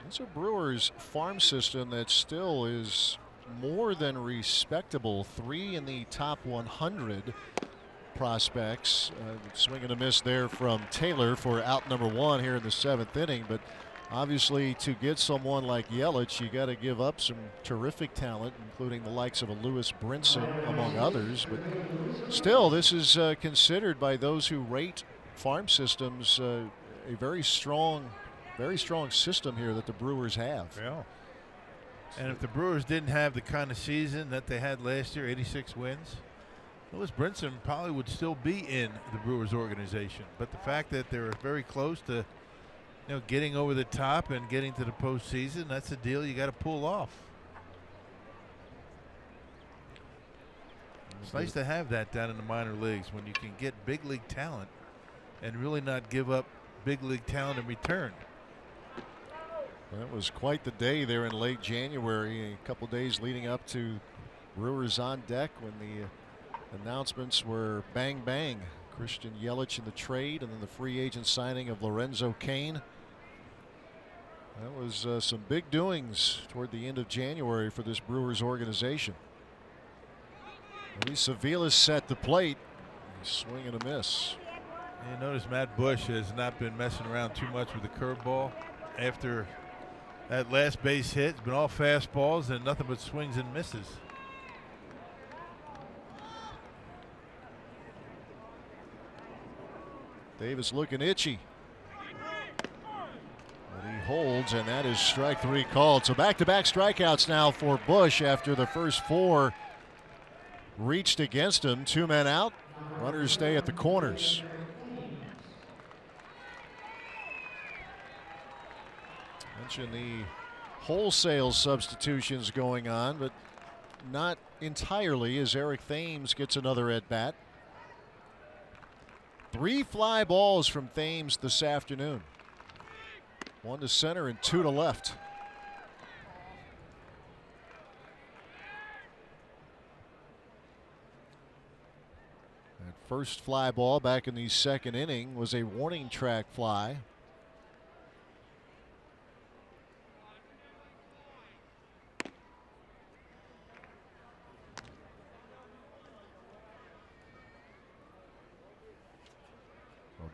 It's a Brewers farm system that still is more than respectable. 3 in the top 100 prospects. Swing and a miss there from Taylor for out number 1 here in the 7th inning. But obviously, to get someone like Yelich, you got to give up some terrific talent, including the likes of a Lewis Brinson, among others. But still, this is considered by those who rate farm systems a very strong system here that the Brewers have. Yeah. And if the Brewers didn't have the kind of season that they had last year, 86 wins, Lewis Brinson probably would still be in the Brewers organization. But the fact that they're very close to, getting over the top and getting to the postseason, that's a deal you got to pull off. It's nice to have that down in the minor leagues when you can get big league talent and really not give up big league talent in return. That was quite the day there in late January, a couple days leading up to Brewers on deck when the announcements were bang bang. Christian Yelich in the trade and then the free agent signing of Lorenzo Cain. That was some big doings toward the end of January for this Brewers organization. Luis Avila set the plate. Swing and a miss. You notice Matt Bush has not been messing around too much with the curveball. After that last base hit, it's been all fastballs and nothing but swings and misses. Davis looking itchy. But he holds, and that is strike 3 called. So back-to-back strikeouts now for Bush after the first 4 reached against him. 2 men out. Runners stay at the corners. Mentioned the wholesale substitutions going on, but not entirely, as Eric Thames gets another at-bat. 3 fly balls from Thames this afternoon. 1 to center and 2 to left. That first fly ball back in the 2nd inning was a warning track fly.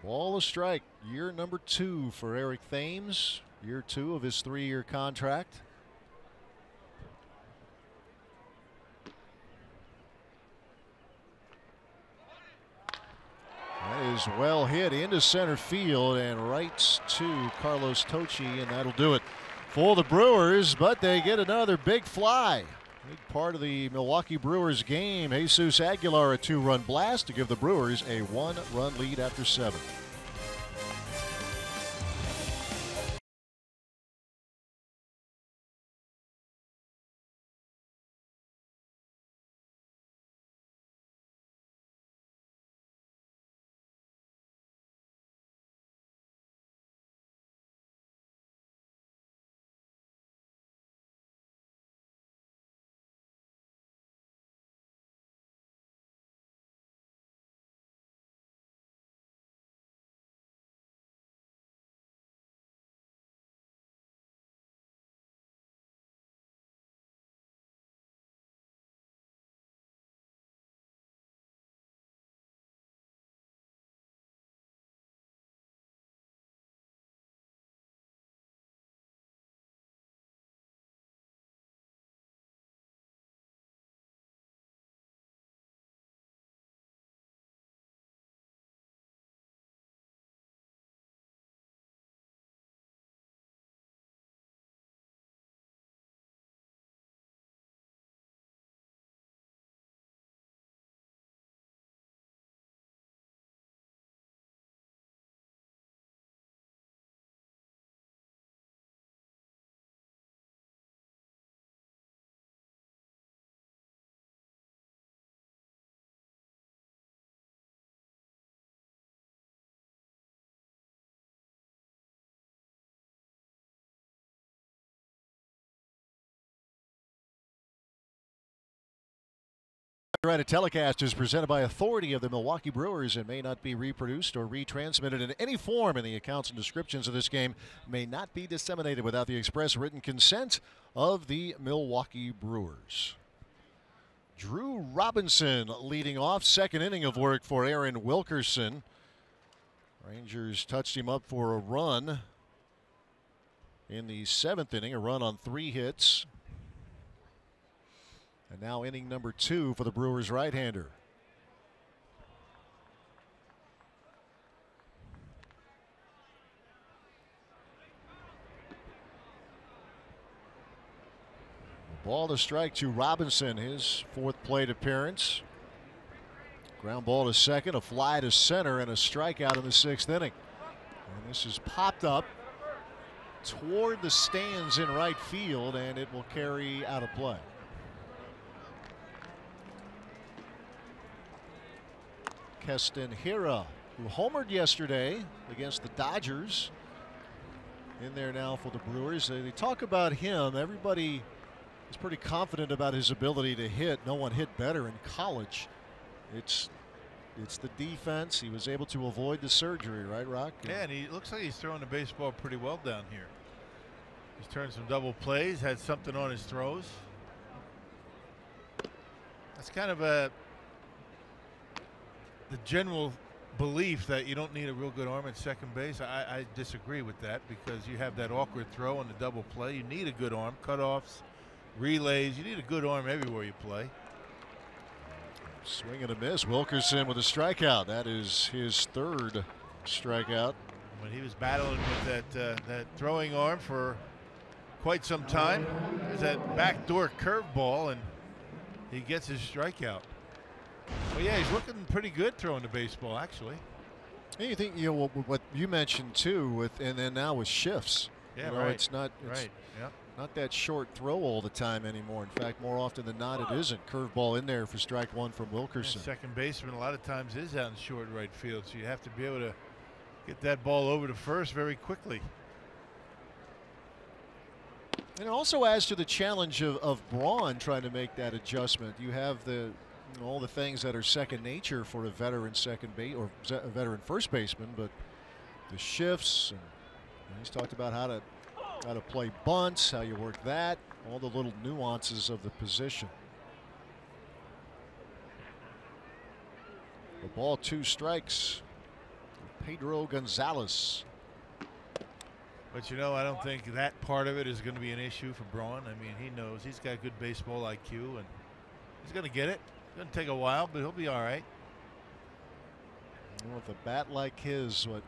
Ball a strike. Year number 2 for Eric Thames. Year 2 of his 3-year contract. That is well hit into center field and right to Carlos Tocci, and that'll do it for the Brewers. But they get another big fly. Big part of the Milwaukee Brewers game. Jesus Aguilar, a 2-run blast to give the Brewers a 1-run lead after 7. Copyrighted telecast is presented by authority of the Milwaukee Brewers and may not be reproduced or retransmitted in any form, and the accounts and descriptions of this game may not be disseminated without the express written consent of the Milwaukee Brewers. Drew Robinson leading off, second inning of work for Aaron Wilkerson. Rangers touched him up for a run in the 7th inning, a run on 3 hits. And now inning number 2 for the Brewers right-hander. Ball to strike to Robinson, his 4th plate appearance. Ground ball to second, a fly to center, and a strikeout in the 6th inning. And this is popped up toward the stands in right field, and it will carry out of play. Keston Hiura, who homered yesterday against the Dodgers, in there now for the Brewers. They talk about him. Everybody is pretty confident about his ability to hit. No one hit better in college. It's the defense. He was able to avoid the surgery, right, Rock? Yeah, and he looks like he's throwing the baseball pretty well down here. He's turned some double plays, had something on his throws. That's kind of the general belief that you don't need a real good arm at second base. I disagree with that, because you have that awkward throw on the double play. You need a good arm, cutoffs, relays. You need a good arm everywhere you play. Swing and a miss. Wilkerson with a strikeout. That is his 3rd strikeout. When he was battling with that throwing arm for quite some time, there's that backdoor curveball, and he gets his strikeout. Well, yeah, he's looking pretty good throwing the baseball, actually. And you think, you know, what you mentioned too, and then now with shifts. Yeah, you know, right. It's not. It's right. Yeah. Not that short throw all the time anymore. In fact, more often than not, it isn't. Curveball in there for strike 1 from Wilkerson. Yeah, second baseman a lot of times is out in short right field, so you have to be able to get that ball over to first very quickly. And it also adds to the challenge of Braun trying to make that adjustment. You have all the things that are second nature for a veteran second base or a veteran first baseman, but the shifts, and he's talked about how to play bunts, how you work that, all the little nuances of the position. The ball, 2 strikes. Pedro Gonzalez. But you know, I don't think that part of it is going to be an issue for Braun. I mean, he knows he's got good baseball IQ, and he's going to get it. It's going to take a while, but he'll be all right. With a bat like his, what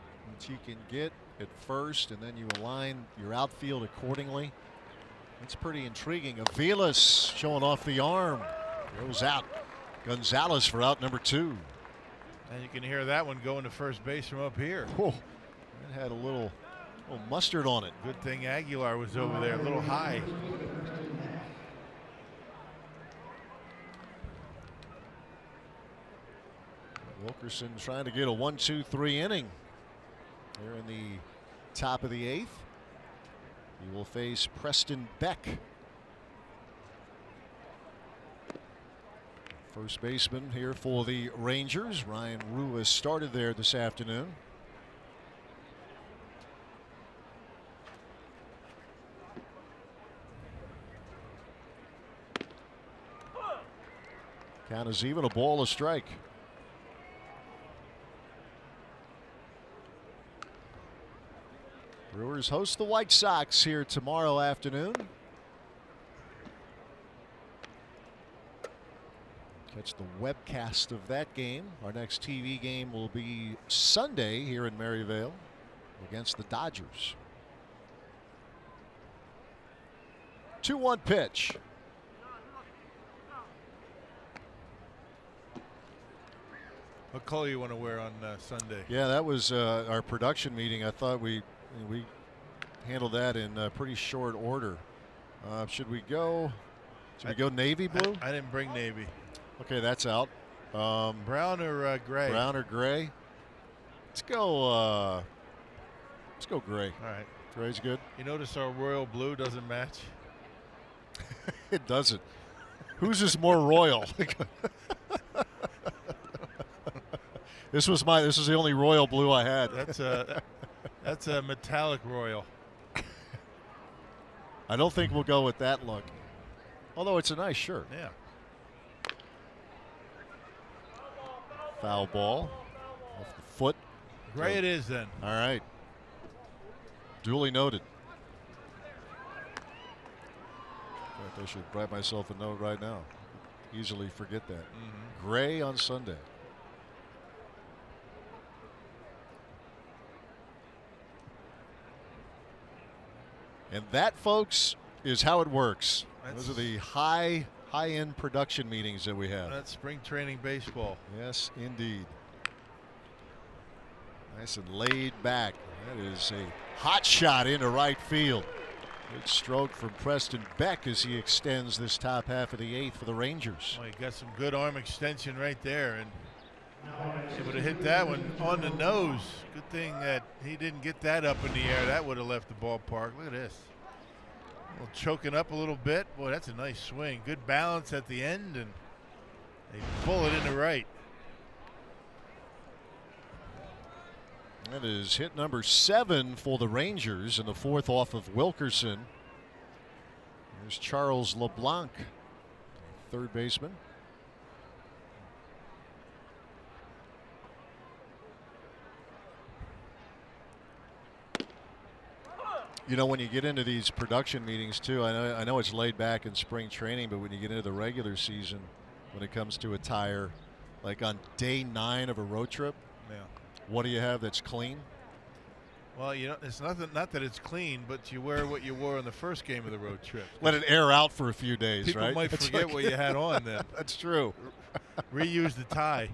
you can get at first, and then you align your outfield accordingly. It's pretty intriguing. Aviles showing off the arm. Goes out. Gonzalez for out number 2. And you can hear that one going to first base from up here. Whoa. It had a little mustard on it. Good thing Aguilar was over there, a little high. Wilkerson trying to get a 1-2-3 inning here in the top of the 8th. He will face Preston Beck. First baseman here for the Rangers. Ryan Ruiz started there this afternoon. Count is even, a ball, a strike. Brewers host the White Sox here tomorrow afternoon. Catch the webcast of that game. Our next TV game will be Sunday here in Maryvale against the Dodgers. 2-1 pitch. What color you want to wear on Sunday? Yeah, that was our production meeting. I thought we handled that in pretty short order. Should we go navy blue? I didn't bring navy. Okay, that's out. Brown or gray? Brown or gray? Let's go gray. All right. Gray's good. You notice our royal blue doesn't match? It doesn't. Whose is more royal? This was the only royal blue I had. That's a metallic royal. I don't think we'll go with that look. Although it's a nice shirt. Yeah. Foul ball. Off the foot. Gray it is then. All right. Duly noted. In fact, I should write myself a note right now. Easily forget that. Gray on Sunday. And that, folks, is how it works. Those are the high-end production meetings that we have. That's spring training baseball. Yes, indeed. Nice and laid back. That is a hot shot into right field. Good stroke from Preston Beck as he extends this top half of the 8th for the Rangers. Well, he got some good arm extension right there, and able to hit that one on the nose. Good thing that he didn't get that up in the air. That would have left the ballpark. Look at this. Well, choking up a little bit. Boy, that's a nice swing. Good balance at the end, and a bullet into right. That is hit number 7 for the Rangers, and the 4th off of Wilkerson. There's Charles LeBlanc, third baseman. You know, when you get into these production meetings too, I know it's laid back in spring training, but when you get into the regular season, when it comes to attire, like on day 9 of a road trip, Yeah. what do you have that's clean? Well, you know, it's nothing. Not that it's clean, but you wear what you wore on the first game of the road trip. Let it air out for a few days, People right? might That's forget like- what you had on then. That's true. Reuse the tie.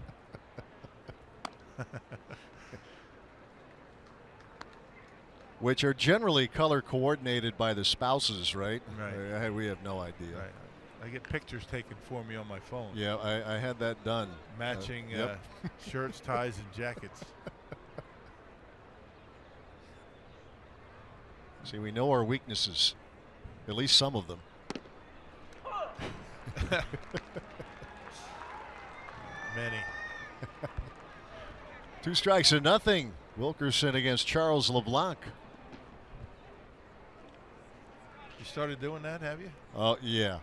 Which are generally color coordinated by the spouses, right? Right. We have no idea. Right. I get pictures taken for me on my phone. Yeah, I had that done. Matching yep. shirts, ties, and jackets. See, we know our weaknesses, at least some of them. Many. 2 strikes and nothing. Wilkerson against Charles LeBlanc. You started doing that, have you? Oh, yeah.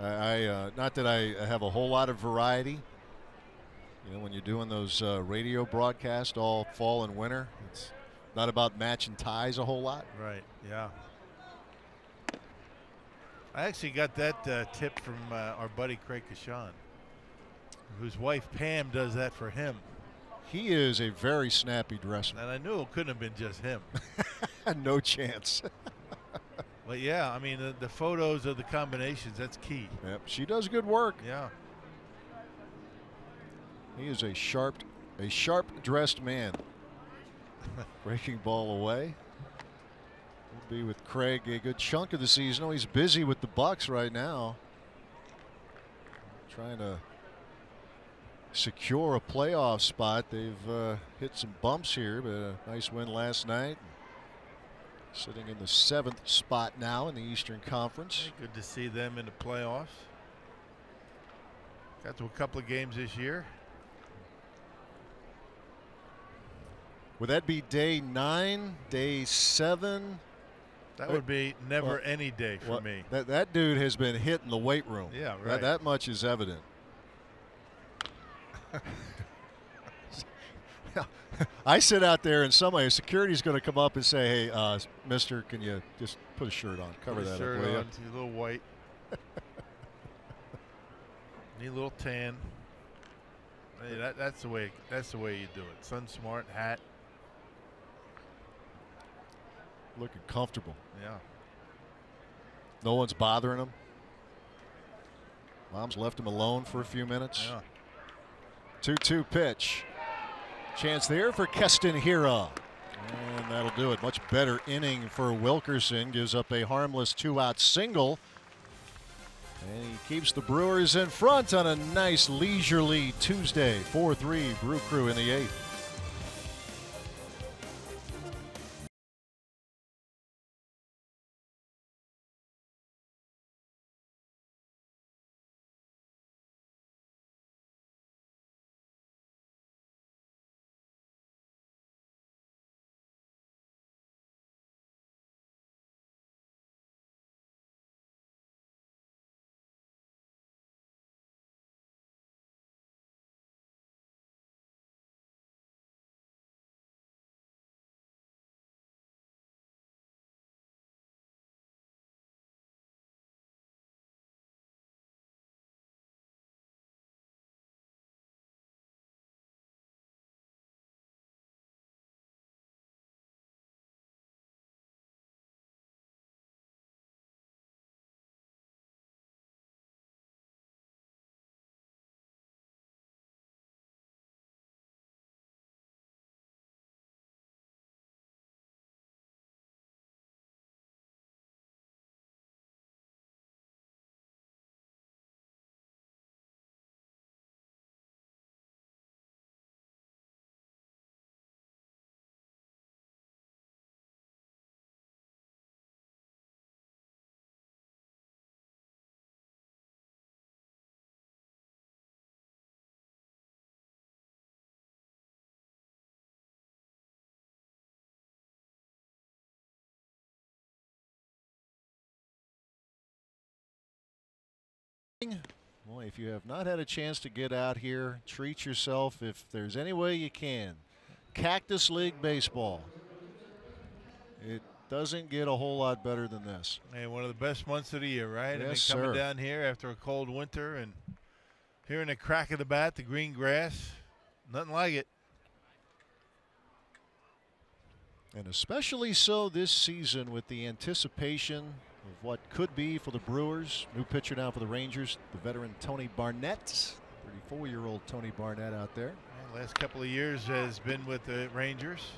I not that I have a whole lot of variety. You know, when you're doing those radio broadcasts all fall and winter, it's not about matching ties a whole lot. Right, yeah. I actually got that tip from our buddy Craig Kashan, whose wife Pam does that for him. He is a very snappy dresser. And I knew it couldn't have been just him. No chance. But yeah, I mean, the photos of the combinations, that's key. Yep, she does good work. Yeah. He is a sharp dressed man. Breaking ball away. Will be with Craig a good chunk of the season. Oh, he's busy with the Bucks right now. Trying to secure a playoff spot. They've hit some bumps here, but a nice win last night. Sitting in the 7th spot now in the Eastern Conference. Good to see them in the playoffs. Got to a couple of games this year. Would that be day 9, day 7? That would be never any day for me. That dude has been hit in the weight room. Yeah, right. That much is evident. I sit out there and somebody, security's going to come up and say, hey, mister, can you just put a shirt on? Cover that up, will you? You're a little white. Need a little tan. Hey, that's the way you do it. Sun smart hat. Looking comfortable. Yeah. No one's bothering him. Mom's left him alone for a few minutes. Yeah. 2-2 pitch. Chance there for Keston Hiura. And that'll do it. Much better inning for Wilkerson. Gives up a harmless 2-out single. And he keeps the Brewers in front on a nice leisurely Tuesday. 4-3 Brew Crew in the 8th. Boy, if you have not had a chance to get out here, treat yourself if there's any way you can. Cactus League Baseball. It doesn't get a whole lot better than this. And one of the best months of the year, right? Yes, coming sir. down here after a cold winter and hearing the crack of the bat, the green grass, nothing like it. And especially so this season with the anticipation of what could be for the Brewers. New pitcher now for the Rangers, the veteran Tony Barnett. 34-year-old Tony Barnett out there. Yeah, last couple of years has been with the Rangers.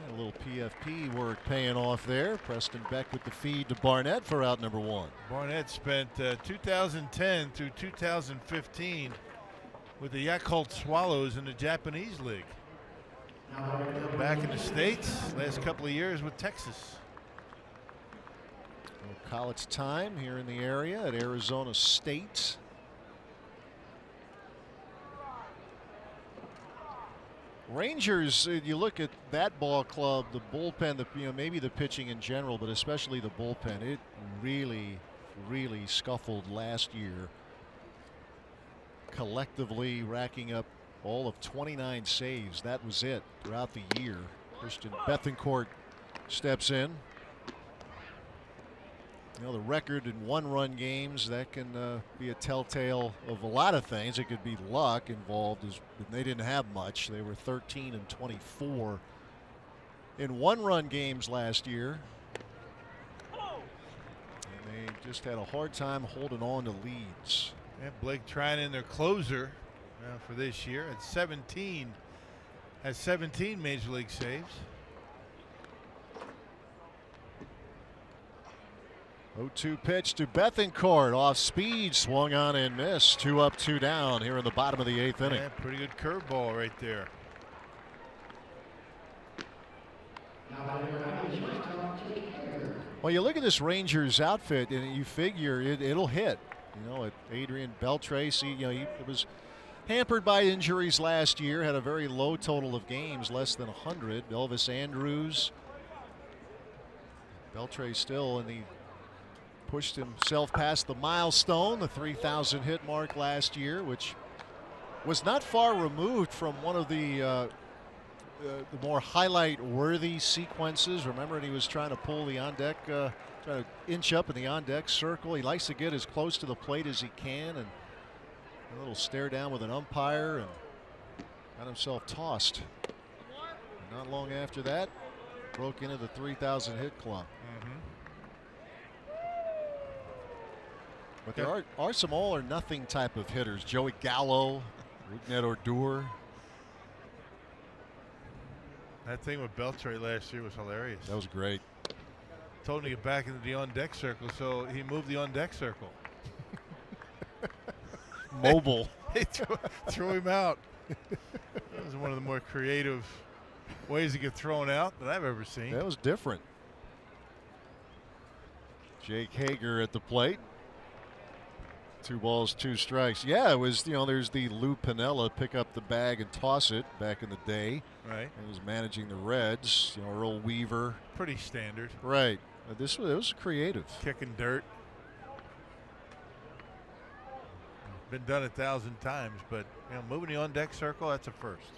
And a little PFP work paying off there. Preston Beck with the feed to Barnett for out number 1. Barnett spent 2010 through 2015 with the Yakult Swallows in the Japanese League. Back in the States, last couple of years with Texas. College time here in the area at Arizona State. Rangers, you look at that ball club, the bullpen, maybe the pitching in general, but especially the bullpen, it really scuffled last year. Collectively racking up all of 29 saves. That was it throughout the year. Christian Bethancourt steps in. You know, the record in 1-run games, that can be a telltale of a lot of things. It could be luck involved. They didn't have much. They were 13 and 24 in 1-run games last year. And they just had a hard time holding on to leads. And Blake Treinen, their closer for this year, at 17, has 17 major league saves. 0-2 pitch to Bethancourt, off speed, swung on and missed. 2 up, 2 down here in the bottom of the 8th inning. Yeah, pretty good curveball right there. Well, you look at this Rangers outfit and you figure it'll hit. You know, Adrian Beltre, he was hampered by injuries last year, had a very low total of games, less than 100. Elvis Andrus. Beltre still in the pushed himself past the milestone, the 3,000 hit mark last year, which was not far removed from one of the more highlight-worthy sequences. Remember, he was trying to pull the on-deck, trying to inch up in the on-deck circle. He likes to get as close to the plate as he can, and a little stare down with an umpire, and got himself tossed. And not long after that, broke into the 3,000 hit club. But there are some all or nothing type of hitters. Joey Gallo, Rougned Odor. That thing with Beltre last year was hilarious. That was great. Told him to get back into the on-deck circle, so he moved the on-deck circle. Mobile. He threw him out. That was one of the more creative ways to get thrown out that I've ever seen. That was different. Jake Hager at the plate. 2 balls, 2 strikes. Yeah, it was, there's the Lou Piniella pick up the bag and toss it back in the day. Right. He was managing the Reds, Earl Weaver. Pretty standard. Right. It was creative. Kicking dirt. Been done 1,000 times, but moving the on-deck circle, that's a first.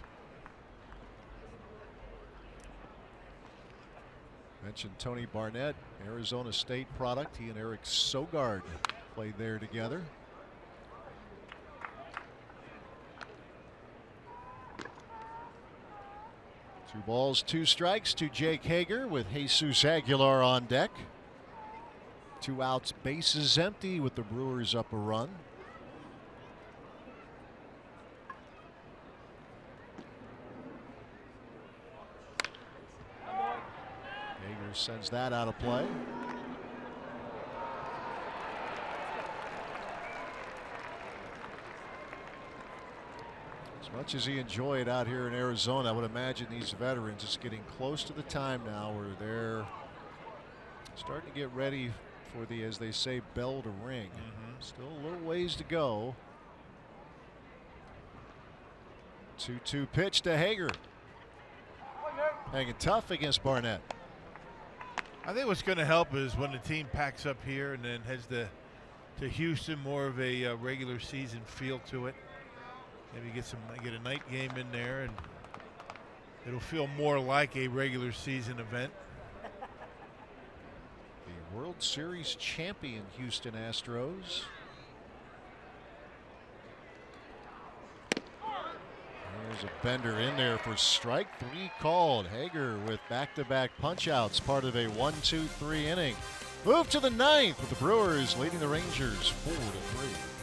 Mentioned Tony Barnett, Arizona State product. He and Eric Sogard played there together. Two balls, 2 strikes to Jake Hager with Jesus Aguilar on deck. 2 outs, bases empty with the Brewers up a run. Hager sends that out of play. As much as he enjoyed out here in Arizona, I would imagine these veterans, it's getting close to the time now where they're starting to get ready for the, as they say, bell to ring. Still a little ways to go. 2-2 pitch to Hager. Hanging tough against Barnett. I think what's going to help is when the team packs up here and then has to to Houston, more of a regular season feel to it. Maybe get a night game in there, and it'll feel more like a regular season event. The World Series champion Houston Astros. There's a bender in there for strike 3 called. Hager with back-to-back punch-outs, part of a 1-2-3 inning. Move to the 9th with the Brewers leading the Rangers 4-3.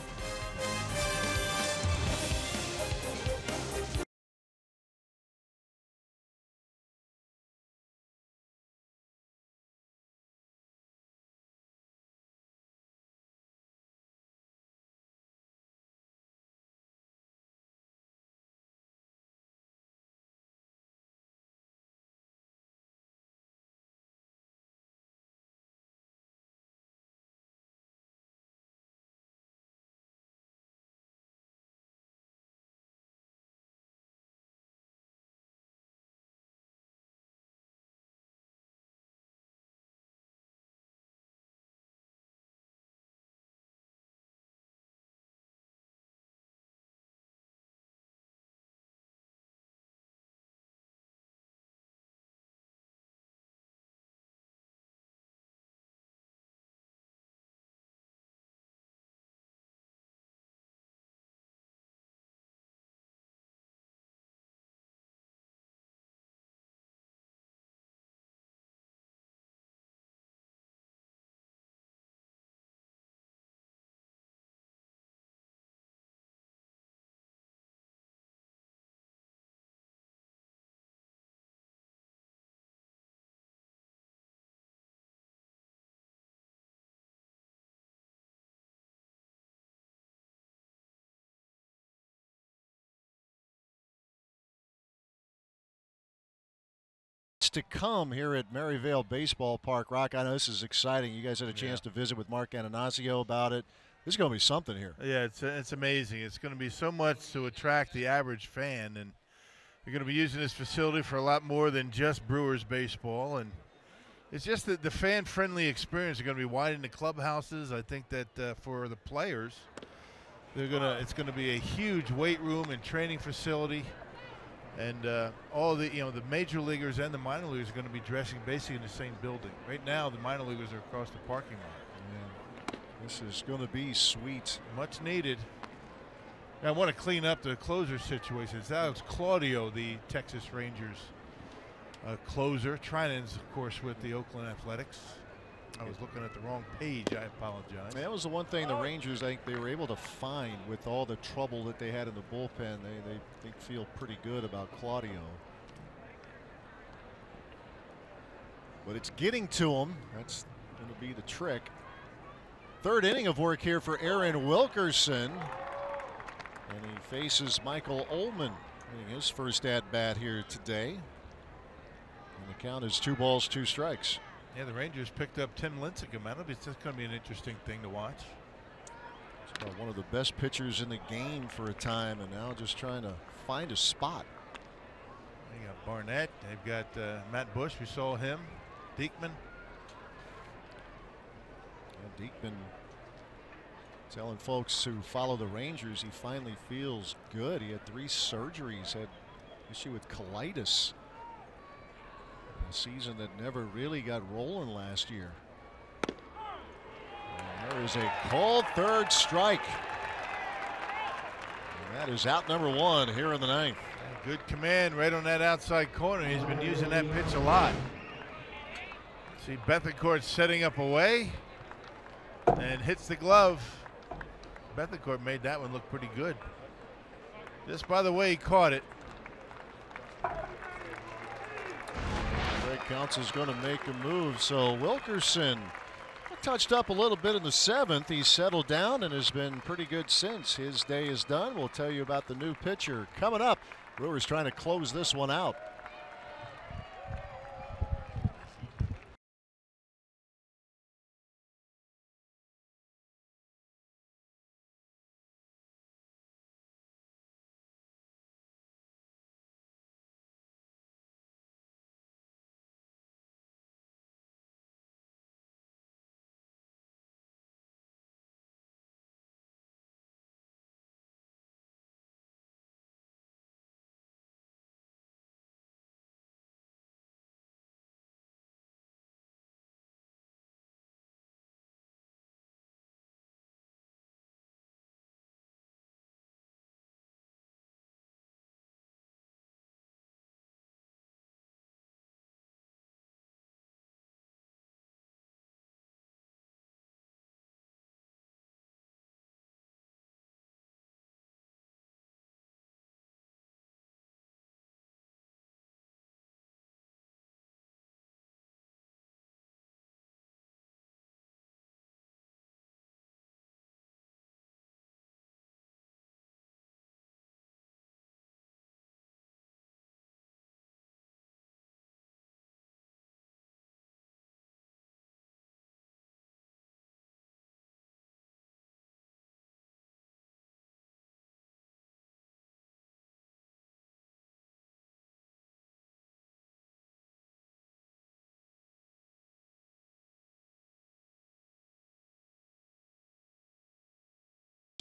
To come here at Maryvale Baseball Park. Rock, I know this is exciting. You guys had a chance to visit with Mark Ananazio about it. This is going to be something here. Yeah, it's amazing. It's going to be so much to attract the average fan, and you're going to be using this facility for a lot more than just Brewers baseball. And it's just that the fan-friendly experience. They're going to be widening the clubhouses. I think that for the players, it's going to be a huge weight room and training facility. And all the the major leaguers and the minor leaguers are going to be dressing basically in the same building. Right now, the minor leaguers are across the parking lot. Yeah. This is going to be sweet. Much needed. Now, I want to clean up the closer situation. That was Claudio, the Texas Rangers closer. Trinan's, of course, with the Oakland Athletics. I was looking at the wrong page. I apologize. That was the one thing the Rangers, I think, they were able to find with all the trouble that they had in the bullpen. They feel pretty good about Claudio. But it's getting to him. That's going to be the trick. Third inning of work here for Aaron Wilkerson. And he faces Michael Ullman getting his first at-bat here today. And the count is 2 balls, 2 strikes. Yeah, the Rangers picked up Tim Lincecum. It's just going to be an interesting thing to watch. It's one of the best pitchers in the game for a time, and now just trying to find a spot. They got Barnett. They've got Matt Bush. We saw him. Diekman. Yeah, Diekman telling folks who follow the Rangers he finally feels good. He had 3 surgeries, had issue with colitis. A season that never really got rolling last year. And there is a called third strike. And that is out number 1 here in the 9th. Good command right on that outside corner. He's been using that pitch a lot. See Bethancourt setting up away and hits the glove. Bethancourt made that one look pretty good. Just by the way he caught it. Greg Counsell is going to make a move. So Wilkerson touched up a little bit in the 7th. He's settled down and has been pretty good since. His day is done. We'll tell you about the new pitcher coming up. Brewers trying to close this one out.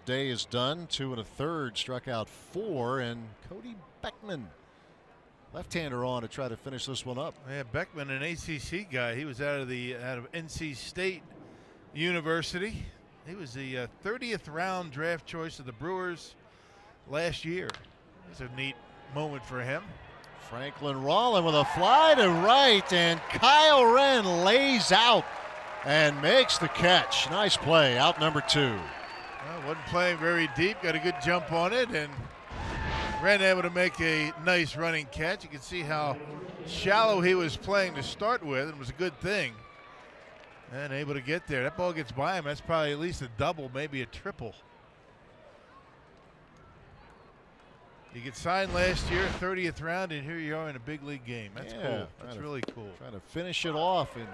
day is done. 2 1/3, struck out 4, and Cody Beckman, left-hander, on to try to finish this one up. Yeah, Beckman, an ACC guy. He was out of NC State University. He was the 30th round draft choice of the Brewers last year. It's a neat moment for him. Franklin Rollin with a fly to right, and Kyle Wren lays out and makes the catch. Nice play, out number 2. Well, wasn't playing very deep, got a good jump on it, and Wren able to make a nice running catch. You can see how shallow he was playing to start with, and it was a good thing. And able to get there. That ball gets by him. That's probably at least a double, maybe a triple. You get signed last year, 30th round, and here you are in a big league game. That's cool. That's really cool. Trying to finish it off and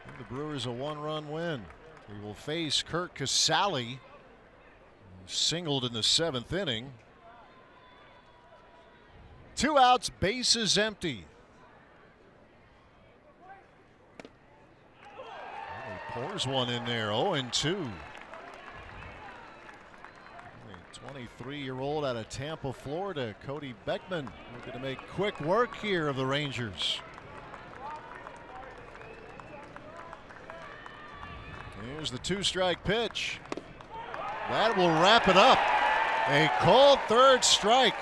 give the Brewers a 1-run win. We will face Curt Casali, who singled in the 7th inning. 2 outs, bases empty. He pours one in there, 0-2. 23-year-old out of Tampa, Florida, Cody Beckman, looking to make quick work here of the Rangers. Here's the 2-strike pitch. That will wrap it up. A cold 3rd strike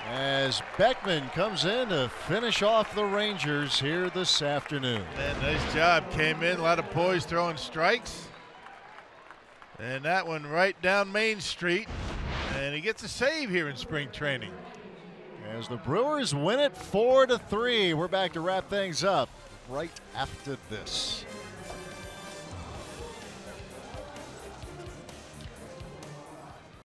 as Beckman comes in to finish off the Rangers here this afternoon. And nice job. Came in, a lot of poise throwing strikes. And that one right down Main Street. And he gets a save here in spring training. As the Brewers win it 4-3. We're back to wrap things up right after this.